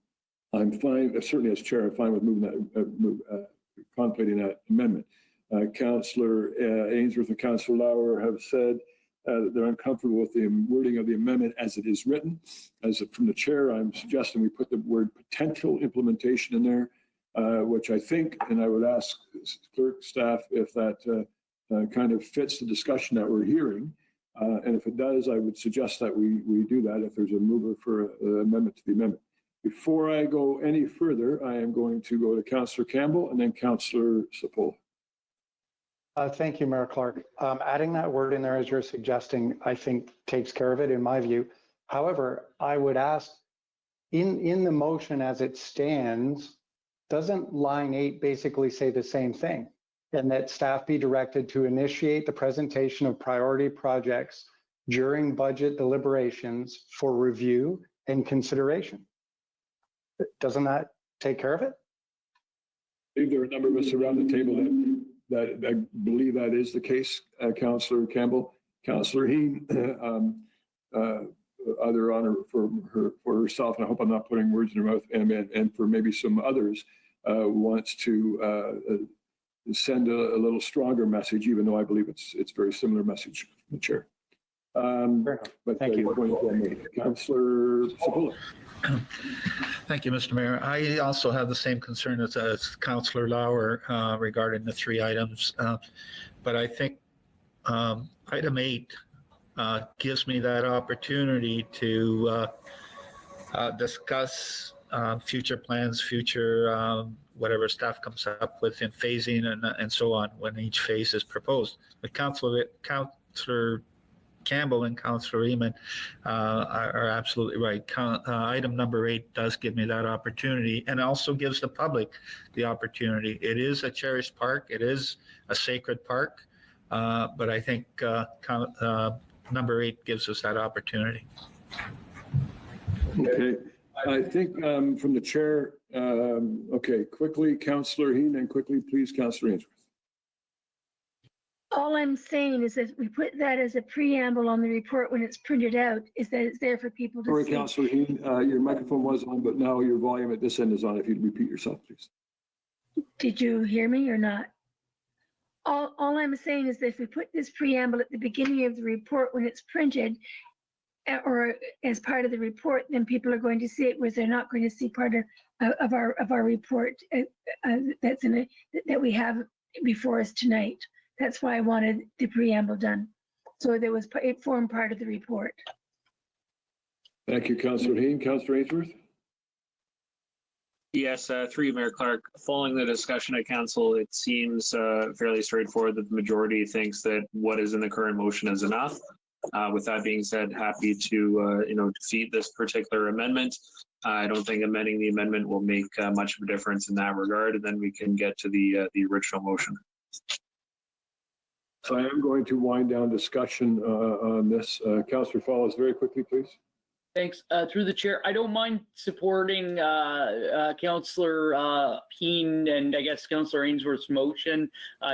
fine. Certainly, as chair, I'm fine with contemplating that amendment. Councillor Ainsworth and Councillor Lauer have said that they're uncomfortable with the wording of the amendment as it is written. From the chair, I'm suggesting we put the word potential implementation in there, which I think, and I would ask clerk staff if that kind of fits the discussion that we're hearing. And if it does, I would suggest that we do that if there's a mover for an amendment to the amendment. Before I go any further, I am going to go to Councillor Campbell and then Councillor Sepola. Thank you, Mayor Clark. Adding that word in there as you're suggesting, I think takes care of it in my view. However, I would ask, in the motion as it stands, doesn't line 8 basically say the same thing? and that staff be directed to initiate the presentation of priority projects during budget deliberations for review and consideration. Doesn't that take care of it? I think there are a number of us around the table that believe that is the case, Councillor Campbell. Councillor Heen, other honor for herself, and I hope I'm not putting words in her mouth, and for maybe some others, wants to send a little stronger message, even though I believe it's a very similar message from the chair. But thank you. Councillor Sepulveda. Thank you, Mr. Mayor. I also have the same concern as Councillor Lauer regarding the three items, but I think item 8 gives me that opportunity to discuss future plans, future whatever staff comes up with in phasing and so on when each phase is proposed. But Councillor Campbell and Councillor Eamon are absolutely right. Item number 8 does give me that opportunity, and also gives the public the opportunity. It is a cherished park. It is a sacred park, but I think number 8 gives us that opportunity. Okay, I think from the chair, okay, quickly, Councillor Heen, and quickly, please, Councillor Ainsworth. All I'm saying is that we put that as a preamble on the report when it's printed out, is that it's there for people to Sorry, see. Councillor Heen, your microphone was on, but now your volume at this end is on. If you'd repeat yourself, please. Did you hear me or not? All I'm saying is that if we put this preamble at the beginning of the report when it's printed, or as part of the report, then people are going to see it, whereas they're not going to see part of our report that we have before us tonight. That's why I wanted the preamble done. So it formed part of the report. Thank you, Councillor Heen. Councillor Ainsworth? Yes, through you, Mayor Clark. Following the discussion at council, it seems fairly straightforward that the majority thinks that what is in the current motion is enough. With that being said, happy to defeat this particular amendment. I don't think amending the amendment will make much of a difference in that regard, and then we can get to the original motion. So I am going to wind down discussion on this. Councillor Follows, very quickly, please. Thanks. Through the chair, I don't mind supporting Councillor Heen and I guess Councillor Ainsworth's motion,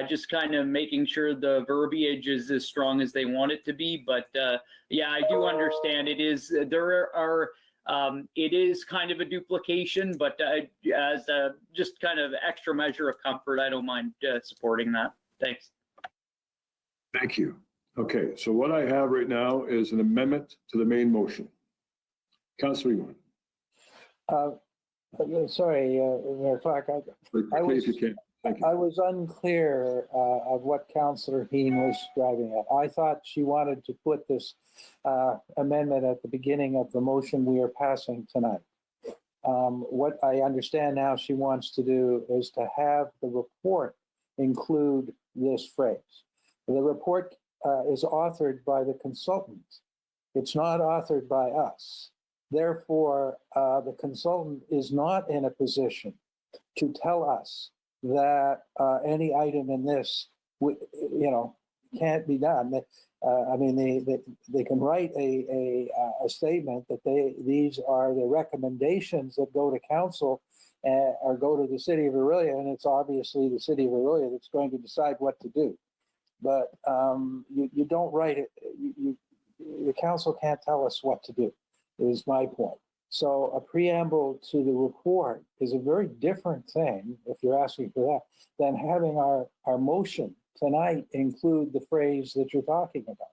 just kind of making sure the verbiage is as strong as they want it to be. But yeah, I do understand it is it is kind of a duplication, but as a just kind of extra measure of comfort, I don't mind supporting that. Thanks. Thank you. Okay, so what I have right now is an amendment to the main motion. Councillor Ewan. Sorry, Mayor Clark, I was unclear of what Councillor Heen was driving at. I thought she wanted to put this amendment at the beginning of the motion we are passing tonight. What I understand now she wants to do is to have the report include this phrase. The report is authored by the consultant. It's not authored by us. Therefore, the consultant is not in a position to tell us that any item in this, can't be done. I mean, they can write a statement that these are the recommendations that go to council or go to the city of Orillia, and it's obviously the city of Orillia that's going to decide what to do. But you don't write it. The council can't tell us what to do, is my point. So a preamble to the report is a very different thing, if you're asking for that, than having our motion tonight include the phrase that you're talking about.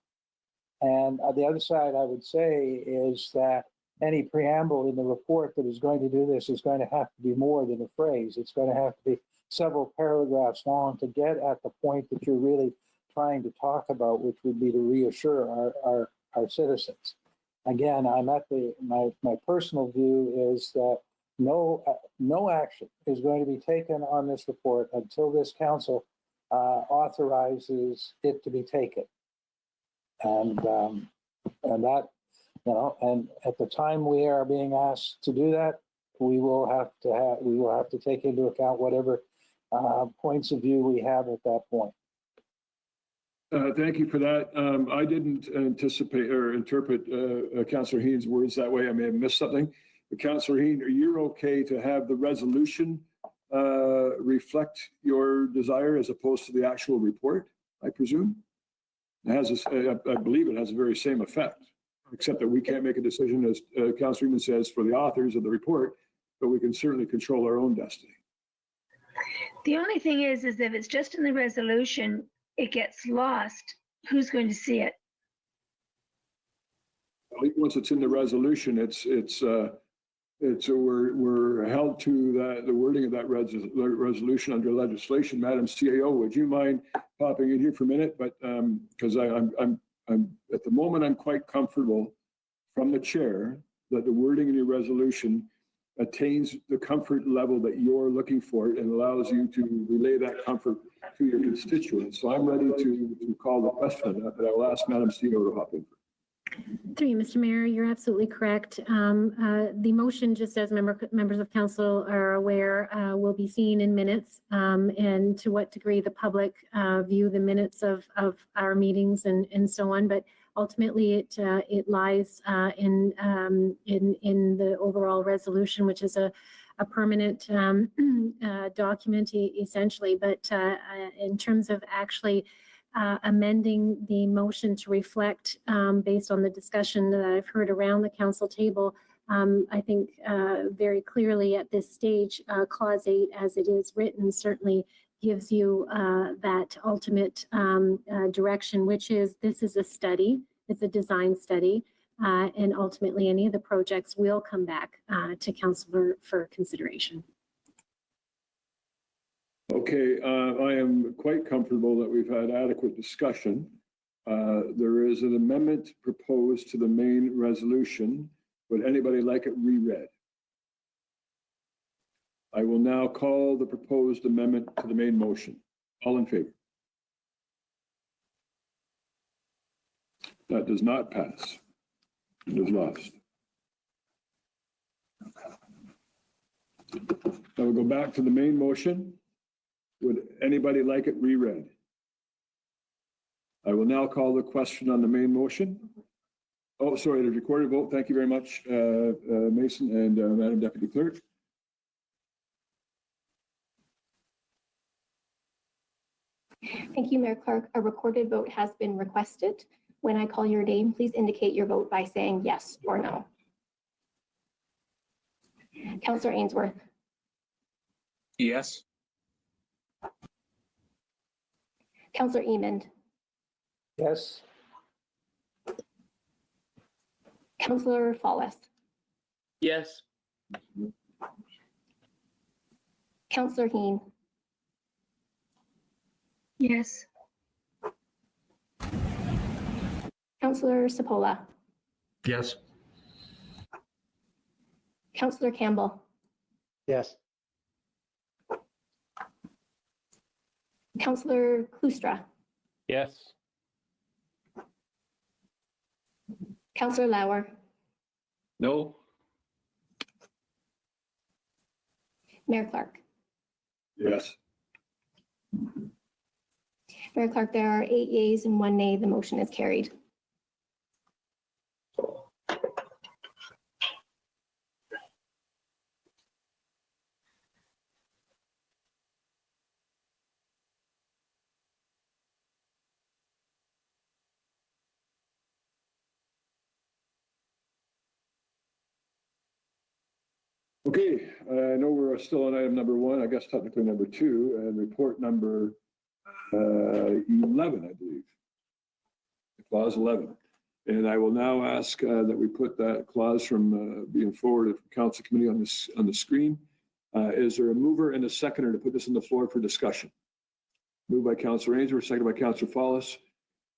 And the other side I would say is that any preamble in the report that is going to do this is going to have to be more than a phrase. It's going to have to be several paragraphs long to get at the point that you're really trying to talk about, which would be to reassure our citizens. Again, I'm at my personal view is that no action is going to be taken on this report until this council authorizes it to be taken. And that, and at the time we are being asked to do that, we will have to take into account whatever points of view we have at that point. Thank you for that. I didn't anticipate or interpret Councillor Heen's words that way. I may have missed something. But Councillor Heen, you're okay to have the resolution reflect your desire as opposed to the actual report, I presume? It has, I believe it has the very same effect, except that we can't make a decision, as Councillor Heenan says, for the authors of the report, but we can certainly control our own destiny. The only thing is if it's just in the resolution, it gets lost. Who's going to see it? Once it's in the resolution, we're held to the wording of that resolution under legislation. Madam CAO, would you mind popping in here for a minute? But because I'm at the moment, I'm quite comfortable from the chair that the wording in your resolution attains the comfort level that you're looking for and allows you to relay that comfort to your constituents. So I'm ready to call the question on that, but I will ask Madam CEO to hop in. Through you, Mr. Mayor, you're absolutely correct. The motion, just as members of council are aware, will be seen in minutes, and to what degree the public view the minutes of our meetings and so on. But ultimately, it lies in the overall resolution, which is a permanent document essentially. But in terms of actually amending the motion to reflect based on the discussion that I've heard around the council table, I think very clearly at this stage, Clause 8 as it is written certainly gives you that ultimate direction, which is this is a study, it's a design study, and ultimately any of the projects will come back to council for consideration. Okay, I am quite comfortable that we've had adequate discussion. There is an amendment proposed to the main resolution. Would anybody like it reread? I will now call the proposed amendment to the main motion. All in favor? That does not pass. It is lost. Now we'll go back to the main motion. Would anybody like it reread? I will now call the question on the main motion. Oh, sorry, the recorded vote. Thank you very much, Mason and Madam Deputy Clerk. Thank you, Mayor Clark. A recorded vote has been requested. When I call your name, please indicate your vote by saying yes or no. Councillor Ainsworth. Yes. Councillor Emond. Yes. Councillor Follis. Yes. Councillor Heen. Yes. Councillor Sepola. Yes. Councillor Campbell. Yes. Councillor Klustra. Yes. Councillor Lauer. No. Mayor Clark. Yes. Mayor Clark, there are 8 yeas and 1 nay. The motion is carried. Okay, I know we're still on item number 1, I guess technically number 2, and report number 11, I believe. Clause 11. And I will now ask that we put that clause from being forwarded from Council Committee on the screen. Is there a mover and a seconder to put this on the floor for discussion? Moved by Councillor Ainsworth, seconded by Councillor Follis.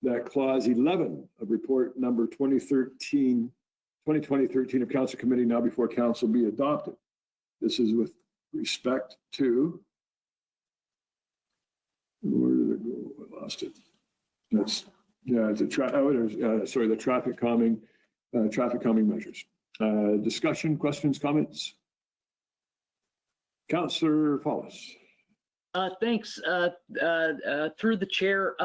That clause 11 of report number 2013 of Council Committee now before Council be adopted. This is with respect to, where did it go? I lost it. That's, yeah, it's a the traffic calming measures. Discussion, questions, comments? Councillor Follis. Thanks, through the chair.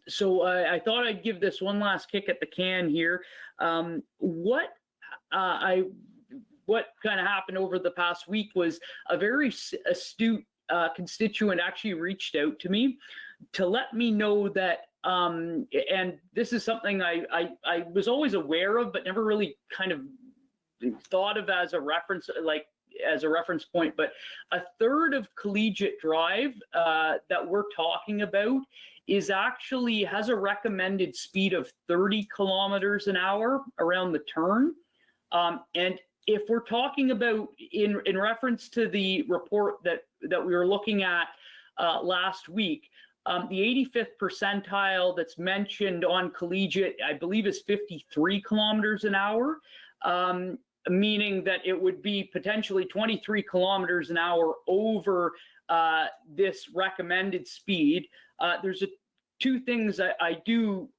So I thought I'd give this one last kick at the can here. What kind of happened over the past week was a very astute constituent actually reached out to me to let me know that, and this is something I was always aware of, but never really kind of thought of as a reference, like as a reference point, but a third of Collegiate Drive that we're talking about has a recommended speed of 30 kilometers an hour around the turn. And if we're talking about in reference to the report that we were looking at last week, the 85th percentile that's mentioned on Collegiate, I believe, is 53 kilometers an hour. Meaning that it would be potentially 23 kilometers an hour over this recommended speed. There's two things I do.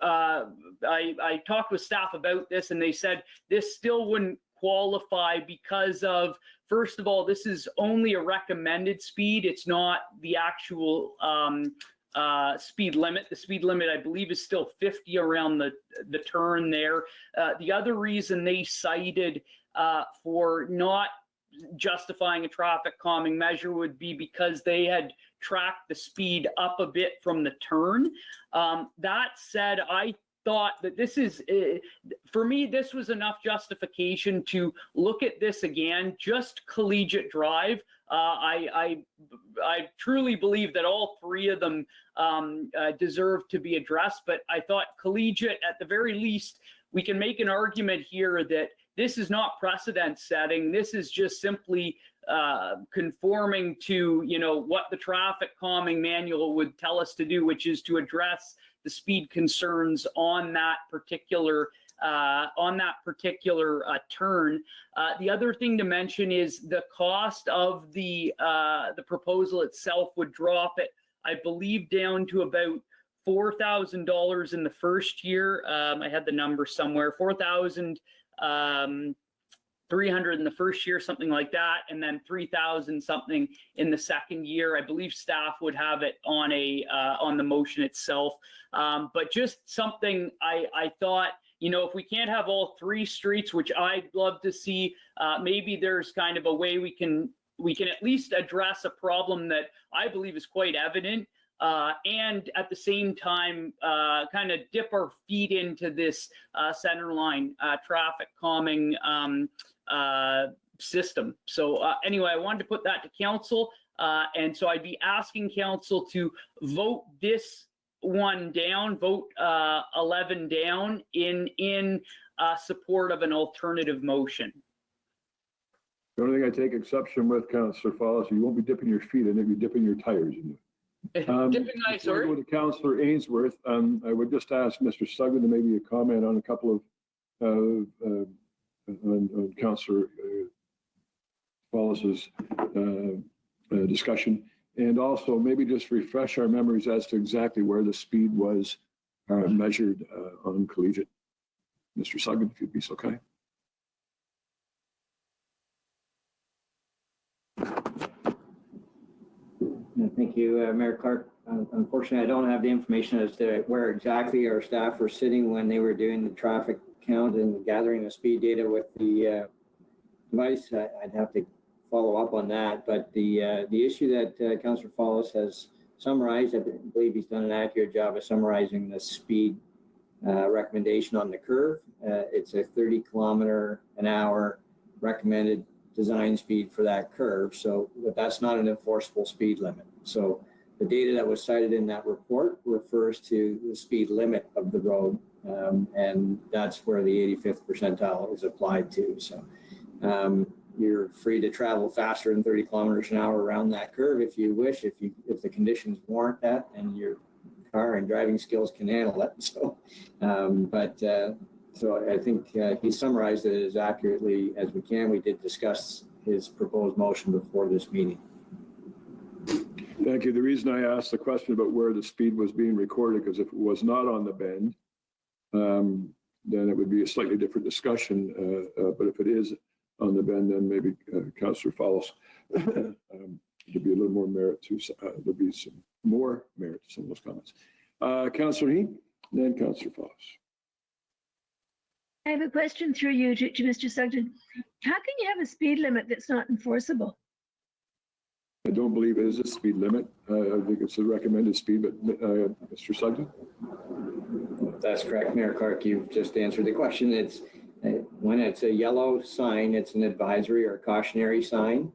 I talked with staff about this, and they said this still wouldn't qualify because of, first of all, this is only a recommended speed. It's not the actual speed limit. The speed limit, I believe, is still 50 around the turn there. The other reason they cited for not justifying a traffic calming measure would be because they had tracked the speed up a bit from the turn. That said, I thought that this is, for me, this was enough justification to look at this again, just Collegiate Drive. I truly believe that all three of them deserve to be addressed, but I thought Collegiate, at the very least, we can make an argument here that this is not precedent setting. This is just simply conforming to, what the traffic calming manual would tell us to do, which is to address the speed concerns on that particular turn. The other thing to mention is the cost of the proposal itself would drop it, I believe, down to about $4,000 in the first year. I had the number somewhere, $4,300 in the first year, something like that, and then 3,000 something in the second year. I believe staff would have it on the motion itself. But just something I thought, if we can't have all three streets, which I'd love to see, maybe there's kind of a way we can at least address a problem that I believe is quite evident, and at the same time kind of dip our feet into this centerline traffic calming system. So anyway, I wanted to put that to council, and so I'd be asking council to vote this one down, vote 11 down in support of an alternative motion. The only thing I take exception with, Councillor Follis, you won't be dipping your feet in it, you're dipping your tires in it. Dipping my Before I go to Councillor Ainsworth, I would just ask Mr. Sugden to maybe a comment on a couple of on Councillor Follis's discussion, and also maybe just refresh our memories as to exactly where the speed was measured on Collegiate. Mr. Sugden, if you'd be so kind. Thank you, Mayor Clark. Unfortunately, I don't have the information as to where exactly our staff were sitting when they were doing the traffic count and gathering the speed data with the device. I'd have to follow up on that. But the issue that Councillor Follis has summarized, I believe he's done an accurate job of summarizing the speed recommendation on the curve. It's a 30 kilometer an hour recommended design speed for that curve. So, but that's not an enforceable speed limit. So the data that was cited in that report refers to the speed limit of the road, and that's where the 85th percentile is applied to. So you're free to travel faster than 30 kilometers an hour around that curve if you wish, if the conditions warrant that and your car and driving skills can handle it. So, so I think he summarized it as accurately as we can. We did discuss his proposed motion before this meeting. Thank you. The reason I asked the question about where the speed was being recorded, because if it was not on the bend, then it would be a slightly different discussion. But if it is on the bend, then maybe Councillor Follis would be a little more merit to, there'll be some more merit to some of those comments. Councillor Hean, then Councillor Foss. I have a question through you to Mr. Sugden. How can you have a speed limit that's not enforceable? I don't believe it is a speed limit. I think it's a recommended speed, but Mr. Sugden? That's correct, Mayor Clark. You've just answered the question. It's when it's a yellow sign, it's an advisory or cautionary sign,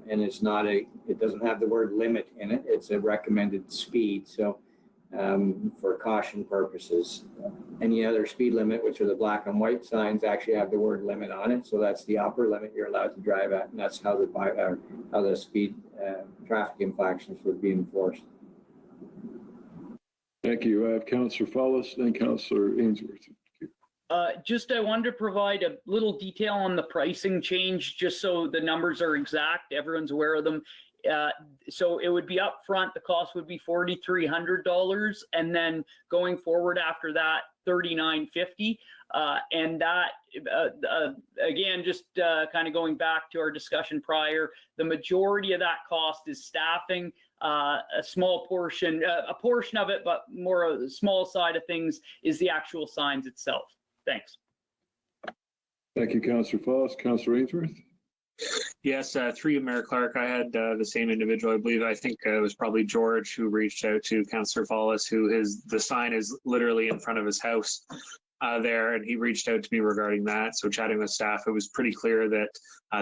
and it's not it doesn't have the word limit in it. It's a recommended speed. So for caution purposes, any other speed limit, which are the black and white signs, actually have the word limit on it. So that's the upper limit you're allowed to drive at, and that's how the speed traffic infractions would be enforced. Thank you. I have Councillor Follis, then Councillor Ainsworth. I wanted to provide a little detail on the pricing change, just so the numbers are exact, everyone's aware of them. So it would be up front, the cost would be $4,300, and then going forward after that, $3,950. And that, again, just kind of going back to our discussion prior, the majority of that cost is staffing. A small portion, a portion of it, but more of the small side of things is the actual signs itself. Thanks. Thank you, Councillor Foss. Councillor Ainsworth? Yes, through you, Mayor Clark, I had the same individual, I believe. I think it was probably George who reached out to Councillor Follis, the sign is literally in front of his house there, and he reached out to me regarding that. So chatting with staff, it was pretty clear that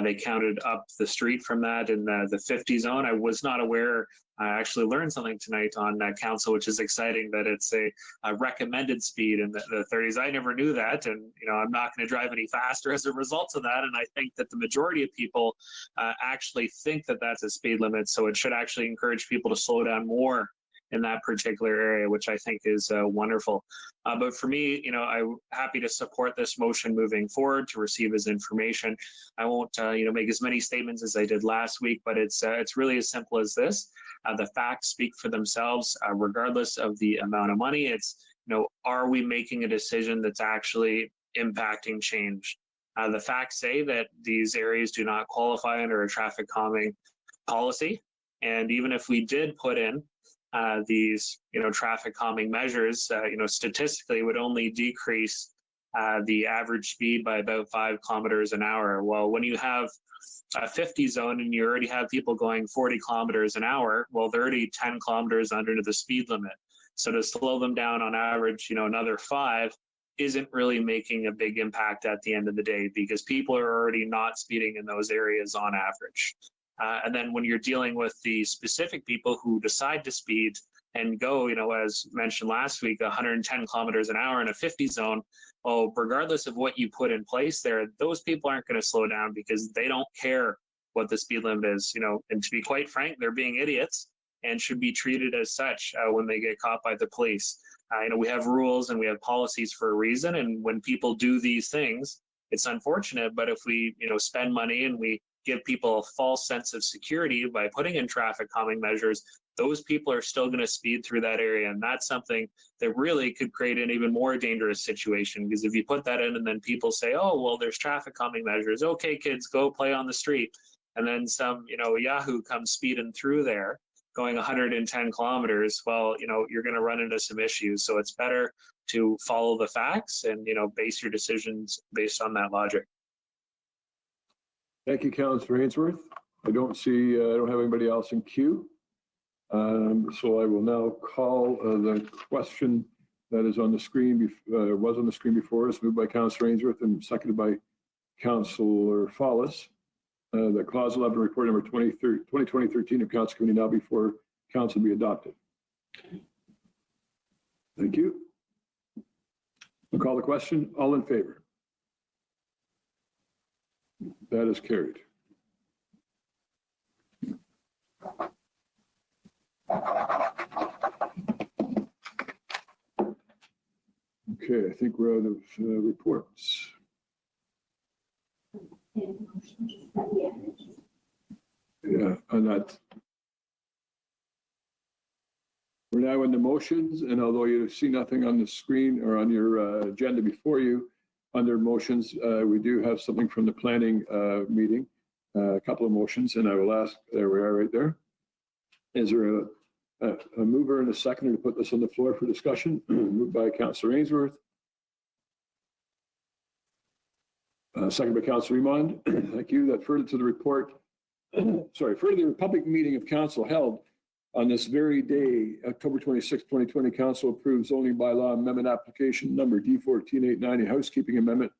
they counted up the street from that in the 50 zone. I was not aware. I actually learned something tonight on council, which is exciting, that it's a recommended speed in the 30s. I never knew that, and I'm not going to drive any faster as a result of that. And I think that the majority of people actually think that that's a speed limit, so it should actually encourage people to slow down more in that particular area, which I think is wonderful. But for me, I'm happy to support this motion moving forward to receive his information. I won't, make as many statements as I did last week, but it's really as simple as this. The facts speak for themselves, regardless of the amount of money. It's, are we making a decision that's actually impacting change? The facts say that these areas do not qualify under a traffic calming policy. And even if we did put in these, traffic calming measures, statistically would only decrease the average speed by about 5 kilometers an hour. Well, when you have a 50 zone and you already have people going 40 kilometers an hour, well, they're already 10 kilometers under the speed limit. So to slow them down on average, another 5 isn't really making a big impact at the end of the day, because people are already not speeding in those areas on average. And then when you're dealing with the specific people who decide to speed and go, as mentioned last week, 110 kilometers an hour in a 50 zone, well, regardless of what you put in place there, those people aren't going to slow down because they don't care what the speed limit is, and to be quite frank, they're being idiots and should be treated as such when they get caught by the police. We have rules and we have policies for a reason. And when people do these things, it's unfortunate, but if we, spend money and we give people a false sense of security by putting in traffic calming measures, those people are still going to speed through that area. And that's something that really could create an even more dangerous situation, because if you put that in and then people say, oh, well, there's traffic calming measures. Okay, kids, go play on the street. And then some, Yahoo comes speeding through there going 110 kilometers. Well, you're going to run into some issues. So it's better to follow the facts and, base your decisions based on that logic. Thank you, Councillor Ainsworth. I don't have anybody else in queue. So I will now call the question that is on the screen, was on the screen before us, moved by Councillor Ainsworth and seconded by Councillor Follis. The Clause 11 report number 2020-13 of Council Committee now before Council be adopted. Thank you. I'll call the question. All in favor? That is carried. Okay, I think we're out of reports. Yeah, on that. We're now in the motions, and although you see nothing on the screen or on your agenda before you, under motions, we do have something from the planning meeting, a couple of motions, and I will ask, there we are right there. Is there a mover and a seconder to put this on the floor for discussion? Moved by Councillor Ainsworth. Second by Councillor Emond. Thank you. That further to the report. Sorry, further to the public meeting of council held on this very day, October 26, 2020, council approves zoning bylaw amendment application number D14890, housekeeping amendment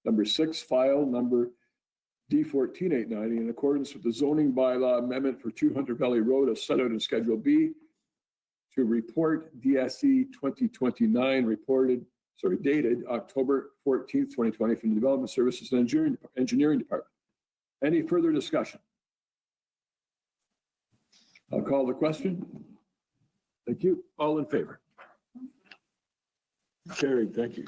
number 6, file number D14890, in accordance with the zoning bylaw amendment for 200 Valley Road as set out in Schedule B, to report DSE 2029 dated October 14th, 2020 from the Development Services and Engineering Department. Any further discussion? I'll call the question. Thank you. All in favor? Carried. Thank you.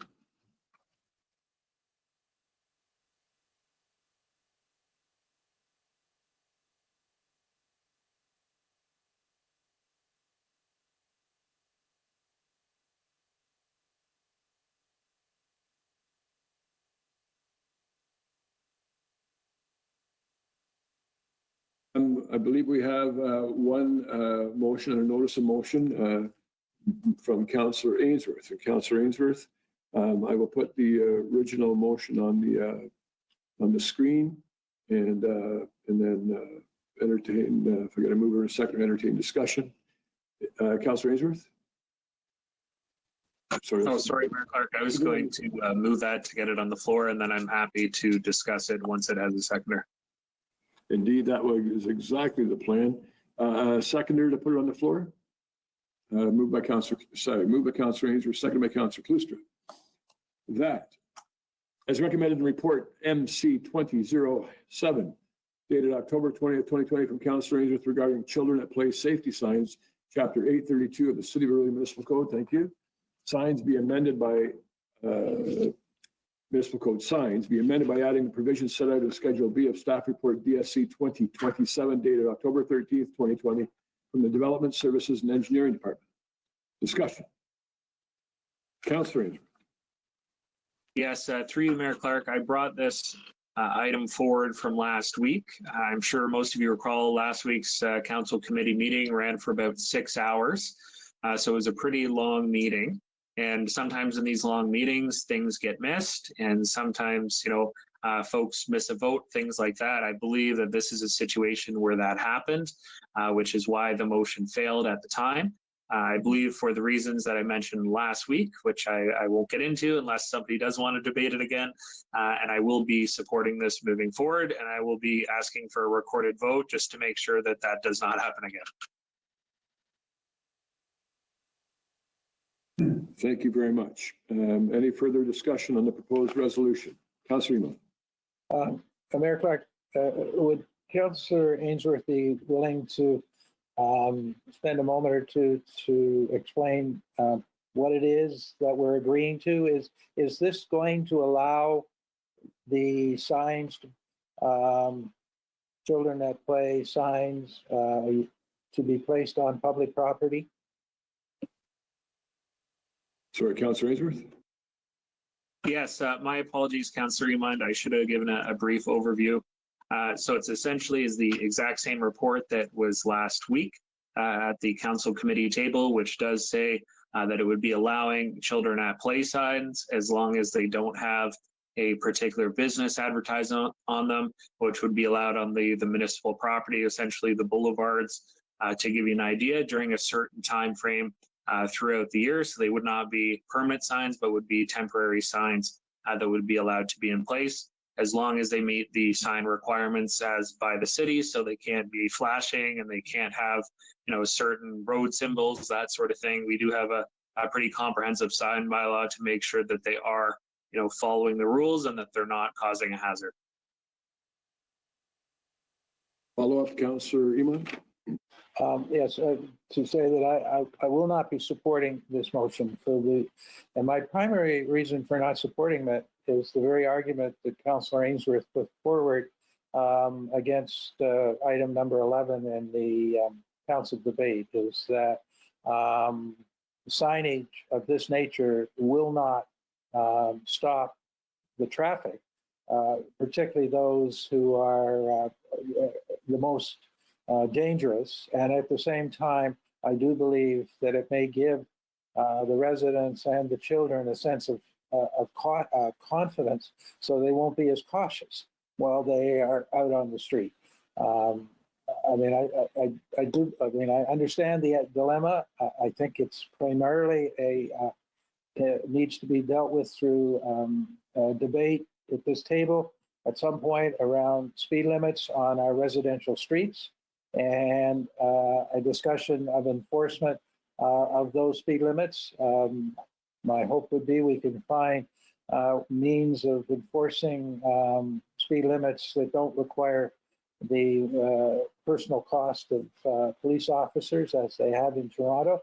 I believe we have one motion, a notice of motion from Councillor Ainsworth. And Councillor Ainsworth, I will put the original motion on the screen, and then entertain. If I got to move in a second, entertain discussion. Councillor Ainsworth. Sorry, Mayor Clark. I was going to move that to get it on the floor, and then I'm happy to discuss it once it has a seconder. Indeed, that was exactly the plan. Seconder to put it on the floor. Moved by Councillor Ainsworth, seconded by Councillor Cloustra. That, as recommended in report MC 2007, dated October 20th, 2020, from Councillor Ainsworth regarding children at play safety signs, Chapter 832 of the City of Orillia Municipal Code. Thank you. Signs be amended by Municipal Code signs be amended by adding the provisions set out in Schedule B of Staff Report DSC 2027, dated October 13th, 2020, from the Development Services and Engineering Department. Discussion. Councillor Ainsworth. Yes, through you, Mayor Clark, I brought this item forward from last week. I'm sure most of you recall last week's council committee meeting ran for about 6 hours. So it was a pretty long meeting. And sometimes in these long meetings, things get missed. And sometimes, folks miss a vote, things like that. I believe that this is a situation where that happened, which is why the motion failed at the time. I believe for the reasons that I mentioned last week, which I won't get into unless somebody does want to debate it again. And I will be supporting this moving forward, and I will be asking for a recorded vote just to make sure that that does not happen again. Thank you very much. Any further discussion on the proposed resolution? Councillor Emond. Mayor Clark, would Councillor Ainsworth be willing to spend a moment or two to explain what it is that we're agreeing to? Is this going to allow the signs, children at play signs, to be placed on public property? Sorry, Councillor Ainsworth. Yes, my apologies, Councillor Emond. I should have given a brief overview. So it's essentially is the exact same report that was last week at the council committee table, which does say that it would be allowing children at play signs as long as they don't have a particular business advertisement on them, which would be allowed on the municipal property, essentially the boulevards, to give you an idea, during a certain time frame throughout the year. So they would not be permanent signs, but would be temporary signs that would be allowed to be in place as long as they meet the sign requirements as by the city. So they can't be flashing and they can't have, certain road symbols, that sort of thing. We do have a pretty comprehensive sign bylaw to make sure that they are, following the rules and that they're not causing a hazard. Follow up, Councillor Emond. Yes, to say that I will not be supporting this motion and my primary reason for not supporting that is the very argument that Councillor Ainsworth put forward against item number 11 in the council debate, is that signage of this nature will not stop the traffic, particularly those who are the most dangerous. And at the same time, I do believe that it may give the residents and the children a sense of confidence, so they won't be as cautious while they are out on the street. I understand the dilemma. I think it's primarily it needs to be dealt with through debate at this table at some point around speed limits on our residential streets, and a discussion of enforcement of those speed limits. My hope would be we can find means of enforcing speed limits that don't require the personal cost of police officers as they have in Toronto.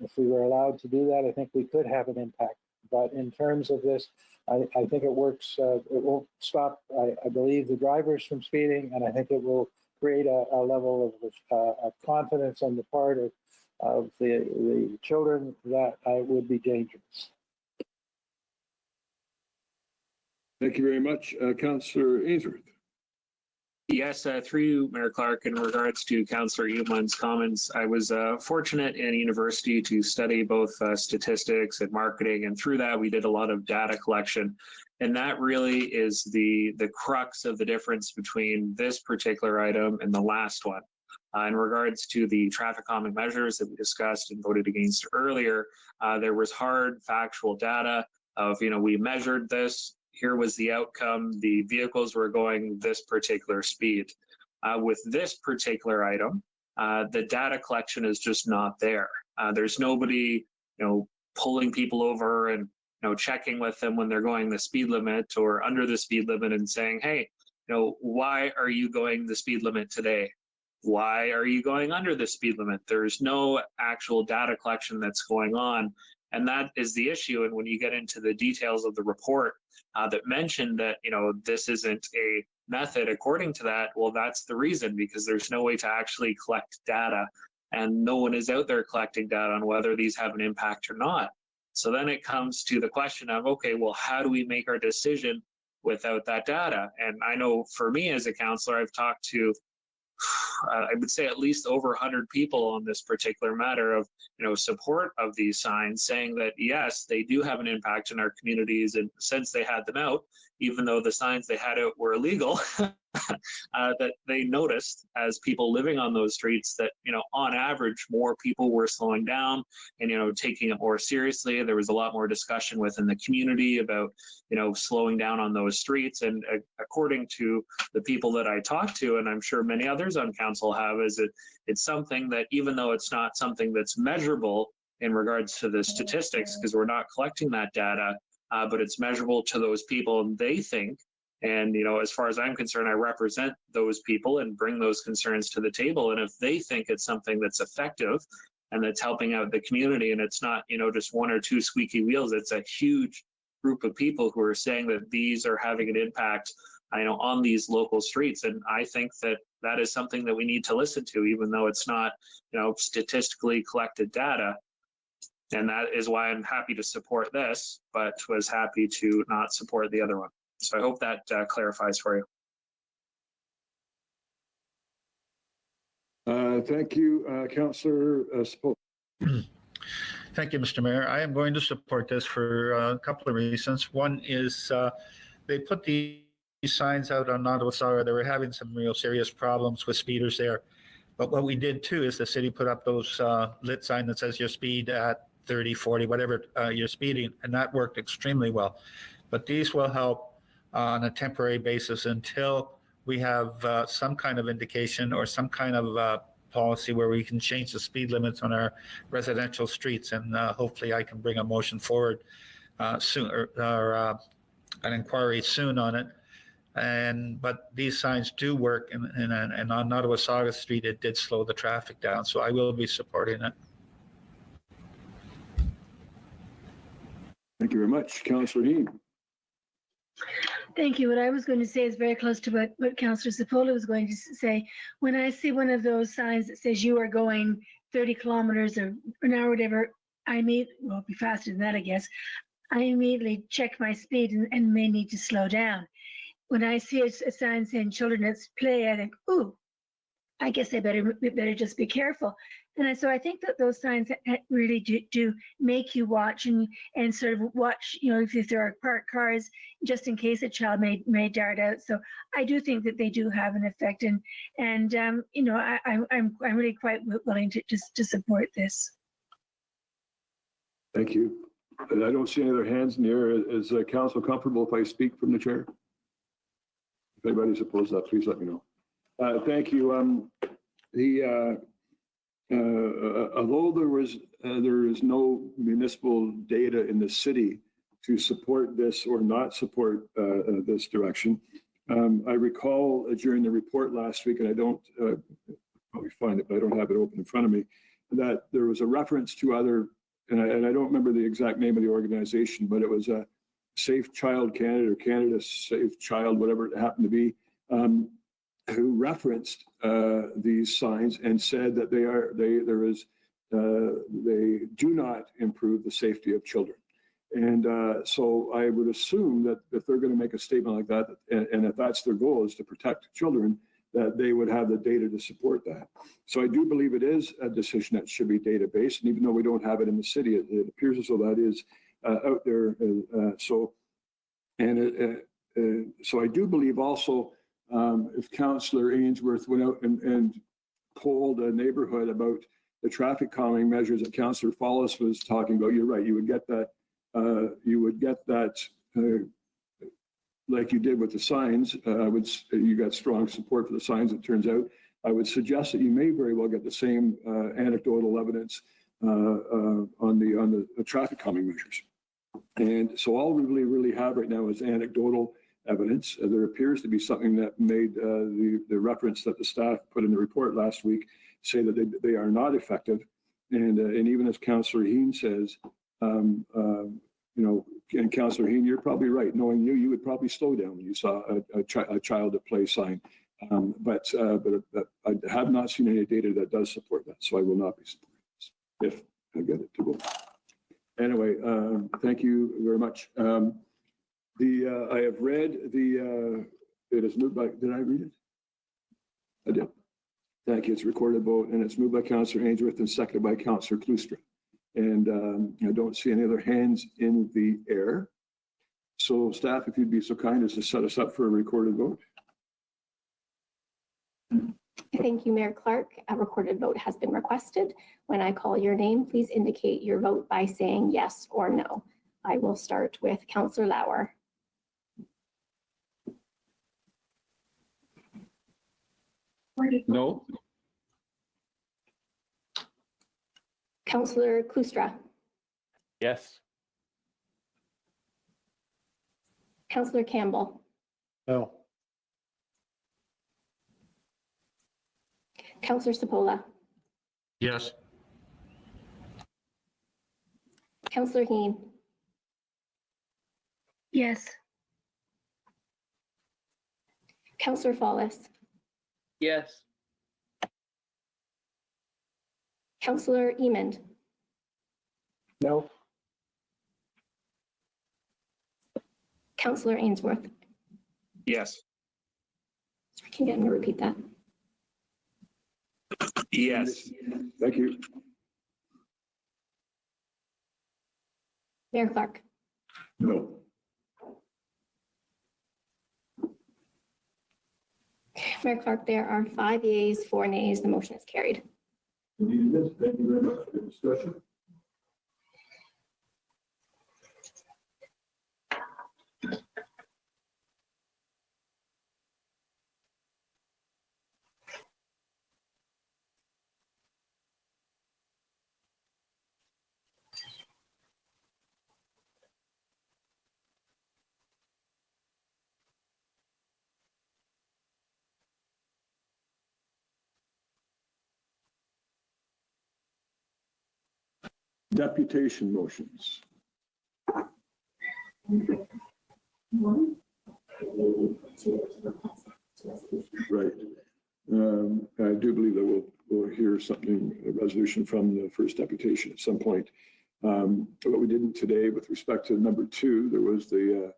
If we were allowed to do that, I think we could have an impact. But in terms of this, I think it works. It won't stop, I believe, the drivers from speeding, and I think it will create a level of confidence on the part of the children that would be dangerous. Thank you very much. Councillor Ainsworth. Yes, through you, Mayor Clark, in regards to Councillor Eumann's comments, I was fortunate in university to study both statistics and marketing, and through that we did a lot of data collection. And that really is the crux of the difference between this particular item and the last one. In regards to the traffic calming measures that we discussed and voted against earlier, there was hard factual data of, we measured this, here was the outcome, the vehicles were going this particular speed. With this particular item, the data collection is just not there. There's nobody, pulling people over and, checking with them when they're going the speed limit or under the speed limit and saying, hey, why are you going the speed limit today? Why are you going under the speed limit? There's no actual data collection that's going on. And that is the issue. And when you get into the details of the report that mentioned that, this isn't a method according to that, well, that's the reason, because there's no way to actually collect data, and no one is out there collecting data on whether these have an impact or not. So then it comes to the question of, okay, well, how do we make our decision without that data? And I know for me as a counselor, I've talked to I would say at least over 100 people on this particular matter of, support of these signs, saying that yes, they do have an impact in our communities, and since they had them out, even though the signs they had out were illegal, that they noticed as people living on those streets that, on average, more people were slowing down and, taking it more seriously. There was a lot more discussion within the community about, slowing down on those streets. And according to the people that I talked to, and I'm sure many others on council have, is it's something that, even though it's not something that's measurable in regards to the statistics, because we're not collecting that data, but it's measurable to those people, and they think, and as far as I'm concerned, I represent those people and bring those concerns to the table. And if they think it's something that's effective and that's helping out the community, and it's not just one or two squeaky wheels, it's a huge group of people who are saying that these are having an impact on these local streets. And I think that that is something that we need to listen to, even though it's not statistically collected data. And that is why I'm happy to support this, but was happy to not support the other one. So I hope that clarifies for you. Thank you, Councillor Spoke. Thank you, Mr. Mayor. I am going to support this for a couple of reasons. One is they put these signs out on Nottawasaga. They were having some real serious problems with speeders there. But what we did too is the city put up those lit sign that says your speed at 30, 40, whatever you're speeding, and that worked extremely well. But these will help on a temporary basis until we have some kind of indication or some kind of policy where we can change the speed limits on our residential streets. And hopefully I can bring a motion forward soon, or an inquiry soon on it. But these signs do work, and on Nottawasaga Street, it did slow the traffic down. So I will be supporting it. Thank you very much. Councillor Dean. Thank you. What I was going to say is very close to what Councillor Cipolla was going to say. When I see one of those signs that says you are going 30 kilometers an hour, whatever, well, be faster than that, I guess. I immediately check my speed and may need to slow down. When I see a sign saying children, let's play, I think, ooh, I guess we better just be careful. And so I think that those signs really do make you watch and sort of watch, if there are parked cars, just in case a child may dart out. So I do think that they do have an effect, and I'm really quite willing to support this. Thank you. And I don't see any other hands in the air. Is the council comfortable if I speak from the chair? If anybody's opposed to that, please let me know. Thank you. Although there is no municipal data in the city to support this or not support this direction, I recall during the report last week, and I don't probably find it, but I don't have it open in front of me, that there was a reference to other, and I don't remember the exact name of the organization, but it was a Safe Child Canada or Canada Safe Child, whatever it happened to be, who referenced these signs and said that they do not improve the safety of children. And so I would assume that if they're going to make a statement like that, and if that's their goal is to protect children, that they would have the data to support that. So I do believe it is a decision that should be data-based, and even though we don't have it in the city, it appears as though that is out there. So I do believe also, if Councillor Ainsworth went out and polled a neighborhood about the traffic calming measures that Councillor Follis was talking about, you're right, you would get that, like you did with the signs. You got strong support for the signs, it turns out. I would suggest that you may very well get the same anecdotal evidence on the traffic calming measures. And so all we really have right now is anecdotal evidence. There appears to be something that made the reference that the staff put in the report last week say that they are not effective. And even as Councillor Heen says, and Councillor Heen, you're probably right. Knowing you would probably slow down when you saw a child at play sign. But I have not seen any data that does support that, so I will not be supporting this if I get it to go. Anyway, thank you very much. I have read it is moved by, did I read it? I did. Thank you. It's a recorded vote, and it's moved by Councillor Ainsworth and seconded by Councillor Cloustra. And I don't see any other hands in the air. So staff, if you'd be so kind as to set us up for a recorded vote. Thank you, Mayor Clark. A recorded vote has been requested. When I call your name, please indicate your vote by saying yes or no. I will start with Councillor Lauer. No. Councillor Cloustra. Yes. Councillor Campbell. No. Councillor Sepola. Yes. Councillor Heen. Yes. Councillor Follis. Yes. Councillor Emond. No. Councillor Ainsworth. Yes. Sorry, can you get me to repeat that? Yes. Thank you. Mayor Clark. No. Mayor Clark, there are 5 yeas, 4 nays. The motion is carried. Thank you very much for the discussion. Deputation motions. Right. I do believe that we'll hear something, a resolution from the first deputation at some point. What we didn't today with respect to number 2, there was the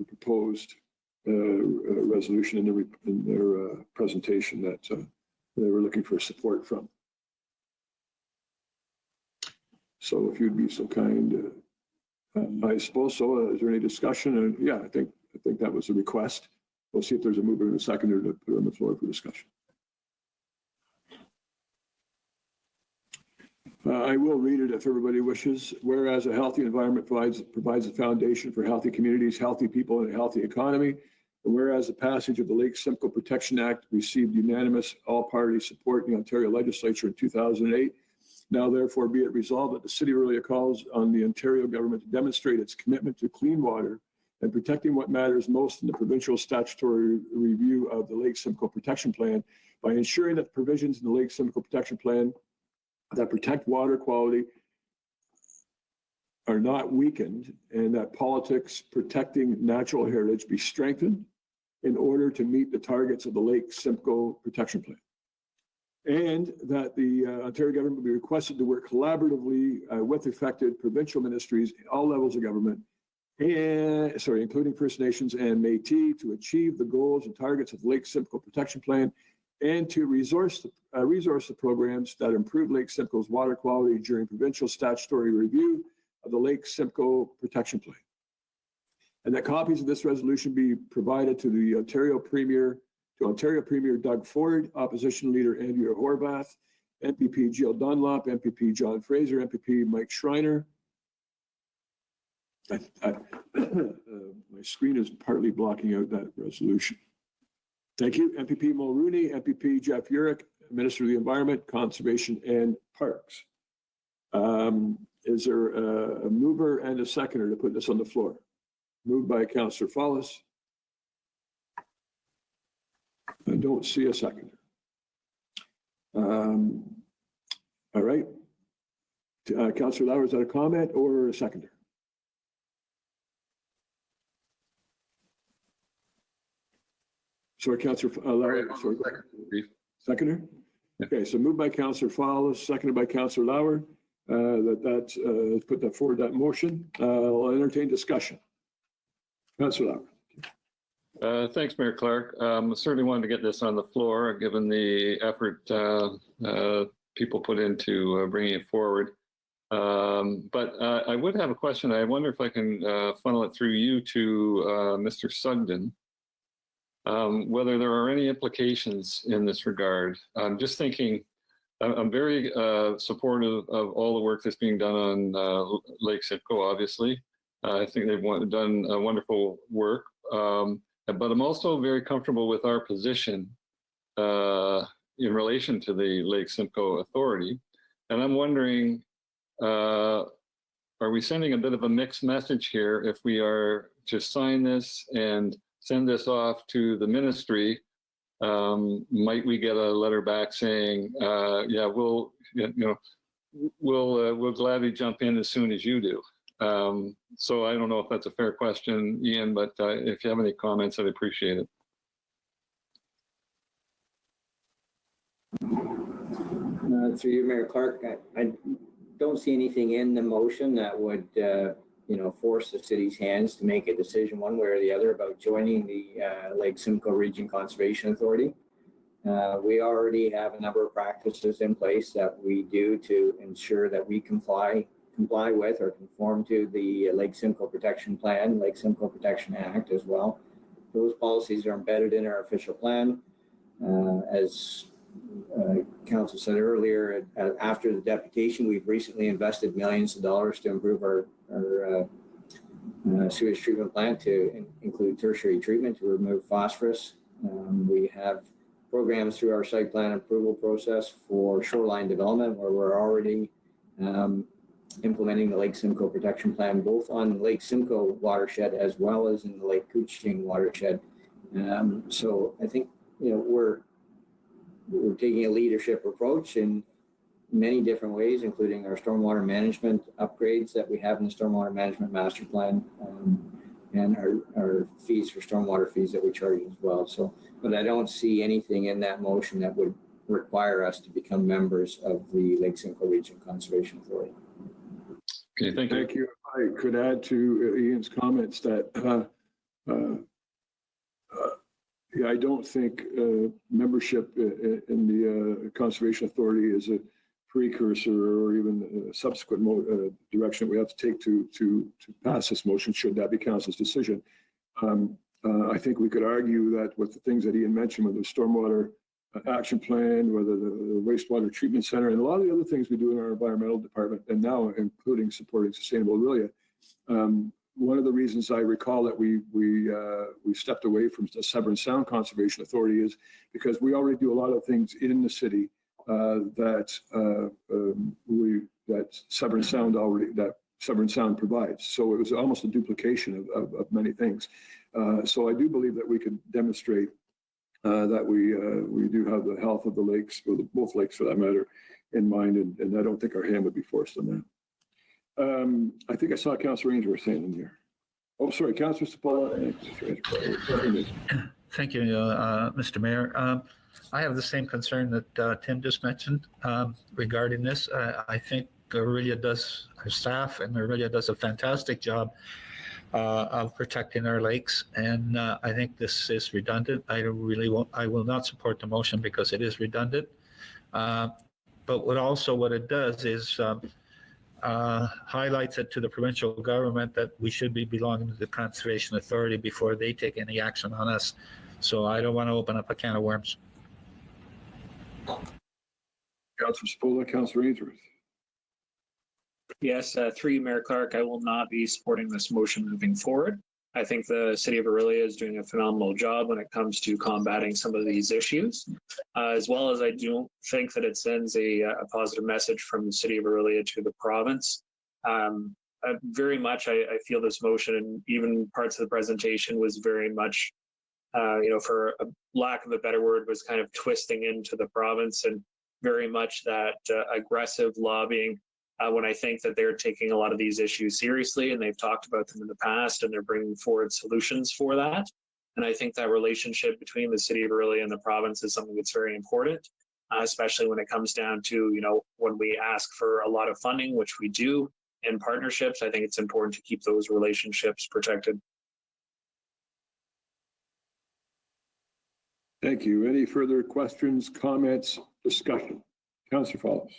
proposed resolution in their presentation that they were looking for support from. So if you'd be so kind, I suppose so. Is there any discussion? Yeah, I think that was a request. We'll see if there's a mover and a seconder to put on the floor for discussion. I will read it if everybody wishes. Whereas a healthy environment provides a foundation for healthy communities, healthy people, and a healthy economy. And whereas the passage of the Lake Simcoe Protection Act received unanimous all-party support in the Ontario Legislature in 2008, now therefore be it resolved that the City of Orillia calls on the Ontario government to demonstrate its commitment to clean water and protecting what matters most in the provincial statutory review of the Lake Simcoe Protection Plan by ensuring that the provisions in the Lake Simcoe Protection Plan that protect water quality are not weakened, and that politics protecting natural heritage be strengthened in order to meet the targets of the Lake Simcoe Protection Plan. And that the Ontario government be requested to work collaboratively with affected provincial ministries at all levels of government, including First Nations and Métis, to achieve the goals and targets of the Lake Simcoe Protection Plan and to resource the programs that improve Lake Simcoe's water quality during provincial statutory review of the Lake Simcoe Protection Plan. And that copies of this resolution be provided to the Ontario Premier Doug Ford, Opposition Leader Andrea Horvath, MPP Jill Dunlop, MPP John Fraser, MPP Mike Schreiner. My screen is partly blocking out that resolution. Thank you. MPP Mulrooney, MPP Jeff Urick, Minister of the Environment, Conservation and Parks. Is there a mover and a seconder to put this on the floor? Moved by Councillor Fallis. I don't see a seconder. All right. Councillor Lauer, is that a comment or a seconder? Sorry, Councillor Lauer. Sorry. Seconder? Okay, so moved by Councillor Fallis, seconded by Councillor Lauer. Put that forward, that motion. I'll entertain discussion. Councillor Lauer. Thanks, Mayor Clark. Certainly wanted to get this on the floor, given the effort people put into bringing it forward. But I would have a question. I wonder if I can funnel it through you to Mr. Sugden, whether there are any implications in this regard. I'm just thinking, I'm very supportive of all the work that's being done on Lake Simcoe, obviously. I think they've done wonderful work. But I'm also very comfortable with our position in relation to the Lake Simcoe Authority. And I'm wondering, are we sending a bit of a mixed message here if we are to sign this and send this off to the ministry? Might we get a letter back saying, yeah, we'll gladly jump in as soon as you do? So I don't know if that's a fair question, Ian, but if you have any comments, I'd appreciate it. Through you, Mayor Clark, I don't see anything in the motion that would, force the city's hands to make a decision one way or the other about joining the Lake Simcoe Region Conservation Authority. We already have a number of practices in place that we do to ensure that we comply with or conform to the Lake Simcoe Protection Plan, Lake Simcoe Protection Act as well. Those policies are embedded in our official plan. As Council said earlier, after the deputation, we've recently invested millions of dollars to improve our sewage treatment plant to include tertiary treatment to remove phosphorus. We have programs through our site plan approval process for shoreline development where we're already implementing the Lake Simcoe Protection Plan, both on the Lake Simcoe watershed as well as in the Lake Couchiching watershed. So I think, we're taking a leadership approach in many different ways, including our stormwater management upgrades that we have in the Stormwater Management Master Plan, and our fees for stormwater fees that we charge as well. So, but I don't see anything in that motion that would require us to become members of the Lake Simcoe Region Conservation Authority. Okay, thank you. Thank you. I could add to Ian's comments that Yeah, I don't think membership in the Conservation Authority is a precursor or even a subsequent direction we have to take to pass this motion, should that be council's decision. I think we could argue that with the things that Ian mentioned, with the stormwater action plan, whether the wastewater treatment center, and a lot of the other things we do in our environmental department, and now including supporting sustainable Orillia. One of the reasons I recall that we stepped away from the Severn Sound Conservation Authority is because we already do a lot of things in the city that Severn Sound provides. So it was almost a duplication of many things. So I do believe that we could demonstrate that we do have the health of the lakes, or both lakes for that matter, in mind, and I don't think our hand would be forced on that. I think I saw Councillor Ainsworth saying in here. Oh, sorry, Councillor Cipolla. Thank you, Mr. Mayor. I have the same concern that Tim just mentioned regarding this. I think Orillia does, our staff and Orillia does a fantastic job of protecting our lakes, and I think this is redundant. I will not support the motion because it is redundant. But what it does is highlights it to the provincial government that we should be belonging to the Conservation Authority before they take any action on us. So I don't want to open up a can of worms. Councillor Cipolla, Councillor Ainsworth. Yes, through you, Mayor Clark, I will not be supporting this motion moving forward. I think the City of Orillia is doing a phenomenal job when it comes to combating some of these issues, as well as I don't think that it sends a positive message from the City of Orillia to the province. Very much, I feel this motion, and even parts of the presentation, was very much, for a lack of a better word, was kind of twisting into the province, and very much that aggressive lobbying. When I think that they're taking a lot of these issues seriously, and they've talked about them in the past, and they're bringing forward solutions for that. And I think that relationship between the City of Orillia and the province is something that's very important, especially when it comes down to, when we ask for a lot of funding, which we do, and partnerships. I think it's important to keep those relationships protected. Thank you. Any further questions, comments, discussion? Councillor Follis.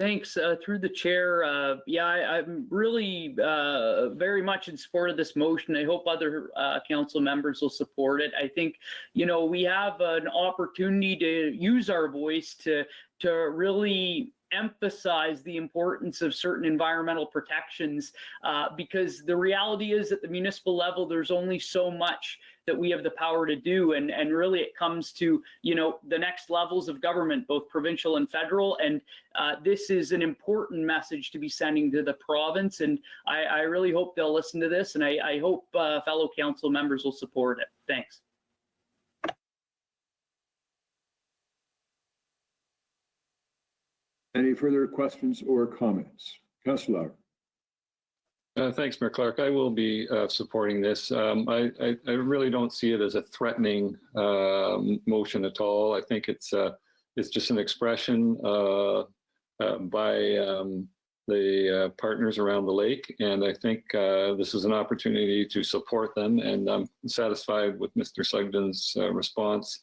Thanks. Through the chair, I'm really very much in support of this motion. I hope other council members will support it. I think, we have an opportunity to use our voice to really emphasize the importance of certain environmental protections, because the reality is at the municipal level, there's only so much that we have the power to do. And really it comes to, the next levels of government, both provincial and federal. And this is an important message to be sending to the province. And I really hope they'll listen to this. And I hope fellow council members will support it. Thanks. Any further questions or comments? Councillor Lauer. Thanks, Mayor Clark. I will be supporting this. I really don't see it as a threatening motion at all. I think it's just an expression by the partners around the lake, and I think this is an opportunity to support them. And I'm satisfied with Mr. Sugden's response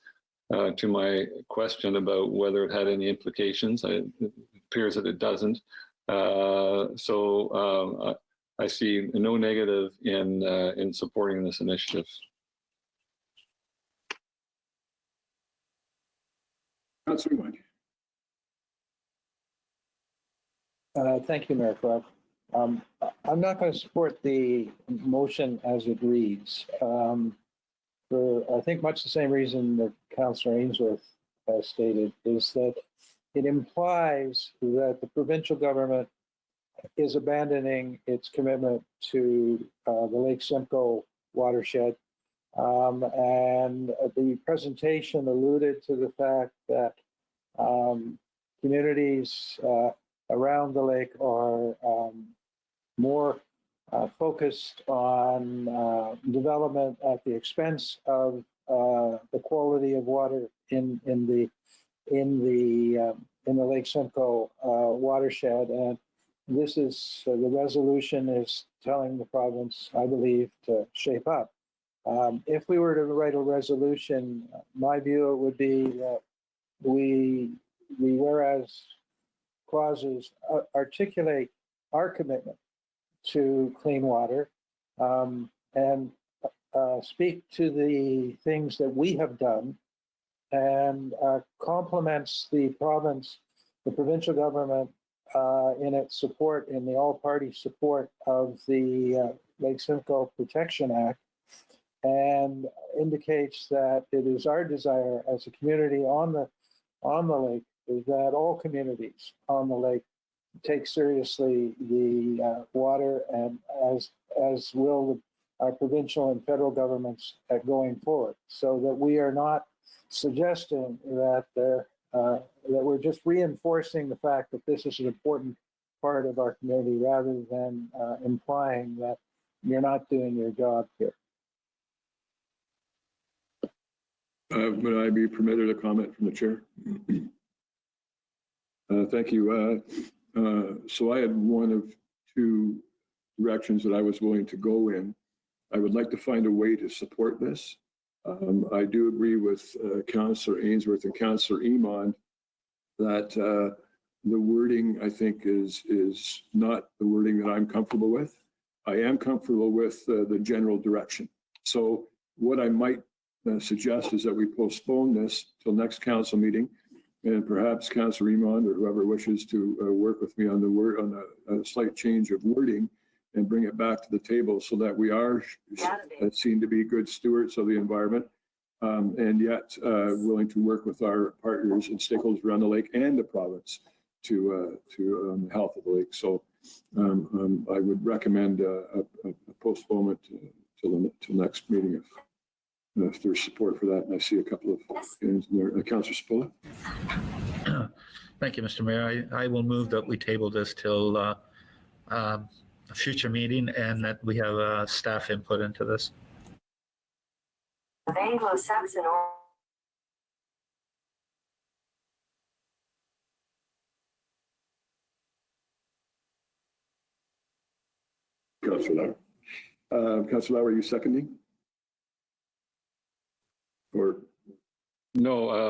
to my question about whether it had any implications. It appears that it doesn't. I see no negative in supporting this initiative. Councillor Wynne. Thank you, Mayor Clark. I'm not going to support the motion as it reads. For I think much the same reason that Councillor Ainsworth has stated, is that it implies that the provincial government is abandoning its commitment to the Lake Simcoe watershed. And the presentation alluded to the fact that communities around the lake are more focused on development at the expense of the quality of water in the Lake Simcoe watershed. And this is the resolution is telling the province, I believe, to shape up. If we were to write a resolution, my view would be that we whereas clauses articulate our commitment to clean water and speak to the things that we have done and complements the provincial government in its support, in the all-party support of the Lake Simcoe Protection Act, and indicates that it is our desire as a community on the lake is that all communities on the lake take seriously the water, and as will our provincial and federal governments going forward, so that we are not suggesting that that we're just reinforcing the fact that this is an important part of our community rather than implying that you're not doing your job here. Would I be permitted a comment from the chair? Thank you. So I had one of two directions that I was willing to go in. I would like to find a way to support this. I do agree with Councillor Ainsworth and Councillor Iman that the wording, I think, is not the wording that I'm comfortable with. I am comfortable with the general direction. So what I might suggest is that we postpone this till next council meeting, and perhaps Councillor Iman or whoever wishes to work with me on a slight change of wording and bring it back to the table so that we are seen to be good stewards of the environment and yet willing to work with our partners and stakeholders around the lake and the province to the health of the lake. So I would recommend a postponement till next meeting if there's support for that. And I see a couple of hands in there. Councillor Spola. Thank you, Mr. Mayor. I will move that we table this till a future meeting and that we have staff input into this. Of Anglo-Saxon Councillor Lauer. Councillor Lauer, are you seconding? Or no, I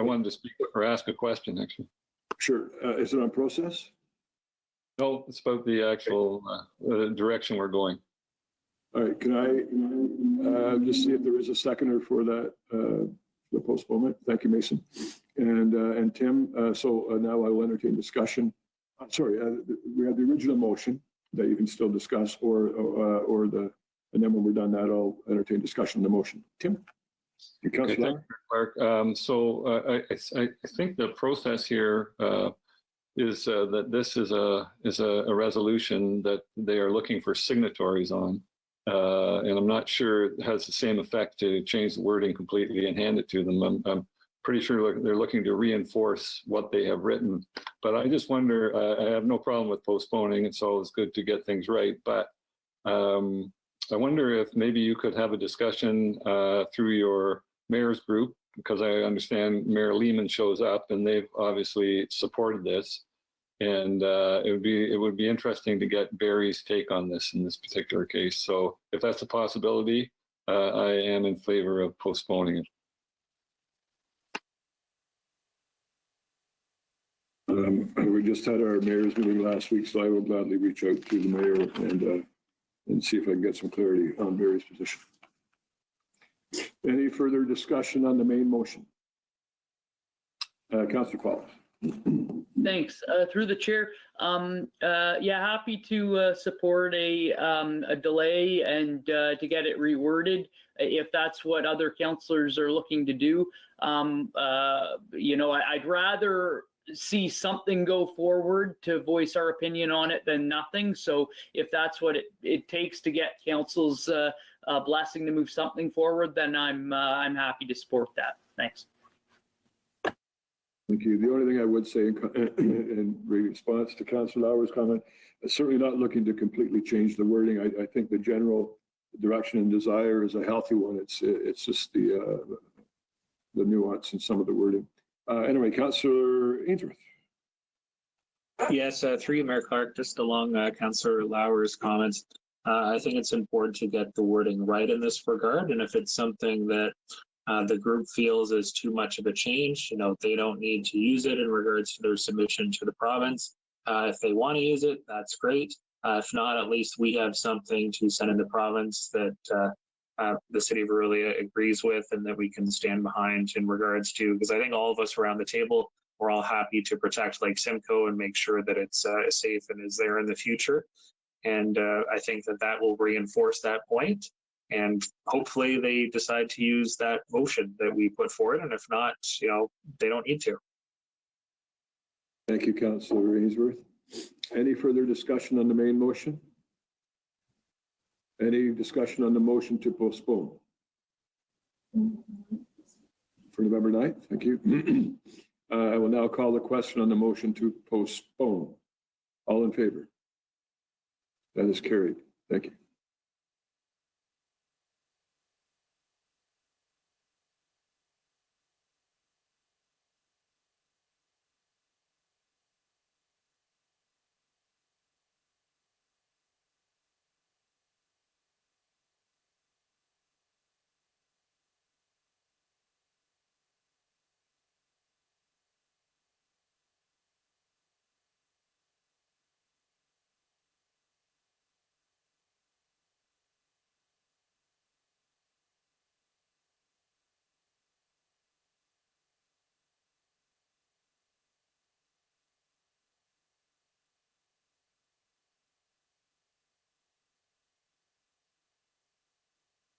wanted to speak or ask a question, actually. Sure. Is it on process? No, it's about the actual direction we're going. All right. Can I just see if there is a seconder for that the postponement? Thank you, Mason and Tim. So now I will entertain discussion. Sorry, we have the original motion that you can still discuss, or and then when we're done that, I'll entertain discussion on the motion. Tim. Okay, thank you, Clark. So I think the process here is that this is a resolution that they are looking for signatories on, and I'm not sure it has the same effect to change the wording completely and hand it to them. I'm pretty sure they're looking to reinforce what they have written. But I just wonder. I have no problem with postponing. It's always good to get things right, but. I wonder if maybe you could have a discussion through your mayor's group, because I understand Mayor Lehman shows up and they've obviously supported this. And it would be interesting to get Barry's take on this in this particular case. So if that's a possibility, I am in favor of postponing it. We just had our mayor's meeting last week, so I will gladly reach out to the mayor and see if I can get some clarity on Barry's position. Any further discussion on the main motion? Councillor Collins. Thanks. Through the chair, yeah, happy to support a delay and to get it reworded if that's what councillors are looking to do. I'd rather see something go forward to voice our opinion on it than nothing. So if that's what it takes to get council's blessing to move something forward, then I'm happy to support that. Thanks. Thank you. The only thing I would say in response to Councillor Lauer's comment, certainly not looking to completely change the wording. I think the general direction and desire is a healthy one. It's just the nuance in some of the wording. Anyway, Councillor Ainsworth. Yes, through you, Mayor Clark, just along Councillor Lauer's comments. I think it's important to get the wording right in this regard. And if it's something that the group feels is too much of a change, they don't need to use it in regards to their submission to the province. If they want to use it, that's great. If not, at least we have something to send in the province that the city of Orillia agrees with and that we can stand behind in regards to, because I think all of us around the table, we're all happy to protect Lake Simcoe and make sure that it's safe and is there in the future. And I think that will reinforce that point. And hopefully they decide to use that motion that we put forward. And if not, they don't need to. Thank you, Councillor Ainsworth. Any further discussion on the main motion? Any discussion on the motion to postpone? For November 9th, thank you. I will now call the question on the motion to postpone. All in favor? That is carried. Thank you.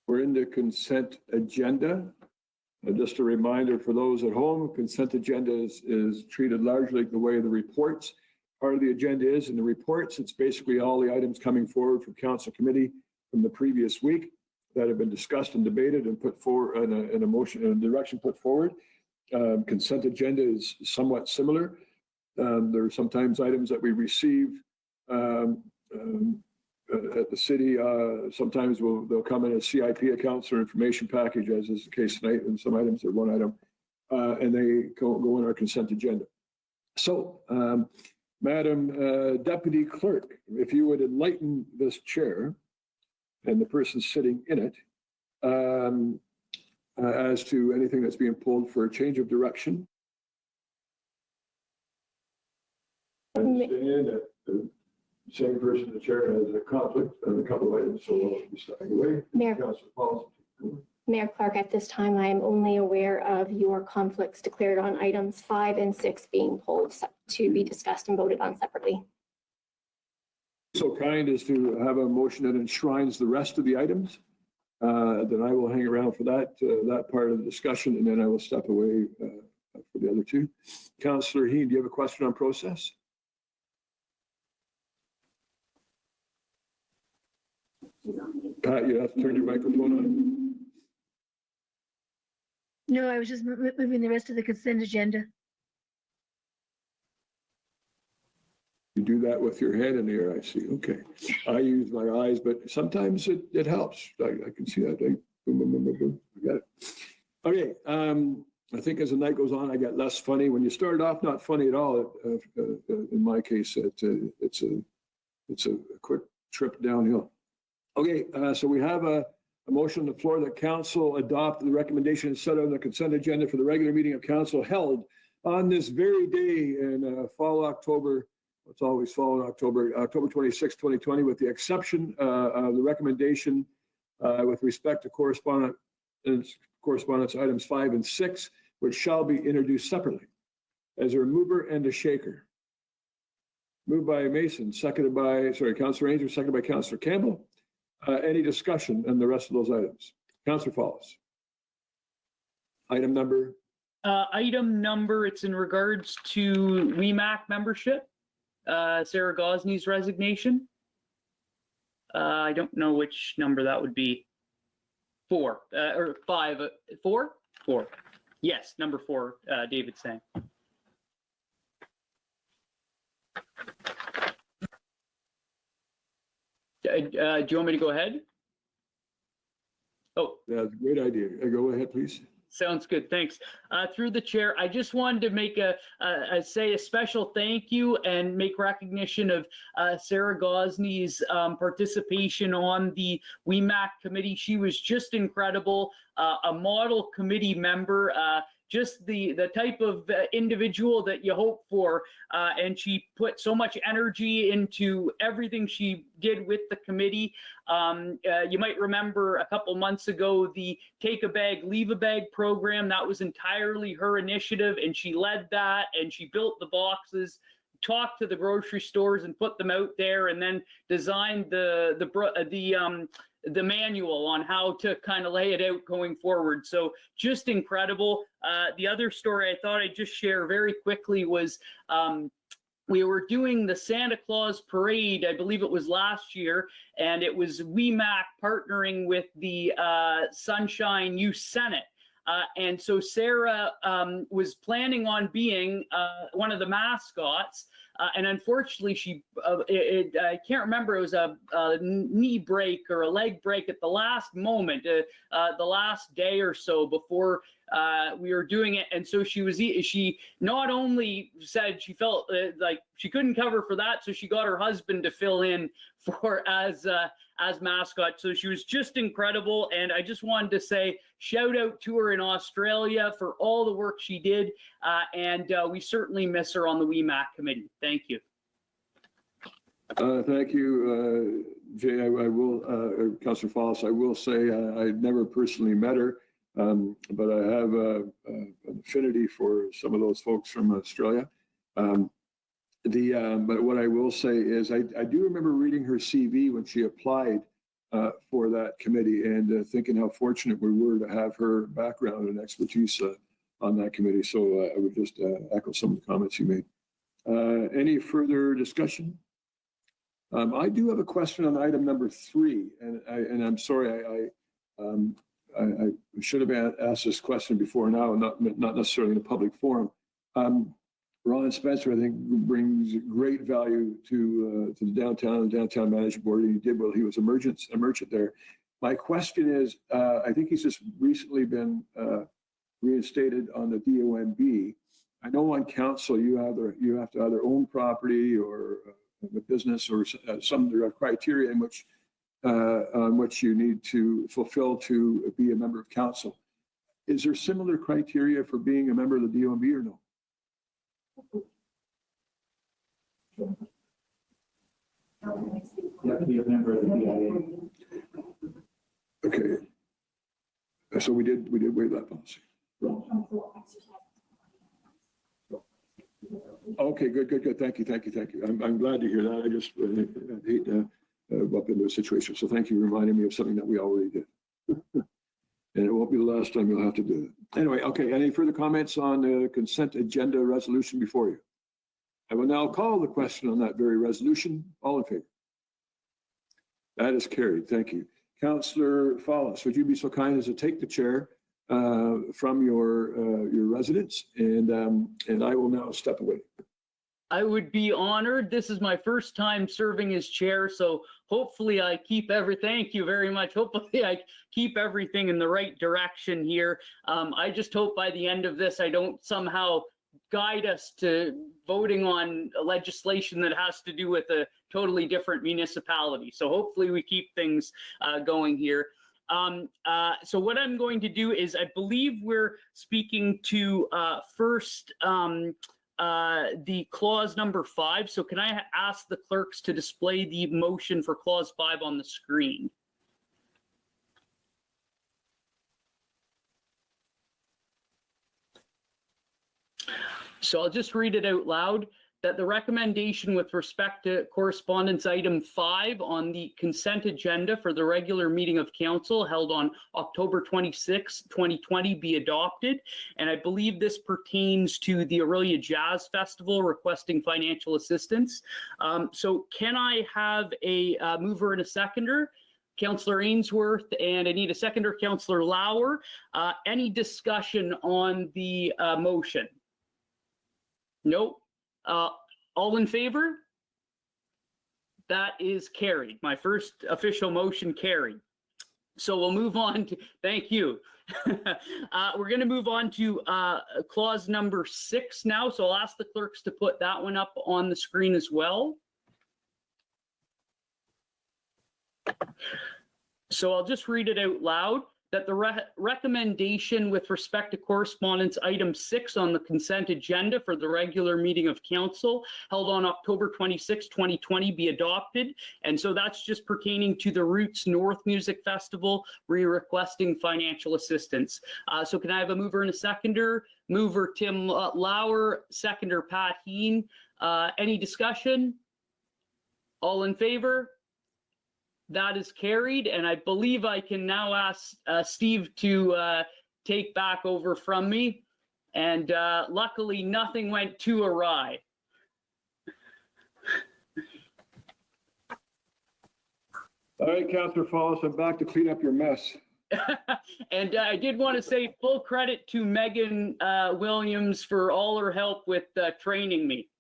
We're in the consent agenda. Just a reminder for those at home, consent agenda is treated largely the way the reports. Part of the agenda is in the reports. It's basically all the items coming forward from council committee from the previous week that have been discussed and debated and put forward in a motion, in a direction put forward. Consent agenda is somewhat similar. There are sometimes items that we receive at the city. Sometimes they'll come in as CIP accounts or information package, as is the case tonight, and some items are one item, and they go in our consent agenda. So, Madam Deputy Clerk, if you would enlighten this chair and the person sitting in it as to anything that's being pulled for a change of direction. I understand that the same person, the chair, has a conflict on a couple of items, so I'll be stepping away. Mayor Clark, at this time, I am only aware of your conflicts declared on items 5 and 6 being pulled to be discussed and voted on separately. So kind as to have a motion that enshrines the rest of the items, then I will hang around for that part of the discussion, and then I will step away for the other two. Councillor Heen, do you have a question on process? Pat, you have to turn your microphone on. No, I was just moving the rest of the consent agenda. You do that with your head in the air, I see. Okay. I use my eyes, but sometimes it helps. I can see that. Boom, boom, boom, boom, boom. I got it. Okay. I think as the night goes on, I get less funny. When you started off, not funny at all. In my case, it's a quick trip downhill. Okay. So we have a motion on the floor that council adopt the recommendation set on the consent agenda for the regular meeting of council held on this very day in fall October. It's always fall in October 26, 2020, with the exception of the recommendation with respect to correspondence items 5 and 6, which shall be introduced separately. As a mover and a shaker. Moved by Mason, Councillor Ainsworth, seconded by Councillor Campbell. Any discussion on the rest of those items? Councillor Follis. Item number? It's in regards to WEMAC membership. Sarah Gosney's resignation. I don't know which number that would be. 4 or 5. 4? 4. Yes, number 4. David saying. Do you want me to go ahead? Oh, that's a great idea. Go ahead, please. Sounds good. Thanks. Through the chair, I just wanted to make say a special thank you and make recognition of Sarah Gosney's participation on the WEMAC committee. She was just incredible, a model committee member, just the type of individual that you hope for. And she put so much energy into everything she did with the committee. You might remember a couple months ago, the Take a Bag, Leave a Bag program. That was entirely her initiative, and she led that, and she built the boxes, talked to the grocery stores and put them out there, and then designed the manual on how to kind of lay it out going forward. So just incredible. The other story I thought I'd just share very quickly was we were doing the Santa Claus parade, I believe it was last year, and it was WEMAC partnering with the Sunshine Youth Senate. And so Sarah was planning on being one of the mascots. And unfortunately, I can't remember, it was a knee break or a leg break at the last moment, the last day or so before we were doing it. And so she not only said she felt like she couldn't cover for that, so she got her husband to fill in for as mascot. So she was just incredible. And I just wanted to say shout out to her in Australia for all the work she did. And we certainly miss her on the WEMAC committee. Thank you. Thank you, Jay. I will, Councillor Foss, I will say I never personally met her, but I have an affinity for some of those folks from Australia. But what I will say is I do remember reading her CV when she applied for that committee, and thinking how fortunate we were to have her background and expertise on that committee. So I would just echo some of the comments you made. Any further discussion? I do have a question on item number 3, and I'm sorry, I should have asked this question before now, not necessarily in a public forum. Ron Spencer, I think, brings great value to the downtown and downtown management board. He did well. He was a merchant there. My question is, I think he's just recently been reinstated on the DOMB. I know on council you have to either own property or a business or some criteria in which on which you need to fulfill to be a member of council. Is there similar criteria for being a member of the DOMB or no? You have to be a member of the DIA. Okay. So we did waive that policy. Okay, good. Thank you. I'm glad to hear that. I just hate to bump into a situation. So thank you for reminding me of something that we already did. And it won't be the last time you'll have to do it. Anyway, okay, any further comments on the consent agenda resolution before you? I will now call the question on that very resolution. All in favor? That is carried. Thank you. Councillor Fallis, would you be so kind as to take the chair from your residence, and I will now step away. I would be honored. This is my first time serving as chair, so hopefully I keep thank you very much. Hopefully I keep everything in the right direction here. I just hope by the end of this, I don't somehow guide us to voting on legislation that has to do with a totally different municipality. So hopefully we keep things going here. So what I'm going to do is, I believe we're speaking to first the clause number 5. So can I ask the clerks to display the motion for clause 5 on the screen? So I'll just read it out loud. That the recommendation with respect to correspondence item 5 on the consent agenda for the regular meeting of council held on October 26, 2020 be adopted. And I believe this pertains to the Orillia Jazz Festival requesting financial assistance. So can I have a mover and a seconder? Councillor Ainsworth, and I need a seconder, Councillor Lauer. Any discussion on the motion? Nope. All in favor? That is carried. My first official motion carried. So we'll move on to, thank you. We're going to move on to clause number 6 now. So I'll ask the clerks to put that one up on the screen as well. So I'll just read it out loud. That the recommendation with respect to correspondence item 6 on the consent agenda for the regular meeting of council held on October 26, 2020 be adopted. And so that's just pertaining to the Roots North Music Festival, requesting financial assistance. So can I have a mover and a seconder? Mover Tim Lauer, seconder Pat Heen. Any discussion? All in favor? That is carried, and I believe I can now ask Steve to take back over from me. And luckily, nothing went too awry. All right, Councillor Follis, I'm back to clean up your mess. And I did want to say full credit to Megan Williams for all her help with training me.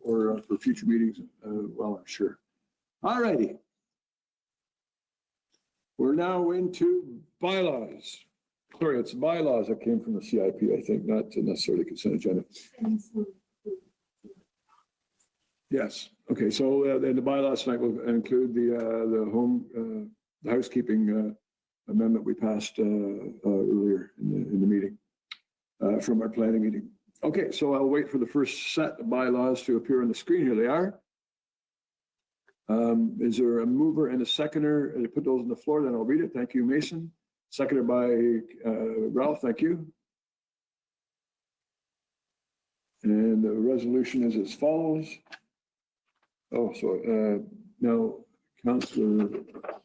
For future meetings, well, I'm sure. All righty. We're now into bylaws. Sorry, it's bylaws that came from the CIP, I think, not necessarily consent agenda. Yes. Okay. So then the bylaws tonight will include the housekeeping amendment we passed earlier in the meeting from our planning meeting. Okay, so I'll wait for the first set of bylaws to appear on the screen. Here they are. Is there a mover and a seconder to put those on the floor? Then I'll read it. Thank you, Mason. Seconded by Ralph. Thank you. And the resolution is as follows. Oh, so now Councillor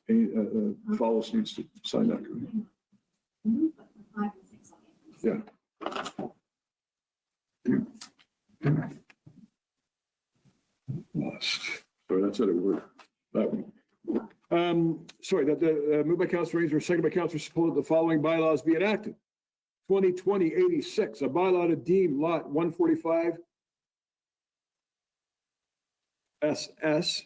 Follis needs to sign that. Yeah. Lost. Sorry, that's out of word. That one. Sorry, that moved by Councillor Ranger, second by Councillor Sepulveda, the following bylaws be enacted. 2020-86, a bylaw to deem lot 145 SS,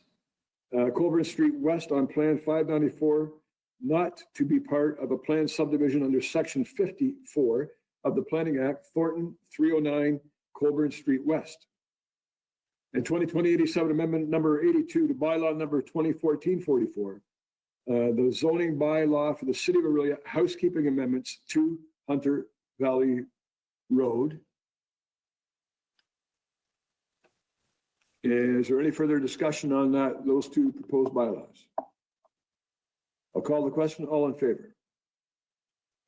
Colburn Street West on Plan 594, not to be part of a planned subdivision under Section 54 of the Planning Act, Thornton 309, Colburn Street West. And 2020-87 amendment number 82 to bylaw number 2014-44, the zoning bylaw for the city of Orillia, housekeeping amendments to Hunter Valley Road. Is there any further discussion on those two proposed bylaws? I'll call the question. All in favor?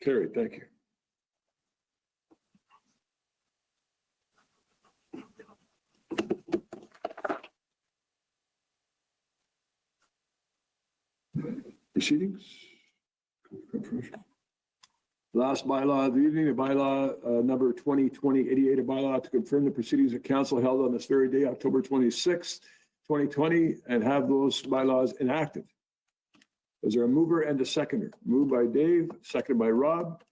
Carried. Thank you. Proceedings. Last bylaw of the evening, a bylaw number 2020-88, a bylaw to confirm the proceedings of council held on this very day, October 26, 2020, and have those bylaws enacted. Is there a mover and a seconder? Moved by Dave, seconded by Rob.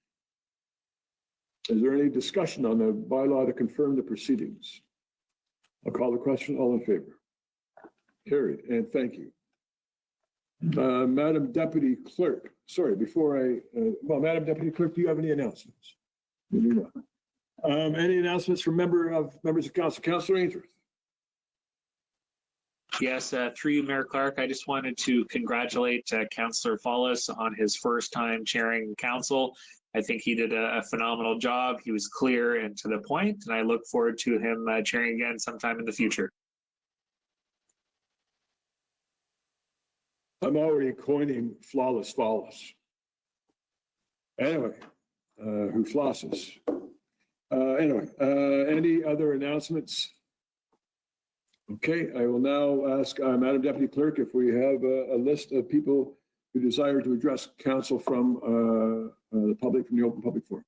Is there any discussion on the bylaw to confirm the proceedings? I'll call the question. All in favor? Carried, and thank you. Madam Deputy Clerk, sorry, Madam Deputy Clerk, do you have any announcements? You do not. Any announcements from members of council? Councillor Ainsworth. Yes, through you, Mayor Clark, I just wanted to congratulate Councillor Follis on his first time chairing council. I think he did a phenomenal job. He was clear and to the point, and I look forward to him chairing again sometime in the future. I'm already coining flawless Follis. Anyway, who flosses? Any other announcements? Okay, I will now ask Madam Deputy Clerk if we have a list of people who desire to address council from the public, from the open public forum.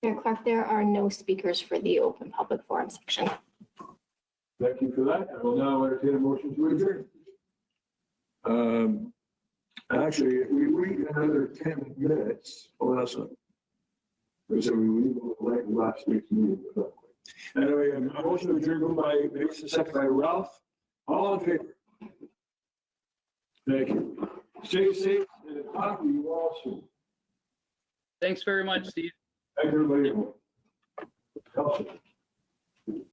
Mayor Clark, there are no speakers for the open public forum section. Thank you for that. I will now entertain a motion to adjourn. Actually, if we wait another 10 minutes, oh, that's not. So we will like last week's meeting. Anyway, a motion to adjourn moved by Mason, second by Ralph. All in favor? Thank you. Stay safe and talk to you all soon. Thanks very much, Steve. Thank you, everybody.